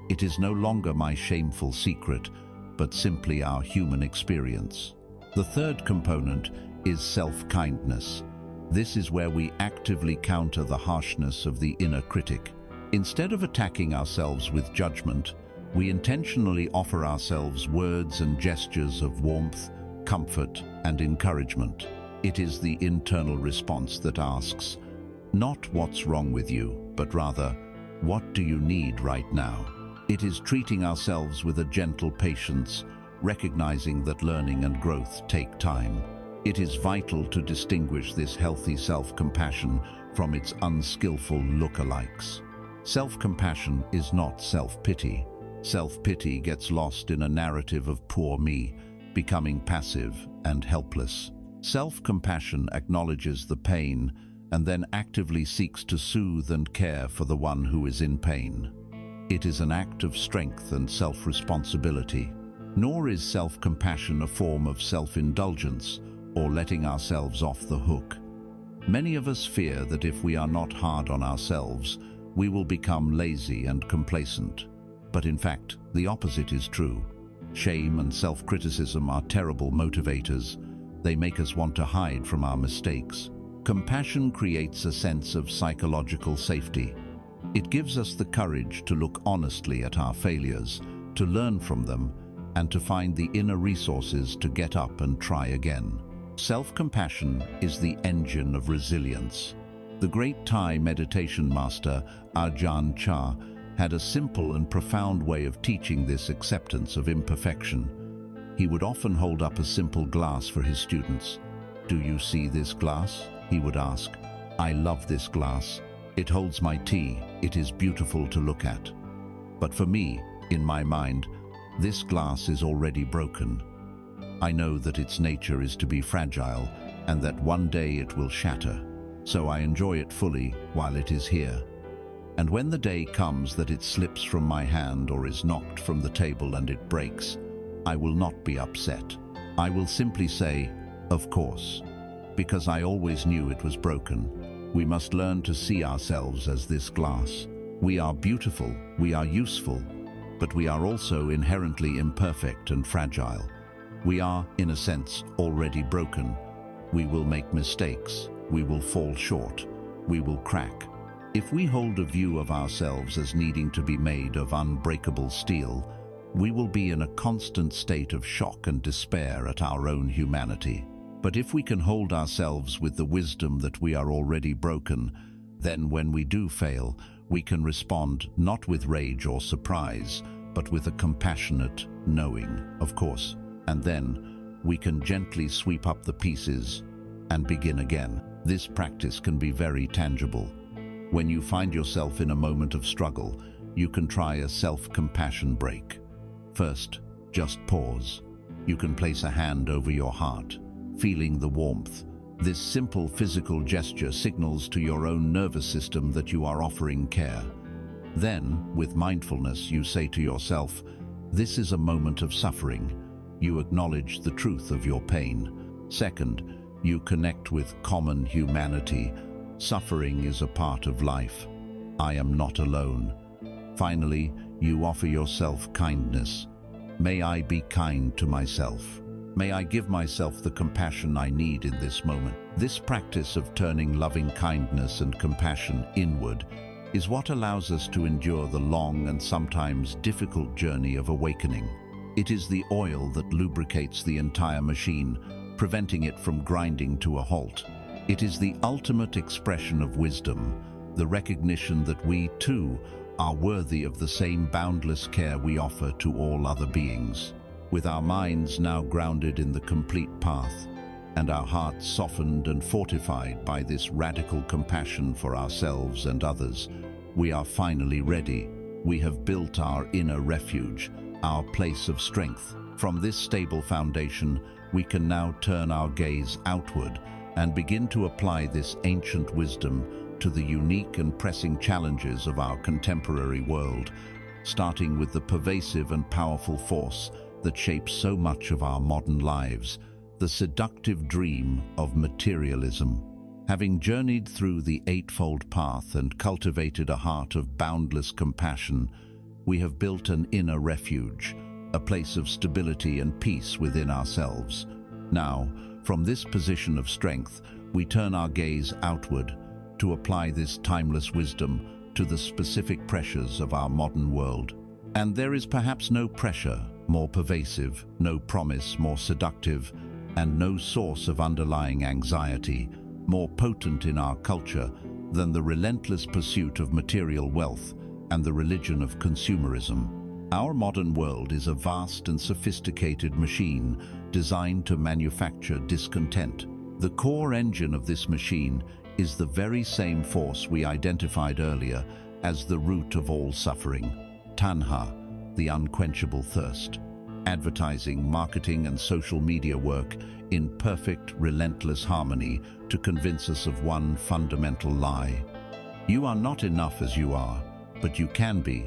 It is no longer my shameful secret, but simply our human experience. The third component is self-kindness. This is where we actively counter the harshness of the inner critic. Instead of attacking ourselves with judgment, we intentionally offer ourselves words and gestures of warmth, comfort, and encouragement. It is the internal response that asks, not what's wrong with you, but rather, what do you need right now? It is treating ourselves with a gentle patience, recognizing that learning and growth take time. It is vital to distinguish this healthy self-compassion from its unskillful lookalikes. Self-compassion is not self-pity. Self-pity gets lost in a narrative of poor me, becoming passive and helpless. Self-compassion acknowledges the pain and then actively seeks to soothe and care for the one who is in pain. It is an act of strength and self-responsibility. Nor is self-compassion a form of self-indulgence or letting ourselves off the hook. Many of us fear that if we are not hard on ourselves, we will become lazy and complacent. But in fact, the opposite is true. Shame and self-criticism are terrible motivators. They make us want to hide from our mistakes. Compassion creates a sense of psychological safety. It gives us the courage to look honestly at our failures, to learn from them, and to find the inner resources to get up and try again. Self-compassion is the engine of resilience. The great Thai meditation master Ajahn Chah had a simple and profound way of teaching this acceptance of imperfection. He would often hold up a simple glass for his students. "Do you see this glass?" he would ask. "I love this glass. It holds my tea. It is beautiful to look at. But for me, in my mind, this glass is already broken. I know that its nature is to be fragile and that one day it will shatter. So I enjoy it fully while it is here. And when the day comes that it slips from my hand or is knocked from the table and it breaks, I will not be upset. I will simply say, of course, because I always knew it was broken. We must learn to see ourselves as this glass. We are beautiful, we are useful, but we are also inherently imperfect and fragile. We are, in a sense, already broken. We will make mistakes. We will fall short. We will crack. If we hold a view of ourselves as needing to be made of unbreakable steel, we will be in a constant state of shock and despair at our own humanity. But if we can hold ourselves with the wisdom that we are already broken, then when we do fail, we can respond not with rage or surprise, but with a compassionate knowing, of course. And then we can gently sweep up the pieces and begin again. This practice can be very tangible. When you find yourself in a moment of struggle, you can try a self-compassion break. First, just pause. You can place a hand over your heart, feeling the warmth. This simple physical gesture signals to your own nervous system that you are offering care. Then, with mindfulness, you say to yourself, "This is a moment of suffering." You acknowledge the truth of your pain. Second, you connect with common humanity. Suffering is a part of life. I am not alone. Finally, you offer yourself kindness. May I be kind to myself. May I give myself the compassion I need in this moment. This practice of turning loving kindness and compassion inward is what allows us to endure the long and sometimes difficult journey of awakening. It is the oil that lubricates the entire machine, preventing it from grinding to a halt. It is the ultimate expression of wisdom, the recognition that we, too, are worthy of the same boundless care we offer to all other beings. With our minds now grounded in the complete path, and our hearts softened and fortified by this radical compassion for ourselves and others, we are finally ready. We have built our inner refuge, our place of strength. From this stable foundation, we can now turn our gaze outward and begin to apply this ancient wisdom to the unique and pressing challenges of our contemporary world, starting with the pervasive and powerful force that shapes so much of our modern lives, the seductive dream of materialism. Having journeyed through the Eightfold Path and cultivated a heart of boundless compassion, we have built an inner refuge, a place of stability and peace within ourselves. Now, from this position of strength, we turn our gaze outward to apply this timeless wisdom to the specific pressures of our modern world. And there is perhaps no pressure more pervasive, no promise more seductive, and no source of underlying anxiety more potent in our culture than the relentless pursuit of material wealth and the religion of consumerism. Our modern world is a vast and sophisticated machine designed to manufacture discontent. The core engine of this machine is the very same force we identified earlier as the root of all suffering, tanha, the unquenchable thirst. Advertising, marketing, and social media work in perfect, relentless harmony to convince us of one fundamental lie. You are not enough as you are, but you can be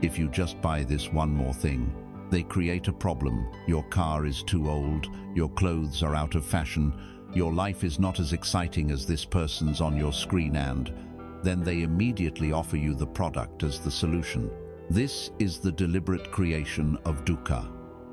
if you just buy this one more thing. They create a problem. Your car is too old, your clothes are out of fashion, your life is not as exciting as this person's on your screen, and then they immediately offer you the product as the solution. This is the deliberate creation of dukkha,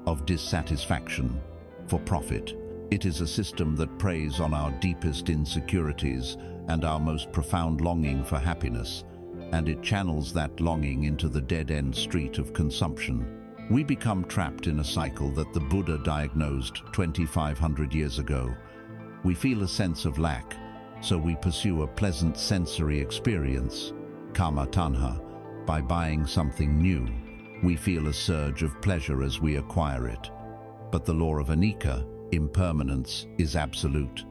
of dissatisfaction, for profit. It is a system that preys on our deepest insecurities and our most profound longing for happiness, and it channels that longing into the dead-end street of consumption. We become trapped in a cycle that the Buddha diagnosed 2,500 years ago. We feel a sense of lack, so we pursue a pleasant sensory experience, kama tanha, by buying something new. We feel a surge of pleasure as we acquire it. But the law of anicca, impermanence, is absolute.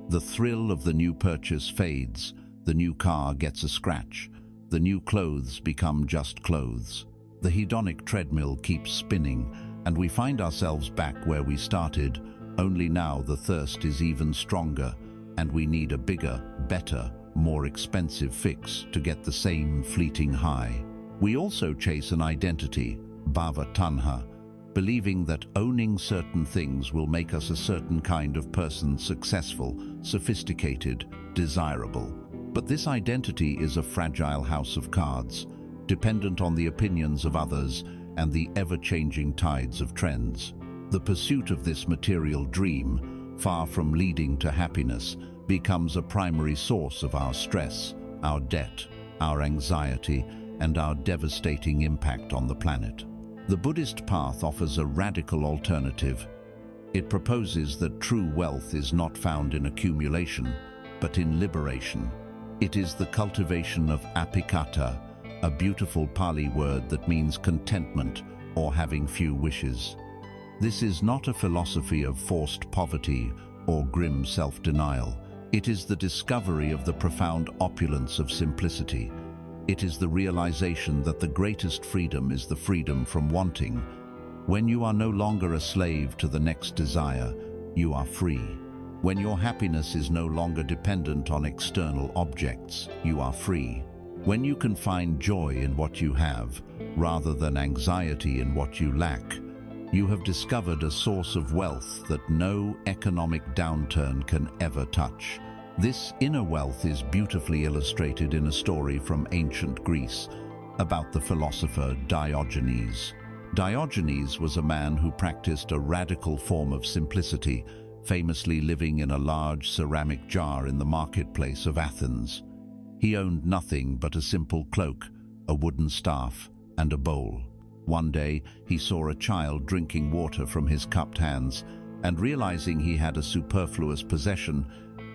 The thrill of the new purchase fades, the new car gets a scratch, the new clothes become just clothes. The hedonic treadmill keeps spinning, and we find ourselves back where we started, only now the thirst is even stronger, and we need a bigger, better, more expensive fix to get the same fleeting high. We also chase an identity, bhava tanha, believing that owning certain things will make us a certain kind of person, successful, sophisticated, desirable. But this identity is a fragile house of cards, dependent on the opinions of others and the ever-changing tides of trends. The pursuit of this material dream, far from leading to happiness, becomes a primary source of our stress, our debt, our anxiety, and our devastating impact on the planet. The Buddhist path offers a radical alternative. It proposes that true wealth is not found in accumulation, but in liberation. It is the cultivation of apikata, a beautiful Pali word that means contentment or having few wishes. This is not a philosophy of forced poverty or grim self-denial. It is the discovery of the profound opulence of simplicity. It is the realization that the greatest freedom is the freedom from wanting. When you are no longer a slave to the next desire, you are free. When your happiness is no longer dependent on external objects, you are free. When you can find joy in what you have, rather than anxiety in what you lack, you have discovered a source of wealth that no economic downturn can ever touch. This inner wealth is beautifully illustrated in a story from ancient Greece about the philosopher Diogenes. Diogenes was a man who practiced a radical form of simplicity, famously living in a large ceramic jar in the marketplace of Athens. He owned nothing but a simple cloak, a wooden staff, and a bowl. One day, he saw a child drinking water from his cupped hands, and realizing he had a superfluous possession,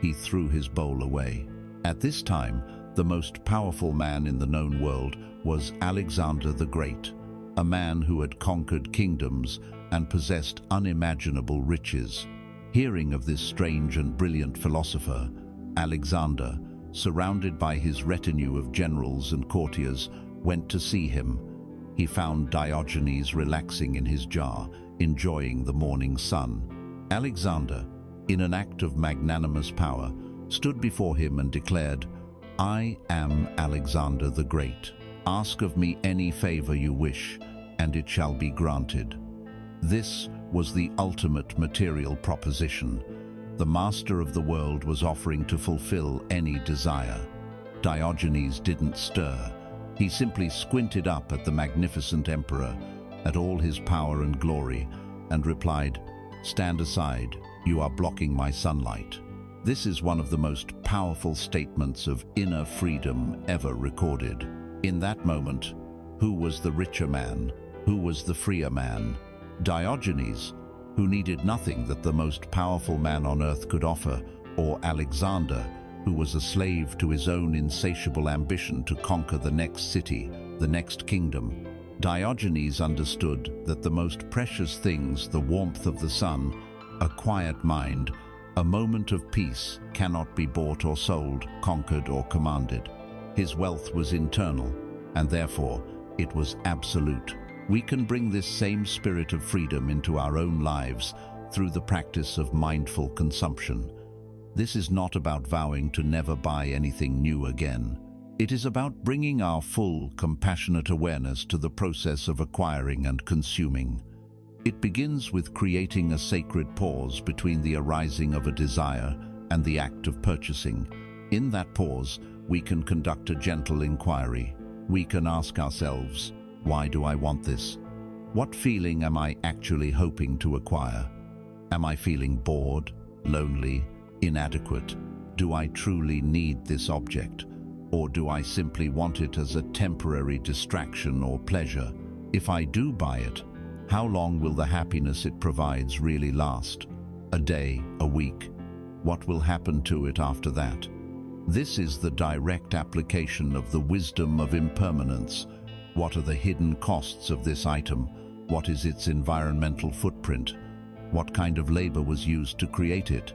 he threw his bowl away. At this time, the most powerful man in the known world was Alexander the Great, a man who had conquered kingdoms and possessed unimaginable riches. Hearing of this strange and brilliant philosopher, Alexander, surrounded by his retinue of generals and courtiers, went to see him. He found Diogenes relaxing in his jar, enjoying the morning sun. Alexander, in an act of magnanimous power, stood before him and declared, "I am Alexander the Great. Ask of me any favor you wish, and it shall be granted." This was the ultimate material proposition. The master of the world was offering to fulfill any desire. Diogenes didn't stir. He simply squinted up at the magnificent emperor, at all his power and glory, and replied, "Stand aside, you are blocking my sunlight." This is one of the most powerful statements of inner freedom ever recorded. In that moment, who was the richer man? Who was the freer man? Diogenes, who needed nothing that the most powerful man on earth could offer, or Alexander, who was a slave to his own insatiable ambition to conquer the next city, the next kingdom? Diogenes understood that the most precious things, the warmth of the sun, a quiet mind, a moment of peace, cannot be bought or sold, conquered or commanded. His wealth was internal, and therefore it was absolute. We can bring this same spirit of freedom into our own lives through the practice of mindful consumption. This is not about vowing to never buy anything new again. It is about bringing our full, compassionate awareness to the process of acquiring and consuming. It begins with creating a sacred pause between the arising of a desire and the act of purchasing. In that pause, we can conduct a gentle inquiry. We can ask ourselves, why do I want this? What feeling am I actually hoping to acquire? Am I feeling bored, lonely, inadequate? Do I truly need this object? Or do I simply want it as a temporary distraction or pleasure? If I do buy it, how long will the happiness it provides really last? A day, a week? What will happen to it after that? This is the direct application of the wisdom of impermanence. What are the hidden costs of this item? What is its environmental footprint? What kind of labor was used to create it?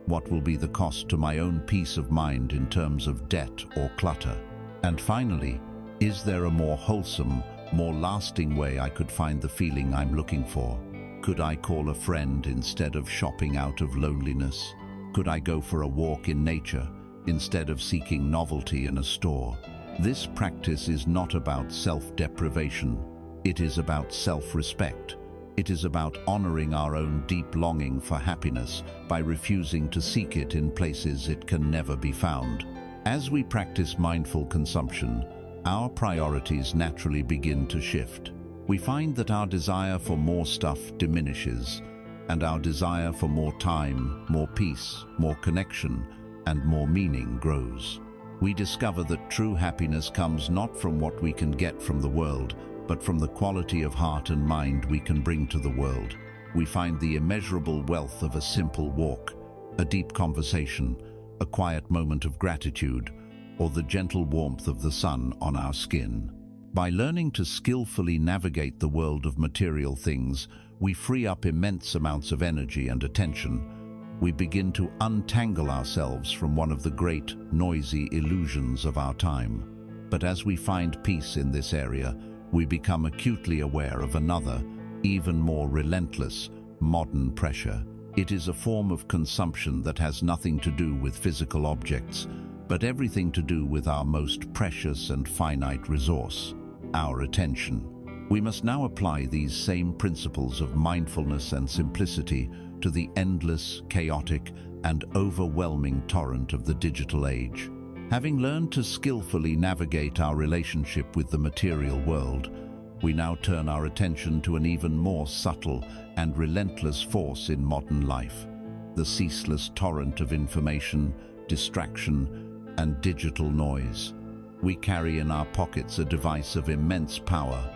What will be the cost to my own peace of mind in terms of debt or clutter? And finally, is there a more wholesome, more lasting way I could find the feeling I'm looking for? Could I call a friend instead of shopping out of loneliness? Could I go for a walk in nature instead of seeking novelty in a store? This practice is not about self-deprivation. It is about self-respect. It is about honoring our own deep longing for happiness by refusing to seek it in places it can never be found. As we practice mindful consumption, our priorities naturally begin to shift. We find that our desire for more stuff diminishes, and our desire for more time, more peace, more connection, and more meaning grows. We discover that true happiness comes not from what we can get from the world, but from the quality of heart and mind we can bring to the world. We find the immeasurable wealth of a simple walk, a deep conversation, a quiet moment of gratitude, or the gentle warmth of the sun on our skin. By learning to skillfully navigate the world of material things, we free up immense amounts of energy and attention. We begin to untangle ourselves from one of the great, noisy illusions of our time. But as we find peace in this area, we become acutely aware of another, even more relentless, modern pressure. It is a form of consumption that has nothing to do with physical objects, but everything to do with our most precious and finite resource, our attention. We must now apply these same principles of mindfulness and simplicity to the endless, chaotic, and overwhelming torrent of the digital age. Having learned to skillfully navigate our relationship with the material world, we now turn our attention to an even more subtle and relentless force in modern life, the ceaseless torrent of information, distraction, and digital noise. We carry in our pockets a device of immense power,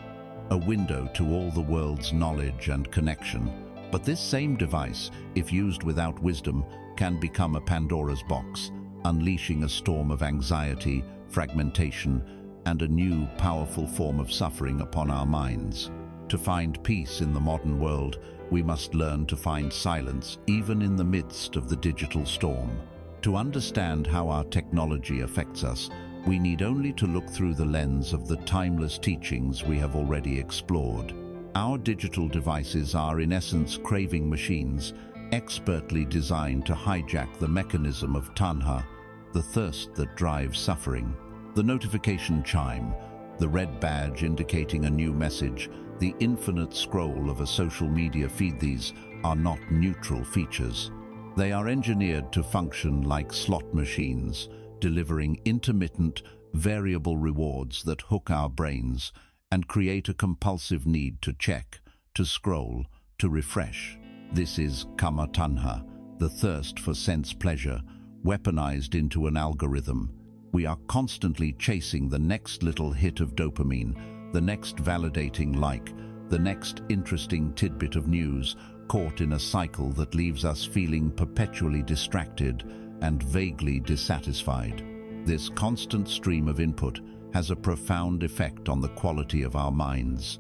a window to all the world's knowledge and connection. But this same device, if used without wisdom, can become a Pandora's box, unleashing a storm of anxiety, fragmentation, and a new, powerful form of suffering upon our minds. To find peace in the modern world, we must learn to find silence even in the midst of the digital storm. To understand how our technology affects us, we need only to look through the lens of the timeless teachings we have already explored. Our digital devices are, in essence, craving machines, expertly designed to hijack the mechanism of tanha, the thirst that drives suffering. The notification chime, the red badge indicating a new message, the infinite scroll of a social media feed, these are not neutral features. They are engineered to function like slot machines, delivering intermittent, variable rewards that hook our brains and create a compulsive need to check, to scroll, to refresh. This is kama tanha, the thirst for sense pleasure, weaponized into an algorithm. We are constantly chasing the next little hit of dopamine, the next validating like, the next interesting tidbit of news, caught in a cycle that leaves us feeling perpetually distracted and vaguely dissatisfied. This constant stream of input has a profound effect on the quality of our minds.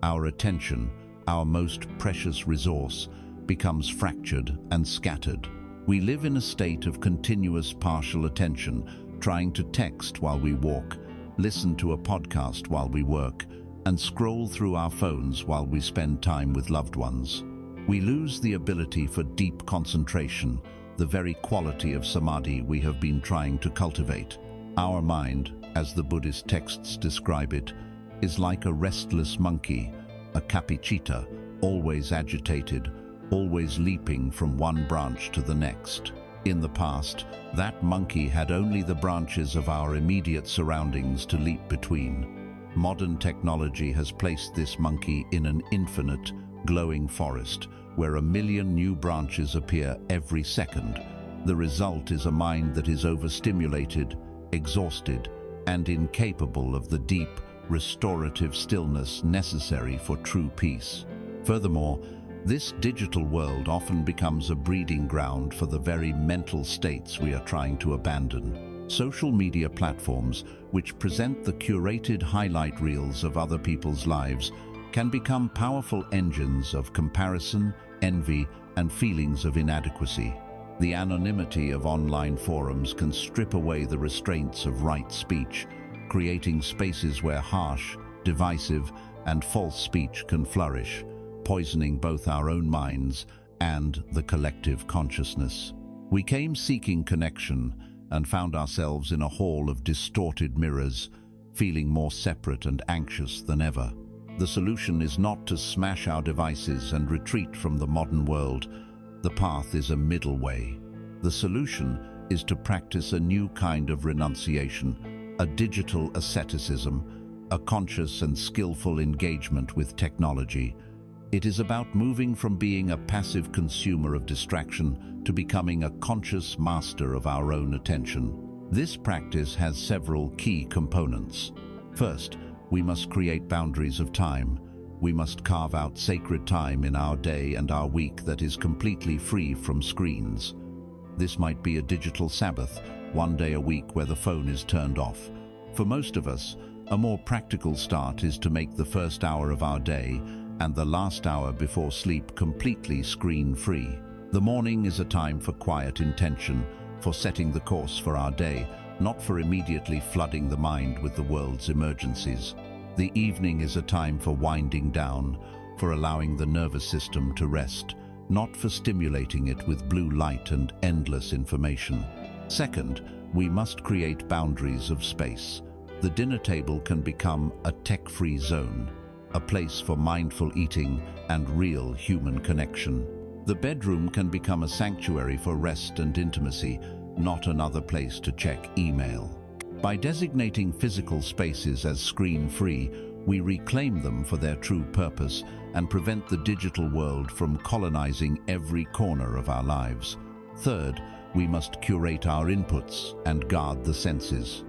Our attention, our most precious resource, becomes fractured and scattered. We live in a state of continuous partial attention, trying to text while we walk, listen to a podcast while we work, and scroll through our phones while we spend time with loved ones. We lose the ability for deep concentration, the very quality of samadhi we have been trying to cultivate. Our mind, as the Buddhist texts describe it, is like a restless monkey, a kapicita, always agitated, always leaping from one branch to the next. In the past, that monkey had only the branches of our immediate surroundings to leap between. Modern technology has placed this monkey in an infinite, glowing forest, where 1 million new branches appear every second. The result is a mind that is overstimulated, exhausted, and incapable of the deep, restorative stillness necessary for true peace. Furthermore, this digital world often becomes a breeding ground for the very mental states we are trying to abandon. Social media platforms, which present the curated highlight reels of other people's lives, can become powerful engines of comparison, envy, and feelings of inadequacy. The anonymity of online forums can strip away the restraints of right speech, creating spaces where harsh, divisive, and false speech can flourish, poisoning both our own minds and the collective consciousness. We came seeking connection and found ourselves in a hall of distorted mirrors, feeling more separate and anxious than ever. The solution is not to smash our devices and retreat from the modern world. The path is a middle way. The solution is to practice a new kind of renunciation, a digital asceticism, a conscious and skillful engagement with technology. It is about moving from being a passive consumer of distraction to becoming a conscious master of our own attention. This practice has several key components. First, we must create boundaries of time. We must carve out sacred time in our day and our week that is completely free from screens. This might be a digital Sabbath, one day a week where the phone is turned off. For most of us, a more practical start is to make the first hour of our day and the last hour before sleep completely screen-free. The morning is a time for quiet intention, for setting the course for our day, not for immediately flooding the mind with the world's emergencies. The evening is a time for winding down, for allowing the nervous system to rest, not for stimulating it with blue light and endless information. Second, we must create boundaries of space. The dinner table can become a tech-free zone, a place for mindful eating and real human connection. The bedroom can become a sanctuary for rest and intimacy, not another place to check email. By designating physical spaces as screen-free, we reclaim them for their true purpose and prevent the digital world from colonizing every corner of our lives. Third, we must curate our inputs and guard the senses.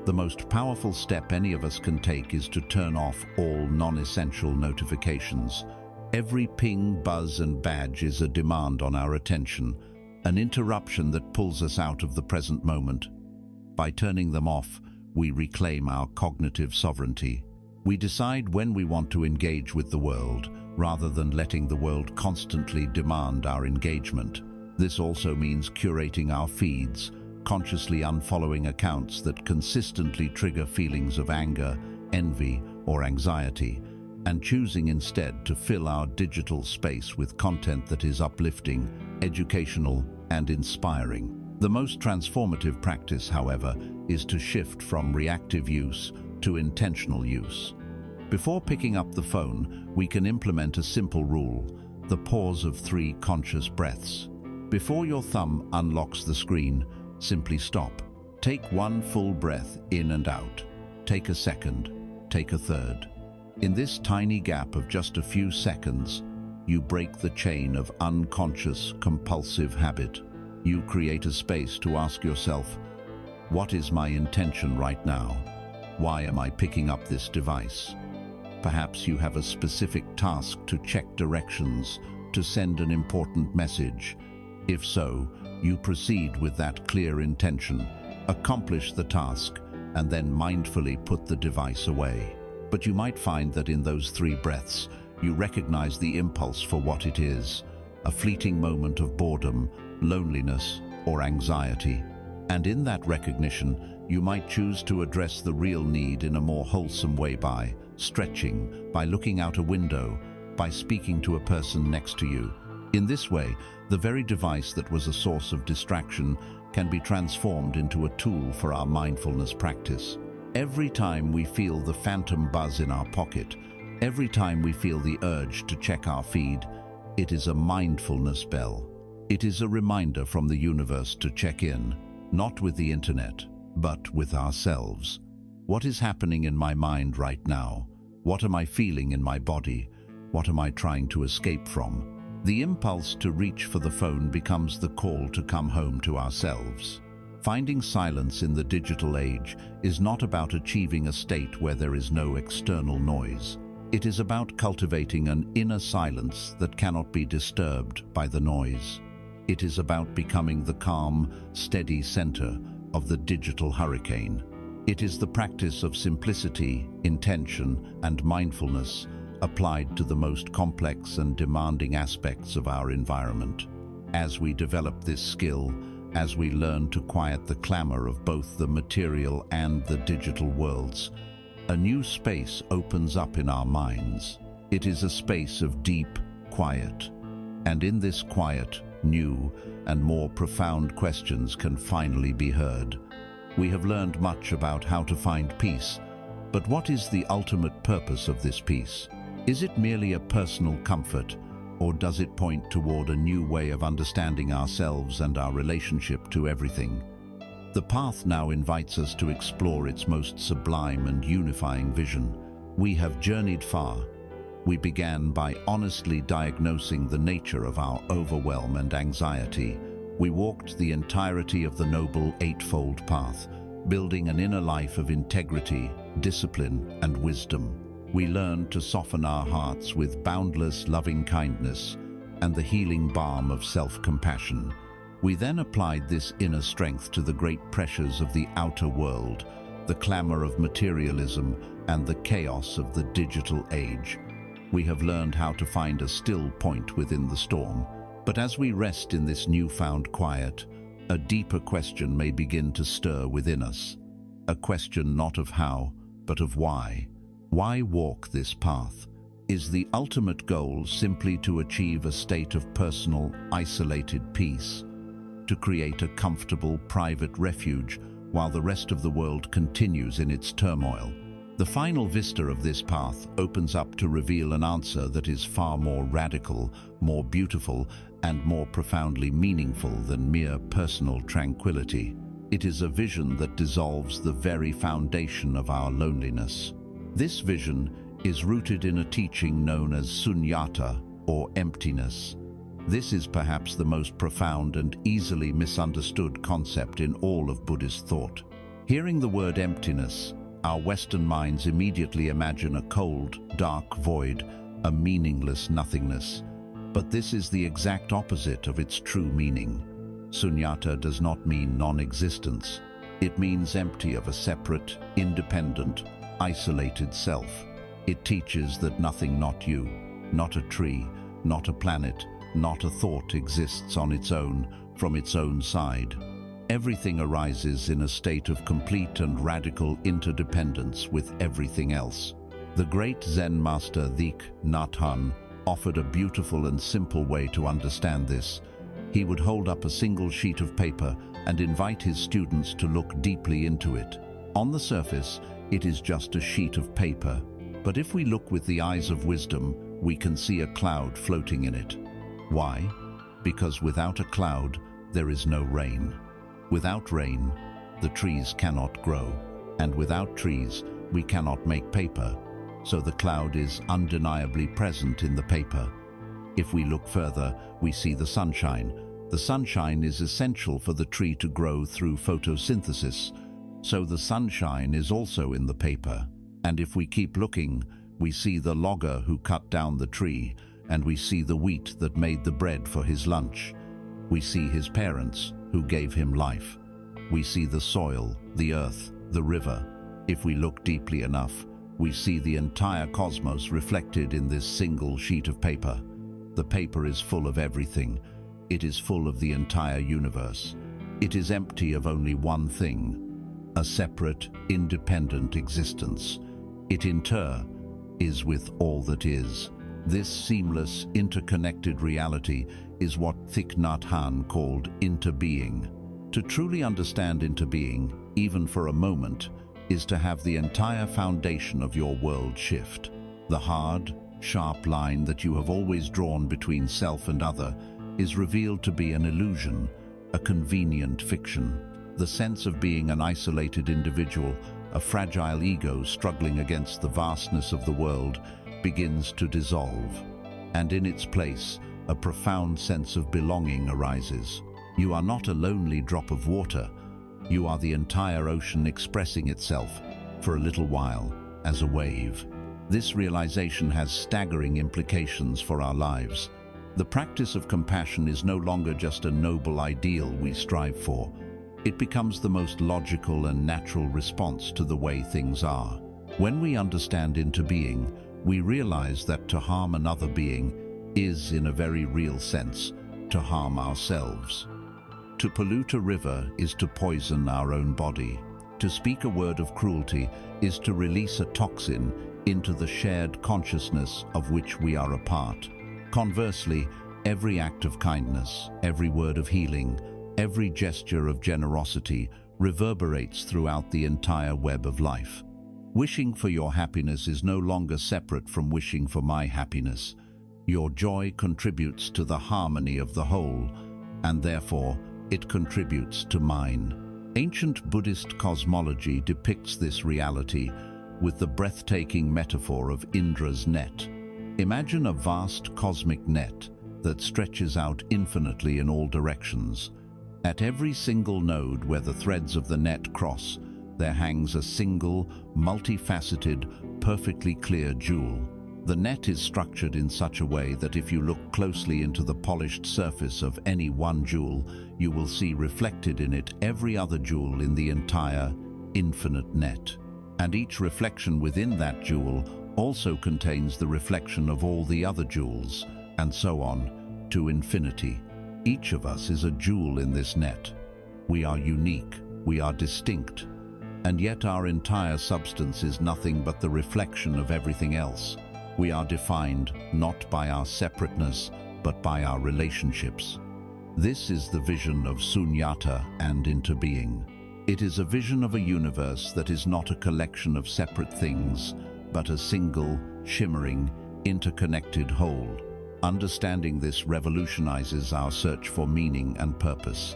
The most powerful step any of us can take is to turn off all non-essential notifications. Every ping, buzz, and badge is a demand on our attention, an interruption that pulls us out of the present moment. By turning them off, we reclaim our cognitive sovereignty. We decide when we want to engage with the world, rather than letting the world constantly demand our engagement. This also means curating our feeds, consciously unfollowing accounts that consistently trigger feelings of anger, envy, or anxiety, and choosing instead to fill our digital space with content that is uplifting, educational, and inspiring. The most transformative practice, however, is to shift from reactive use to intentional use. Before picking up the phone, we can implement a simple rule, the pause of 3 conscious breaths. Before your thumb unlocks the screen, simply stop. Take 1 full breath in and out. Take a second. Take a third. In this tiny gap of just a few seconds, you break the chain of unconscious, compulsive habit. You create a space to ask yourself, what is my intention right now? Why am I picking up this device? Perhaps you have a specific task to check directions, to send an important message. If so, you proceed with that clear intention, accomplish the task, and then mindfully put the device away. But you might find that in those 3 breaths, you recognize the impulse for what it is, a fleeting moment of boredom, loneliness, or anxiety. And in that recognition, you might choose to address the real need in a more wholesome way by stretching, by looking out a window, by speaking to a person next to you. In this way, the very device that was a source of distraction can be transformed into a tool for our mindfulness practice. Every time we feel the phantom buzz in our pocket, every time we feel the urge to check our feed, it is a mindfulness bell. It is a reminder from the universe to check in, not with the internet, but with ourselves. What is happening in my mind right now? What am I feeling in my body? What am I trying to escape from? The impulse to reach for the phone becomes the call to come home to ourselves. Finding silence in the digital age is not about achieving a state where there is no external noise. It is about cultivating an inner silence that cannot be disturbed by the noise. It is about becoming the calm, steady center of the digital hurricane. It is the practice of simplicity, intention, and mindfulness applied to the most complex and demanding aspects of our environment. As we develop this skill, as we learn to quiet the clamor of both the material and the digital worlds, a new space opens up in our minds. It is a space of deep quiet. And in this quiet, new and more profound questions can finally be heard. We have learned much about how to find peace, but what is the ultimate purpose of this peace? Is it merely a personal comfort, or does it point toward a new way of understanding ourselves and our relationship to everything? The path now invites us to explore its most sublime and unifying vision. We have journeyed far. We began by honestly diagnosing the nature of our overwhelm and anxiety. We walked the entirety of the Noble Eightfold Path, building an inner life of integrity, discipline, and wisdom. We learned to soften our hearts with boundless loving kindness and the healing balm of self-compassion. We then applied this inner strength to the great pressures of the outer world, the clamor of materialism, and the chaos of the digital age. We have learned how to find a still point within the storm. But as we rest in this newfound quiet, a deeper question may begin to stir within us. A question not of how, but of why. Why walk this path? Is the ultimate goal simply to achieve a state of personal, isolated peace? To create a comfortable, private refuge while the rest of the world continues in its turmoil? The final vista of this path opens up to reveal an answer that is far more radical, more beautiful, and more profoundly meaningful than mere personal tranquility. It is a vision that dissolves the very foundation of our loneliness. This vision is rooted in a teaching known as sunyata, or emptiness. This is perhaps the most profound and easily misunderstood concept in all of Buddhist thought. Hearing the word emptiness, our Western minds immediately imagine a cold, dark void, a meaningless nothingness. But this is the exact opposite of its true meaning. Sunyata does not mean non-existence. It means empty of a separate, independent, isolated self. It teaches that nothing, not you, not a tree, not a planet, not a thought exists on its own, from its own side. Everything arises in a state of complete and radical interdependence with everything else. The great Zen master Thich Nhat Hanh offered a beautiful and simple way to understand this. He would hold up a single sheet of paper and invite his students to look deeply into it. On the surface, it is just a sheet of paper, but if we look with the eyes of wisdom, we can see a cloud floating in it. Why? Because without a cloud, there is no rain. Without rain, the trees cannot grow, and without trees, we cannot make paper, so the cloud is undeniably present in the paper. If we look further, we see the sunshine. The sunshine is essential for the tree to grow through photosynthesis, so the sunshine is also in the paper. And if we keep looking, we see the logger who cut down the tree, and we see the wheat that made the bread for his lunch. We see his parents, who gave him life. We see the soil, the earth, the river. If we look deeply enough, we see the entire cosmos reflected in this single sheet of paper. The paper is full of everything. It is full of the entire universe. It is empty of only one thing, a separate, independent existence. It in turn is with all that is. This seamless, interconnected reality is what Thich Nhat Hanh called interbeing. To truly understand interbeing, even for a moment, is to have the entire foundation of your world shift. The hard, sharp line that you have always drawn between self and other is revealed to be an illusion, a convenient fiction. The sense of being an isolated individual, a fragile ego struggling against the vastness of the world, begins to dissolve, and in its place, a profound sense of belonging arises. You are not a lonely drop of water. You are the entire ocean expressing itself, for a little while, as a wave. This realization has staggering implications for our lives. The practice of compassion is no longer just a noble ideal we strive for. It becomes the most logical and natural response to the way things are. When we understand interbeing, we realize that to harm another being is, in a very real sense, to harm ourselves. To pollute a river is to poison our own body. To speak a word of cruelty is to release a toxin into the shared consciousness of which we are a part. Conversely, every act of kindness, every word of healing, every gesture of generosity reverberates throughout the entire web of life. Wishing for your happiness is no longer separate from wishing for my happiness. Your joy contributes to the harmony of the whole, and therefore it contributes to mine. Ancient Buddhist cosmology depicts this reality with the breathtaking metaphor of Indra's net. Imagine a vast cosmic net that stretches out infinitely in all directions. At every single node where the threads of the net cross, there hangs a single, multifaceted, perfectly clear jewel. The net is structured in such a way that if you look closely into the polished surface of any one jewel, you will see reflected in it every other jewel in the entire, infinite net. And each reflection within that jewel also contains the reflection of all the other jewels, and so on, to infinity. Each of us is a jewel in this net. We are unique, we are distinct, and yet our entire substance is nothing but the reflection of everything else. We are defined not by our separateness, but by our relationships. This is the vision of sunyata and interbeing. It is a vision of a universe that is not a collection of separate things, but a single, shimmering, interconnected whole. Understanding this revolutionizes our search for meaning and purpose.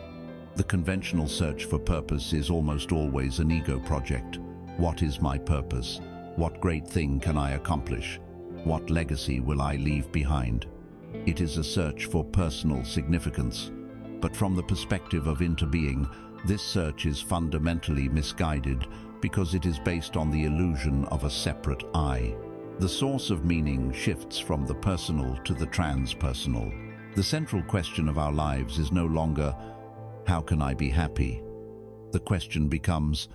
The conventional search for purpose is almost always an ego project. What is my purpose? What great thing can I accomplish? What legacy will I leave behind? It is a search for personal significance. But from the perspective of interbeing, this search is fundamentally misguided because it is based on the illusion of a separate I. The source of meaning shifts from the personal to the transpersonal. The central question of our lives is no longer, how can I be happy? The question becomes,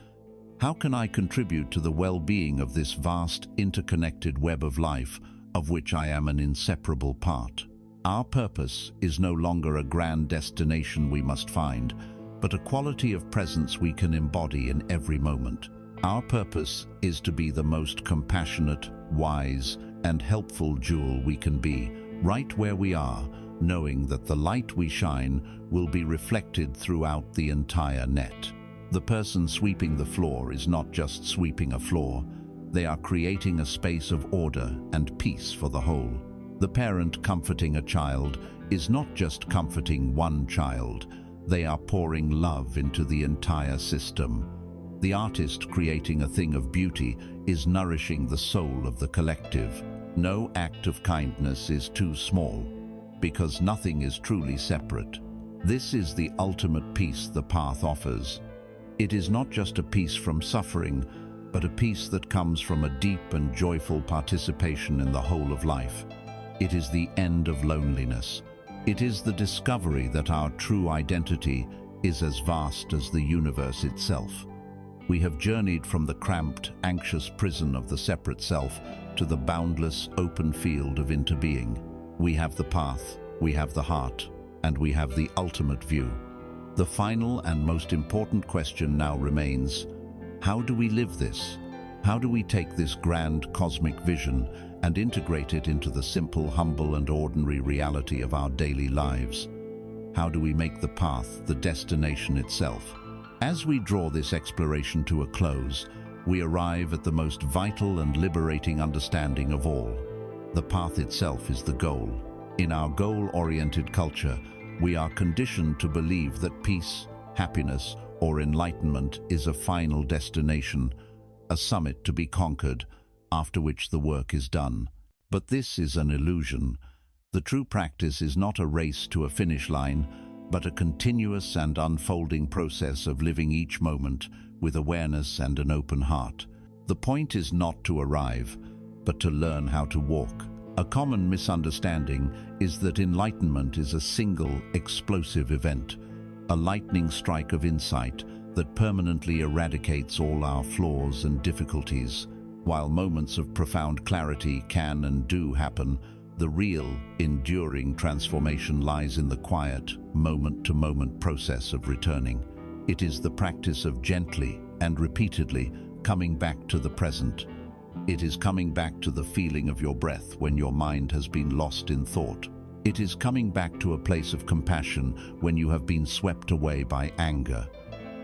how can I contribute to the well-being of this vast, interconnected web of life, of which I am an inseparable part? Our purpose is no longer a grand destination we must find, but a quality of presence we can embody in every moment. Our purpose is to be the most compassionate, wise, and helpful jewel we can be, right where we are, knowing that the light we shine will be reflected throughout the entire net. The person sweeping the floor is not just sweeping a floor, they are creating a space of order and peace for the whole. The parent comforting a child is not just comforting one child, they are pouring love into the entire system. The artist creating a thing of beauty is nourishing the soul of the collective. No act of kindness is too small, because nothing is truly separate. This is the ultimate peace the path offers. It is not just a peace from suffering, but a peace that comes from a deep and joyful participation in the whole of life. It is the end of loneliness. It is the discovery that our true identity is as vast as the universe itself. We have journeyed from the cramped, anxious prison of the separate self to the boundless, open field of interbeing. We have the path, we have the heart, and we have the ultimate view. The final and most important question now remains, how do we live this? How do we take this grand cosmic vision and integrate it into the simple, humble, and ordinary reality of our daily lives? How do we make the path the destination itself? As we draw this exploration to a close, we arrive at the most vital and liberating understanding of all. The path itself is the goal. In our goal-oriented culture, we are conditioned to believe that peace, happiness, or enlightenment is a final destination, a summit to be conquered, after which the work is done. But this is an illusion. The true practice is not a race to a finish line, but a continuous and unfolding process of living each moment with awareness and an open heart. The point is not to arrive, but to learn how to walk. A common misunderstanding is that enlightenment is a single, explosive event, a lightning strike of insight that permanently eradicates all our flaws and difficulties. While moments of profound clarity can and do happen, The real, enduring transformation lies in the quiet, moment-to-moment process of returning. It is the practice of gently and repeatedly coming back to the present. It is coming back to the feeling of your breath when your mind has been lost in thought. It is coming back to a place of compassion when you have been swept away by anger.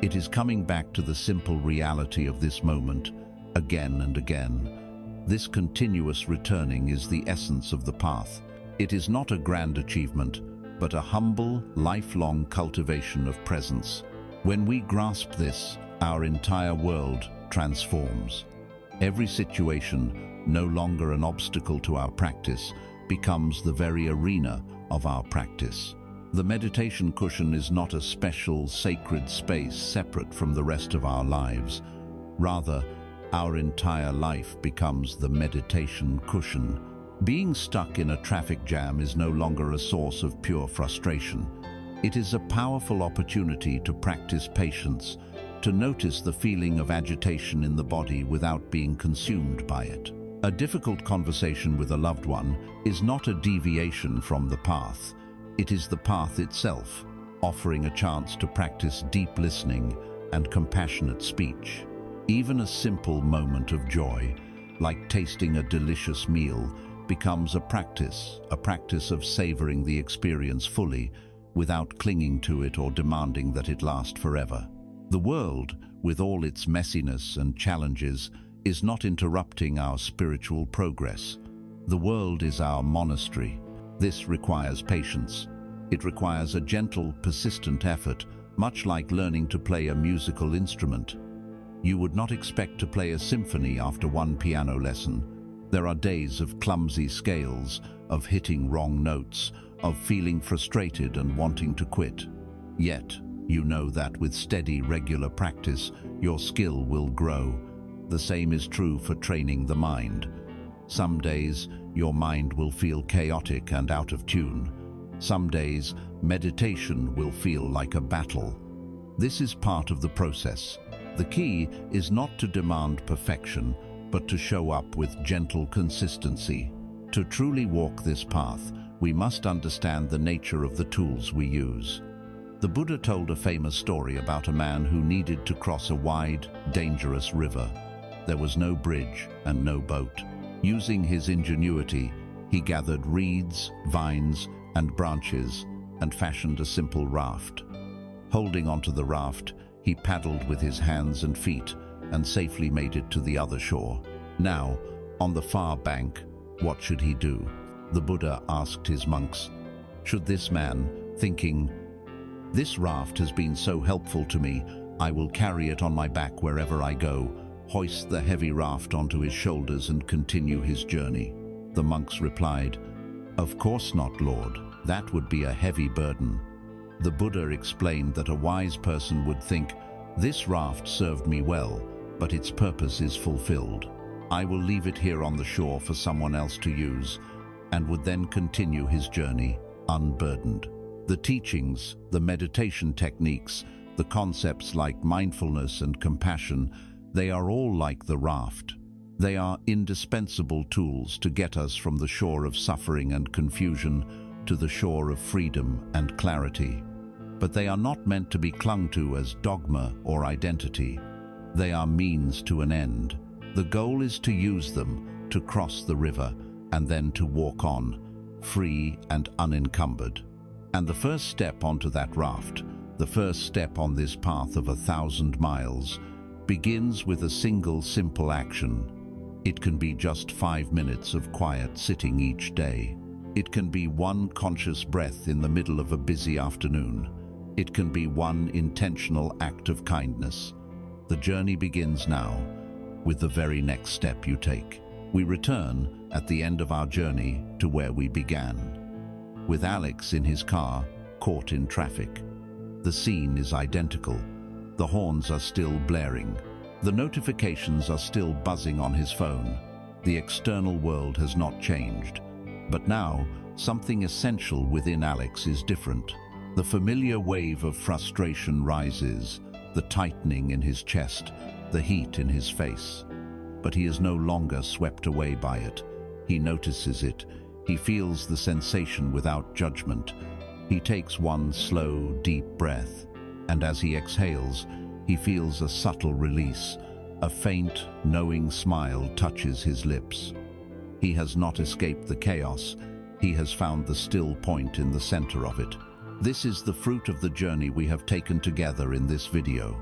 It is coming back to the simple reality of this moment, again and again. This continuous returning is the essence of the path. It is not a grand achievement, but a humble, lifelong cultivation of presence. When we grasp this, our entire world transforms. Every situation, no longer an obstacle to our practice, becomes the very arena of our practice. The meditation cushion is not a special, sacred space separate from the rest of our lives. Rather, our entire life becomes the meditation cushion. Being stuck in a traffic jam is no longer a source of pure frustration. It is a powerful opportunity to practice patience, to notice the feeling of agitation in the body without being consumed by it. A difficult conversation with a loved one is not a deviation from the path. It is the path itself, offering a chance to practice deep listening and compassionate speech. Even a simple moment of joy, like tasting a delicious meal, becomes a practice of savoring the experience fully, without clinging to it or demanding that it last forever. The world, with all its messiness and challenges, is not interrupting our spiritual progress. The world is our monastery. This requires patience. It requires a gentle, persistent effort, much like learning to play a musical instrument. You would not expect to play a symphony after one piano lesson. There are days of clumsy scales, of hitting wrong notes, of feeling frustrated and wanting to quit. Yet, you know that with steady, regular practice, your skill will grow. The same is true for training the mind. Some days, your mind will feel chaotic and out of tune. Some days, meditation will feel like a battle. This is part of the process. The key is not to demand perfection, but to show up with gentle consistency. To truly walk this path, we must understand the nature of the tools we use. The Buddha told a famous story about a man who needed to cross a wide, dangerous river. There was no bridge and no boat. Using his ingenuity, he gathered reeds, vines, and branches and fashioned a simple raft. Holding onto the raft, he paddled with his hands and feet and safely made it to the other shore. Now, on the far bank, what should he do? The Buddha asked his monks. Should this man, thinking, "This raft has been so helpful to me, I will carry it on my back wherever I go," hoist the heavy raft onto his shoulders and continue his journey? The monks replied, "Of course not, Lord. That would be a heavy burden." The Buddha explained that a wise person would think, "This raft served me well, but its purpose is fulfilled. I will leave it here on the shore for someone else to use," and would then continue his journey unburdened. The teachings, the meditation techniques, the concepts like mindfulness and compassion, they are all like the raft. They are indispensable tools to get us from the shore of suffering and confusion to the shore of freedom and clarity. But they are not meant to be clung to as dogma or identity. They are means to an end. The goal is to use them to cross the river and then to walk on, free and unencumbered. And the first step onto that raft, the first step on this path of 1,000 miles, begins with a single simple action. It can be just 5 minutes of quiet sitting each day. It can be one conscious breath in the middle of a busy afternoon. It can be one intentional act of kindness. The journey begins now, with the very next step you take. We return, at the end of our journey, to where we began. With Alex in his car, caught in traffic. The scene is identical. The horns are still blaring. The notifications are still buzzing on his phone. The external world has not changed. But now, something essential within Alex is different. The familiar wave of frustration rises, the tightening in his chest, the heat in his face. But he is no longer swept away by it. He notices it. He feels the sensation without judgment. He takes one slow, deep breath, and as he exhales, he feels a subtle release. A faint, knowing smile touches his lips. He has not escaped the chaos. He has found the still point in the center of it. This is the fruit of the journey we have taken together in this video.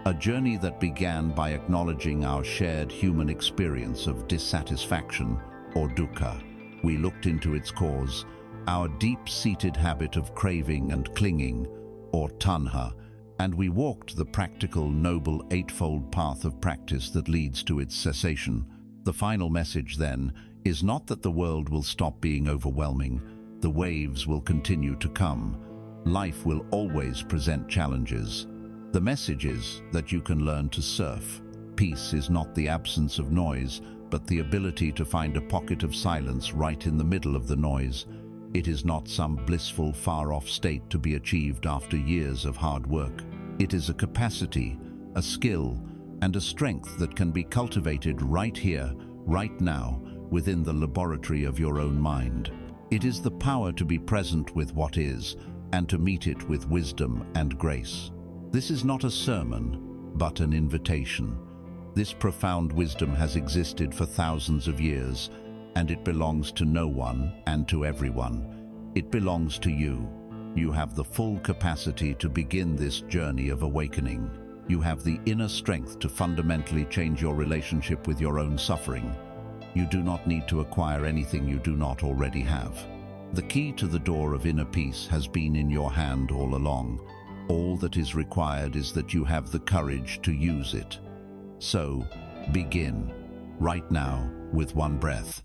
A journey that began by acknowledging our shared human experience of dissatisfaction, or dukkha. We looked into its cause, our deep-seated habit of craving and clinging, or tanha, and we walked the practical, noble, eightfold path of practice that leads to its cessation. The final message, then, is not that the world will stop being overwhelming. The waves will continue to come. Life will always present challenges. The message is that you can learn to surf. Peace is not the absence of noise, but the ability to find a pocket of silence right in the middle of the noise. It is not some blissful, far-off state to be achieved after years of hard work. It is a capacity, a skill, and a strength that can be cultivated right here, right now, within the laboratory of your own mind. It is the power to be present with what is, and to meet it with wisdom and grace. This is not a sermon, but an invitation. This profound wisdom has existed for thousands of years, and it belongs to no one and to everyone. It belongs to you. You have the full capacity to begin this journey of awakening. You have the inner strength to fundamentally change your relationship with your own suffering. You do not need to acquire anything you do not already have. The key to the door of inner peace has been in your hand all along. All that is required is that you have the courage to use it. So, begin, right now, with one breath.